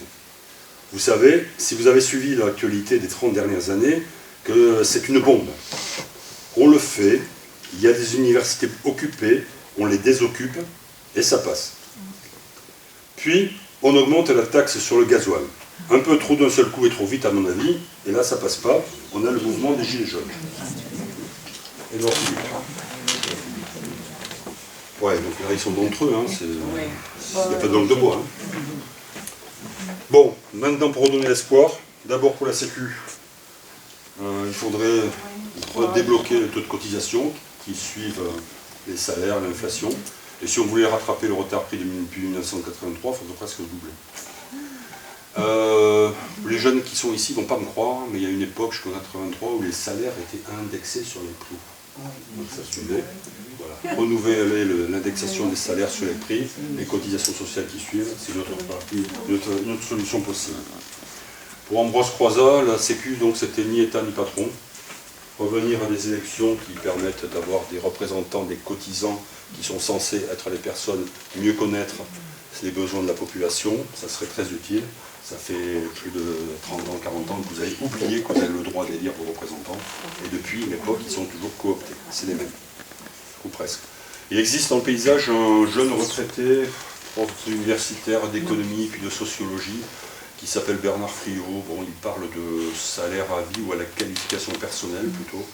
Vous savez, si vous avez suivi l'actualité des 30 dernières années, que c'est une bombe. On le fait, il y a des universités occupées, on les désoccupe et ça passe. Puis, on augmente la taxe sur le gasoil. Un peu trop d'un seul coup et trop vite à mon avis, et là ça passe pas, on a le mouvement des gilets jaunes. Et donc, ouais, donc là ils sont d'entre eux, hein, il n'y a pas de langue de bois. Hein. Bon, maintenant pour redonner l'espoir, d'abord pour la Sécu, il faudrait débloquer le taux de cotisation qui suivent les salaires, l'inflation, et si on voulait rattraper le retard pris depuis 1983, il faudrait presque le doubler. Les jeunes qui sont ici ne vont pas me croire, mais il y a une époque, jusqu'en 1983, où les salaires étaient indexés sur les prix. Donc ça suivait. Voilà. Renouveler l'indexation des salaires sur les prix, les cotisations sociales qui suivent, c'est notre solution possible. Pour Ambroise Croizat, la Sécu, donc, c'était ni État ni patron. Revenir à des élections qui permettent d'avoir des représentants, des cotisants, qui sont censés être les personnes mieux connaître les besoins de la population, ça serait très utile. Ça fait plus de 30 ans, 40 ans que vous avez oublié que vous avez le droit d'élire vos représentants. Et depuis une époque, ils sont toujours cooptés. C'est les mêmes. ou presque. Il existe dans le paysage un jeune retraité, prof universitaire d'économie puis de sociologie, qui s'appelle Bernard Friot. Bon, il parle de salaire à vie ou à la qualification personnelle plutôt.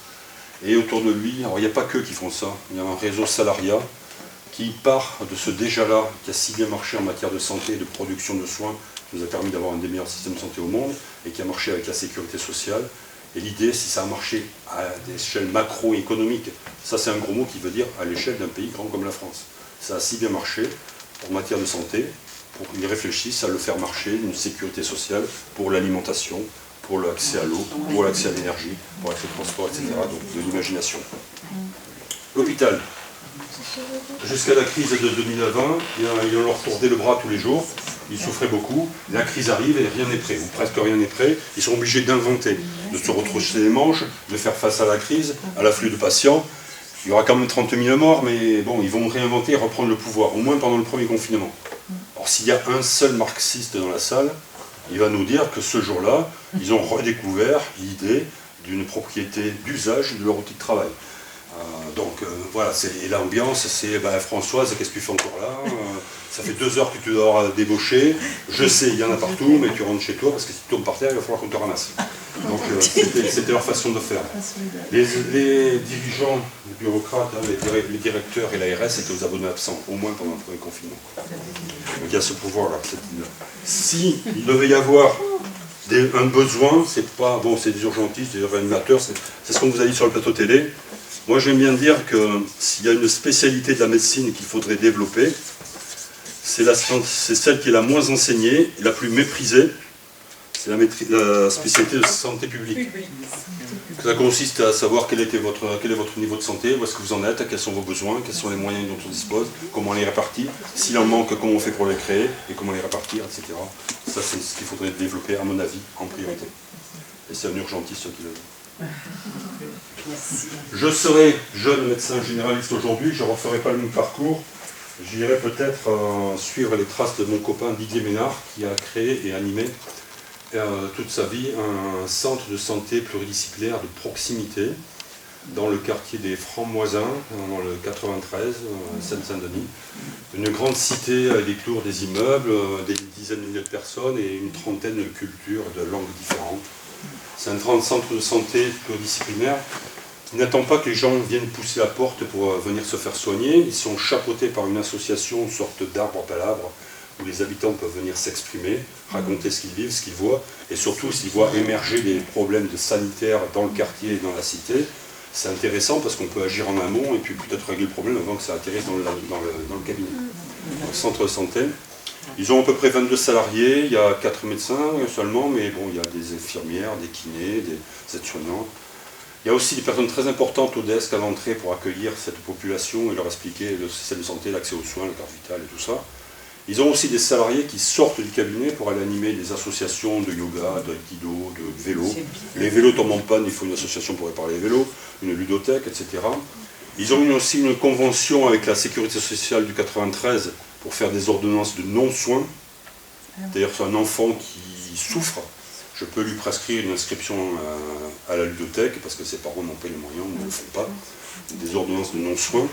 Et autour de lui, alors il n'y a pas qu'eux qui font ça, il y a un réseau salariat qui part de ce déjà-là, qui a si bien marché en matière de santé et de production de soins, qui nous a permis d'avoir un des meilleurs systèmes de santé au monde, et qui a marché avec la sécurité sociale. Et l'idée, si ça a marché à l'échelle macroéconomique, ça c'est un gros mot qui veut dire à l'échelle d'un pays grand comme la France. Ça a si bien marché en matière de santé, pour qu'ils réfléchissent à le faire marcher, une sécurité sociale pour l'alimentation, pour l'accès à l'eau, pour l'accès à l'énergie, pour l'accès au transport, etc. Donc de l'imagination. L'hôpital. Jusqu'à la crise de 2020, ils leur tournaient le bras tous les jours, ils souffraient beaucoup, la crise arrive et rien n'est prêt, ou presque rien n'est prêt, ils sont obligés d'inventer, de se retrousser les manches, de faire face à la crise, à l'afflux de patients. Il y aura quand même 30 000 morts, mais bon, ils vont réinventer et reprendre le pouvoir, au moins pendant le premier confinement. Alors s'il y a un seul marxiste dans la salle, il va nous dire que ce jour-là, ils ont redécouvert l'idée d'une propriété d'usage de leur outil de travail. Voilà, et l'ambiance, c'est Françoise, qu'est-ce que tu fais encore là? Ça fait 2 heures que tu dois débaucher, je sais, il y en a partout, mais tu rentres chez toi parce que si tu tombes par terre, il va falloir qu'on te ramasse. Donc c'était leur façon de faire. Les dirigeants, les bureaucrates, les directeurs et l'ARS étaient aux abonnés absents, au moins pendant le premier confinement. Donc il y a ce pouvoir-là. Si il devait y avoir un besoin, c'est pas bon, c'est des urgentistes, des réanimateurs, c'est ce qu'on vous a dit sur le plateau télé. Moi j'aime bien dire que s'il y a une spécialité de la médecine qu'il faudrait développer, c'est celle qui est la moins enseignée et la plus méprisée, c'est la spécialité de santé publique. Ça consiste à savoir quel est votre niveau de santé, où est-ce que vous en êtes, quels sont vos besoins, quels sont les moyens dont on dispose, comment les répartir, s'il en manque, comment on fait pour les créer, et comment les répartir, etc. Ça c'est ce qu'il faudrait développer à mon avis en priorité. Et c'est un urgentiste qui le dit. Je serai jeune médecin généraliste aujourd'hui, je ne referai pas le même parcours. J'irai peut-être suivre les traces de mon copain Didier Ménard, qui a créé et animé toute sa vie un centre de santé pluridisciplinaire de proximité dans le quartier des Francs-Moisins, dans le 93, Seine-Saint-Denis. Une grande cité avec des tours, des immeubles, des dizaines de milliers de personnes et une trentaine de cultures, de langues différentes. C'est un grand centre de santé pluridisciplinaire. Il n'attend pas que les gens viennent pousser la porte pour venir se faire soigner. Ils sont chapeautés par une association, une sorte d'arbre à palabres, où les habitants peuvent venir s'exprimer, raconter ce qu'ils vivent, ce qu'ils voient, et surtout s'ils voient émerger des problèmes sanitaires dans le quartier et dans la cité. C'est intéressant parce qu'on peut agir en amont et puis peut-être régler le problème avant que ça atterrisse dans le cabinet. Dans le centre de santé. Ils ont à peu près 22 salariés, il y a 4 médecins seulement, mais bon, il y a des infirmières, des kinés, des aides-soignantes. Il y a aussi des personnes très importantes au desk à l'entrée pour accueillir cette population et leur expliquer le système de santé, l'accès aux soins, la carte vitale et tout ça. Ils ont aussi des salariés qui sortent du cabinet pour aller animer des associations de yoga, d'aïkido, de vélo. Les vélos tombent en panne, il faut une association pour réparer les vélos, une ludothèque, etc. Ils ont aussi une convention avec la sécurité sociale du 93 pour faire des ordonnances de non-soins. D'ailleurs, c'est un enfant qui souffre. Je peux lui prescrire une inscription à la ludothèque parce que ses parents n'ont pas les moyens, ne le font pas. Des ordonnances de non-soins.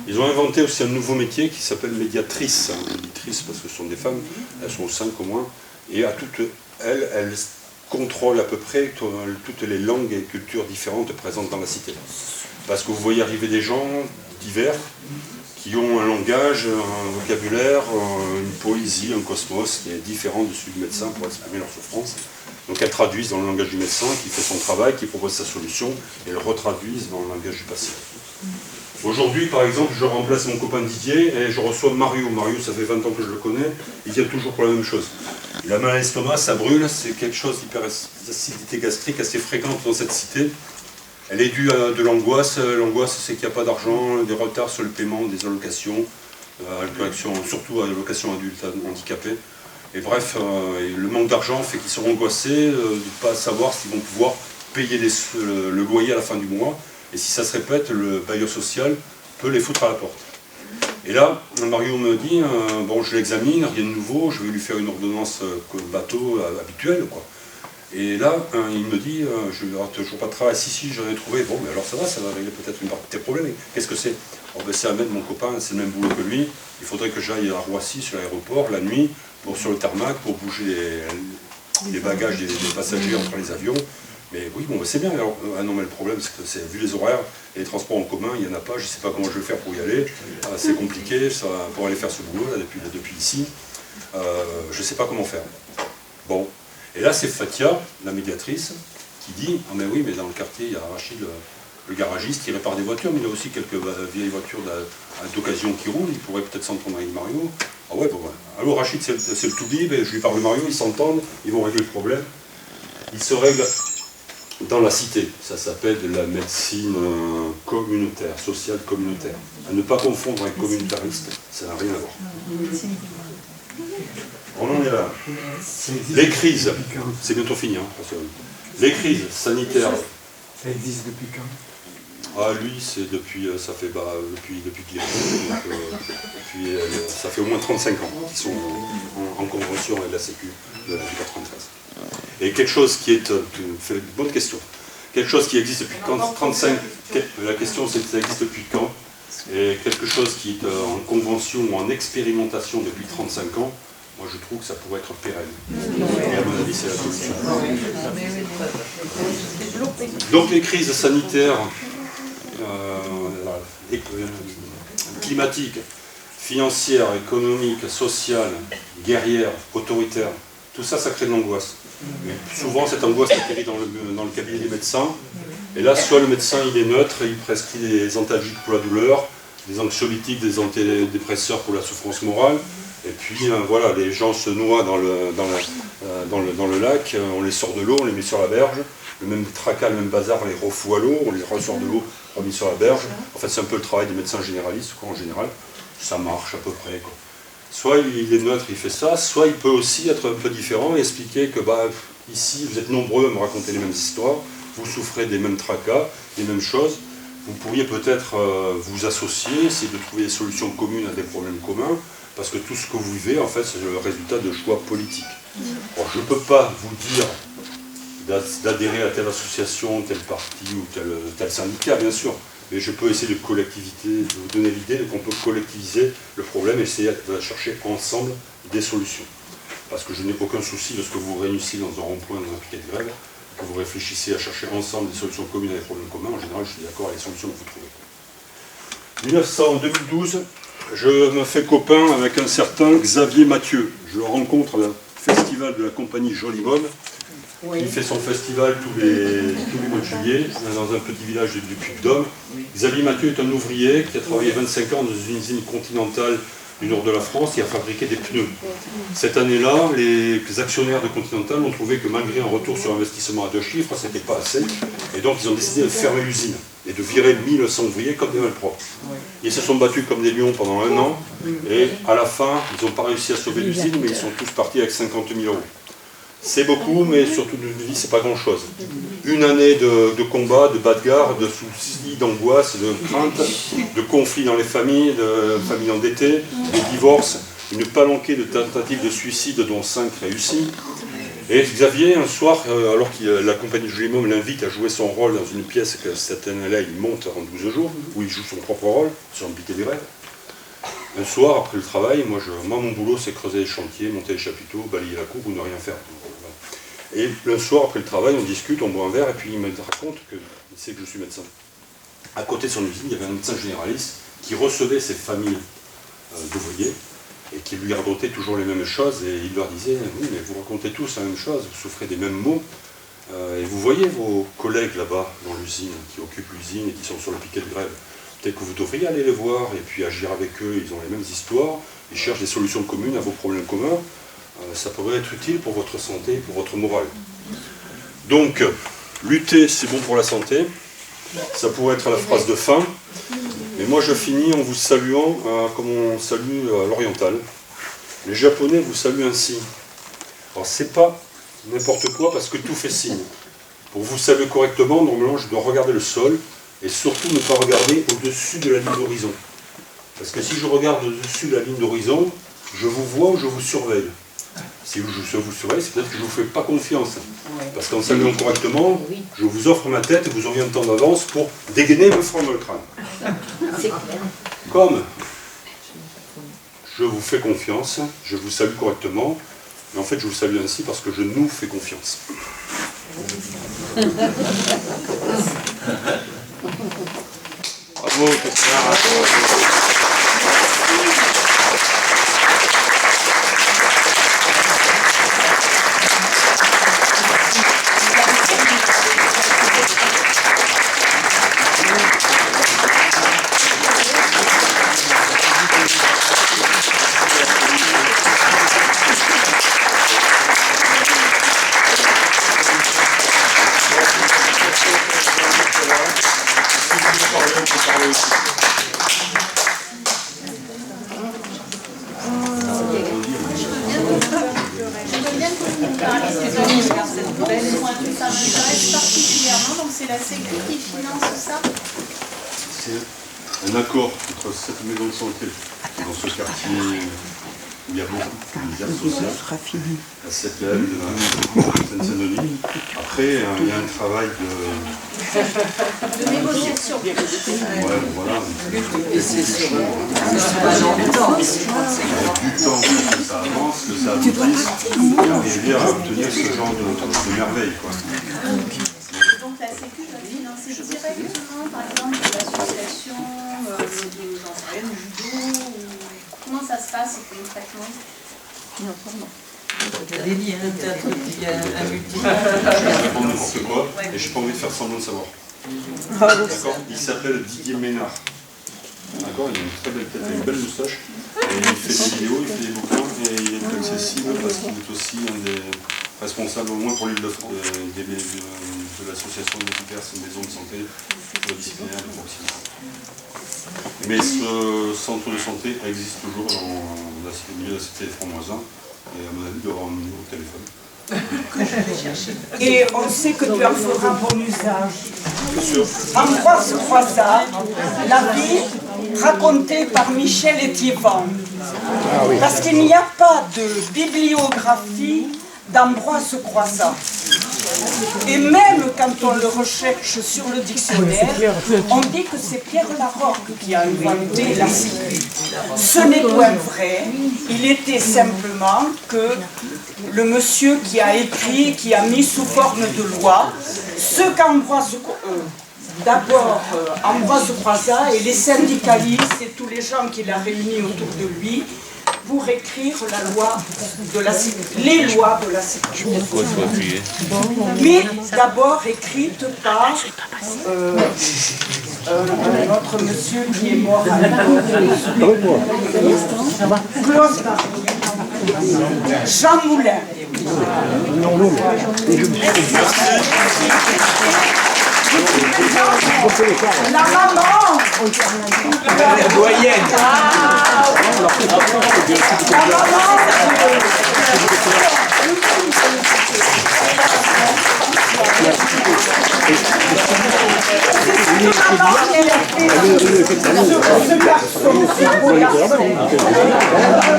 Ils ont inventé aussi un nouveau métier qui s'appelle médiatrice. Médiatrice parce que ce sont des femmes, elles sont 5 au moins. Et à toutes elles contrôlent à peu près toutes les langues et cultures différentes présentes dans la cité. Parce que vous voyez arriver des gens divers qui ont un langage, un vocabulaire, une poésie, un cosmos qui est différent de celui du médecin pour exprimer leur souffrance. Donc elles traduisent dans le langage du médecin qui fait son travail, qui propose sa solution, et elles retraduisent dans le langage du patient. Aujourd'hui, par exemple, je remplace mon copain Didier et je reçois Mario. Mario, ça fait 20 ans que je le connais, il vient toujours pour la même chose. Il a mal à l'estomac, ça brûle, c'est quelque chose d'hyperacidité gastrique assez fréquente dans cette cité. Elle est due à de l'angoisse. L'angoisse, c'est qu'il n'y a pas d'argent, des retards sur le paiement des allocations, surtout à l'allocation adultes handicapés. Et bref, le manque d'argent fait qu'ils sont angoissés de ne pas savoir s'ils vont pouvoir payer le loyer à la fin du mois. Et si ça se répète, le bailleur social peut les foutre à la porte. Et là, Mario me dit, bon, je l'examine, rien de nouveau, je vais lui faire une ordonnance bateau habituelle, quoi. Et là, il me dit, je n'aurai toujours pas de travail. Si, j'en ai trouvé. Bon, mais alors ça va régler peut-être une partie de tes problèmes. Qu'est-ce que c'est? C'est Ahmed, mon copain, c'est le même boulot que lui. Il faudrait que j'aille à Roissy, sur l'aéroport, la nuit, sur le tarmac, pour bouger les bagages des passagers entre les avions. Mais oui, bon, c'est bien. Alors, non, mais le problème, c'est que vu les horaires, et les transports en commun, il n'y en a pas. Je ne sais pas comment je vais faire pour y aller. C'est compliqué pour aller faire ce boulot, là, depuis ici. Je ne sais pas comment faire. Bon. Et là, c'est Fatia, la médiatrice, qui dit « Ah mais oui, mais dans le quartier, il y a Rachid, le garagiste, qui répare des voitures, mais il y a aussi quelques vieilles voitures d'occasion qui roulent, il pourrait peut-être s'entendre avec Mario. » Ah ouais, bon, ouais. Alors Rachid, c'est le tout bib, et je lui parle de Mario, ils s'entendent, ils vont régler le problème. Il se règle dans la cité, ça s'appelle de la médecine communautaire, sociale communautaire. À ne pas confondre avec communautariste, ça n'a rien à voir. On en est là. Les crises, c'est bientôt fini, hein, les crises sanitaires. Ça existe depuis quand? Ah, lui, c'est depuis, ça fait depuis qu'il est depuis, ça fait au moins 35 ans qu'ils sont en convention avec la Sécu de la 93. Et quelque chose qui est, une bonne question, quelque chose qui existe depuis quand, 35, la question c'est ça existe depuis quand, et quelque chose qui est en convention ou en expérimentation depuis 35 ans, moi je trouve que ça pourrait être pérenne. Et à mon avis c'est la solution. Donc les crises sanitaires, climatiques, financières, économiques, sociales, guerrières, autoritaires, tout ça, ça crée de l'angoisse. Mais souvent cette angoisse atterrit dans le cabinet des médecins. Et là, soit le médecin il est neutre, il prescrit des antalgiques pour la douleur, des anxiolytiques, des antidépresseurs pour la souffrance morale. Et puis voilà, les gens se noient dans le lac, on les sort de l'eau, on les met sur la berge, le même tracas, le même bazar, on les refoue à l'eau, on les ressort de l'eau, remis sur la berge. En fait, c'est un peu le travail des médecins généralistes, quoi, en général. Ça marche à peu près, quoi. Soit il est neutre, il fait ça, soit il peut aussi être un peu différent et expliquer que ici, vous êtes nombreux à me raconter les mêmes histoires, vous souffrez des mêmes tracas, des mêmes choses. Vous pourriez peut-être vous associer, essayer de trouver des solutions communes à des problèmes communs, parce que tout ce que vous vivez, en fait, c'est le résultat de choix politiques. Alors, je ne peux pas vous dire d'adhérer à telle association, tel parti ou tel syndicat, bien sûr, mais je peux essayer de vous donner l'idée qu'on peut collectiviser le problème et essayer de chercher ensemble des solutions. Parce que je n'ai aucun souci de ce que vous réunissiez dans un rond-point, dans un piquet de grève, que vous réfléchissiez à chercher ensemble des solutions communes à des problèmes communs. En général, je suis d'accord avec les solutions que vous trouvez. En 2012, je me fais copain avec un certain Xavier Mathieu. Je le rencontre au festival de la compagnie Jolimone. Il fait son festival tous les mois de juillet, dans un petit village du Puy-de-Dôme. Xavier Mathieu est un ouvrier qui a travaillé 25 ans dans une usine continentale du nord de la France qui a fabriqué des pneus. Cette année-là, les actionnaires de Continental ont trouvé que malgré un retour sur investissement à 2 chiffres, ce n'était pas assez. Et donc ils ont décidé de fermer l'usine et de virer 1100 ouvriers comme des malpropres. Ils se sont battus comme des lions pendant 1 an et à la fin, ils n'ont pas réussi à sauver l'usine, mais ils sont tous partis avec 50 000 €. C'est beaucoup, mais surtout de vie, c'est pas grand-chose. Une année de combat, de bagarres, de soucis, d'angoisse, de craintes, de conflits dans les familles, de familles endettées, de divorces, une palanquée de tentatives de suicide, dont 5 réussies. Et Xavier, un soir, alors que la compagnie Jolimone l'invite à jouer son rôle dans une pièce que cette année-là, il monte en 12 jours, où il joue son propre rôle, sur un piquet des rêves. Un soir, après le travail, moi mon boulot, c'est creuser les chantiers, monter les chapiteaux, balayer la cour ou ne rien faire. Et le soir, après le travail, on discute, on boit un verre, et puis il me raconte qu'il sait que je suis médecin. À côté de son usine, il y avait un médecin généraliste qui recevait ces familles d'ouvriers, et qui lui racontait toujours les mêmes choses, et il leur disait « Oui, mais vous racontez tous la même chose, vous souffrez des mêmes maux, et vous voyez vos collègues là-bas, dans l'usine, qui occupent l'usine et qui sont sur le piquet de grève. Peut-être que vous devriez aller les voir, et puis agir avec eux, ils ont les mêmes histoires, ils cherchent des solutions communes à vos problèmes communs. Ça pourrait être utile pour votre santé et pour votre morale. Donc, lutter, c'est bon pour la santé. Ça pourrait être la phrase de fin. Mais moi, je finis en vous saluant comme on salue à l'oriental. Les Japonais vous saluent ainsi. Alors, c'est pas n'importe quoi parce que tout fait signe. Pour vous saluer correctement, normalement, je dois regarder le sol et surtout ne pas regarder au-dessus de la ligne d'horizon. Parce que si je regarde au-dessus de la ligne d'horizon, je vous vois ou je vous surveille. Si vous saurez, c'est peut-être que je ne vous fais pas confiance. Parce qu'en saluant correctement, je vous offre ma tête et vous auriez un temps d'avance pour dégainer et me fendre le crâne. Comme je vous fais confiance, je vous salue correctement, mais en fait je vous salue ainsi parce que je nous fais confiance. Bravo, Christian. Donc c'est la Sécu qui finance ça. C'est un accord entre cette maison de santé dans ce quartier où il y a beaucoup de misère sociale, à cette lèvre de la Seine-Saint-Denis. Après, il y a un travail de négociation. Ouais, voilà. Et c'est sur du temps que ça avance, que ça aboutisse, et arriver à obtenir ce genre de merveille, quoi. Donc la Sécu va financer directement, par exemple, de l'association de judo, ou comment ça se passe concrètement? Il y a des liens, peut-être, il y a un multi. Je réponds n'importe quoi, et j'ai pas envie de faire semblant de savoir. D'accord. Il s'appelle Didier Ménard. D'accord. Il a une très belle tête, une belle moustache. Et il fait des vidéos, il fait des bouquins, et il est accessible parce qu'il est aussi un des responsables, au moins pour l'Île-de-France, de l'association des diverses maisons de santé pluridisciplinaires de proximité. Mais ce centre de santé existe toujours dans le milieu de la cité Franc-Moisin, et à mon avis, il doit avoir un numéro de téléphone. Et on sait que tu en feras bon usage. Bien sûr. Ambroise Croizat, la vie racontée par Michel Étivan. Parce qu'il n'y a pas de bibliographie d'Ambroise Croizat. Et même quand on le recherche sur le dictionnaire, on dit que c'est Pierre Larocque qui a inventé la Sécu. Ce n'est point vrai, il était simplement que le monsieur qui a écrit, qui a mis sous forme de loi, ce qu'Ambroise Ambroise Croizat et les syndicalistes et tous les gens qu'il a réunis autour de lui pour écrire la loi de la les lois de la sécurité. Mais d'abord écrite par notre monsieur qui est mort à Claude Jean Moulin. La maman, La doyenne.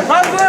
Bravo.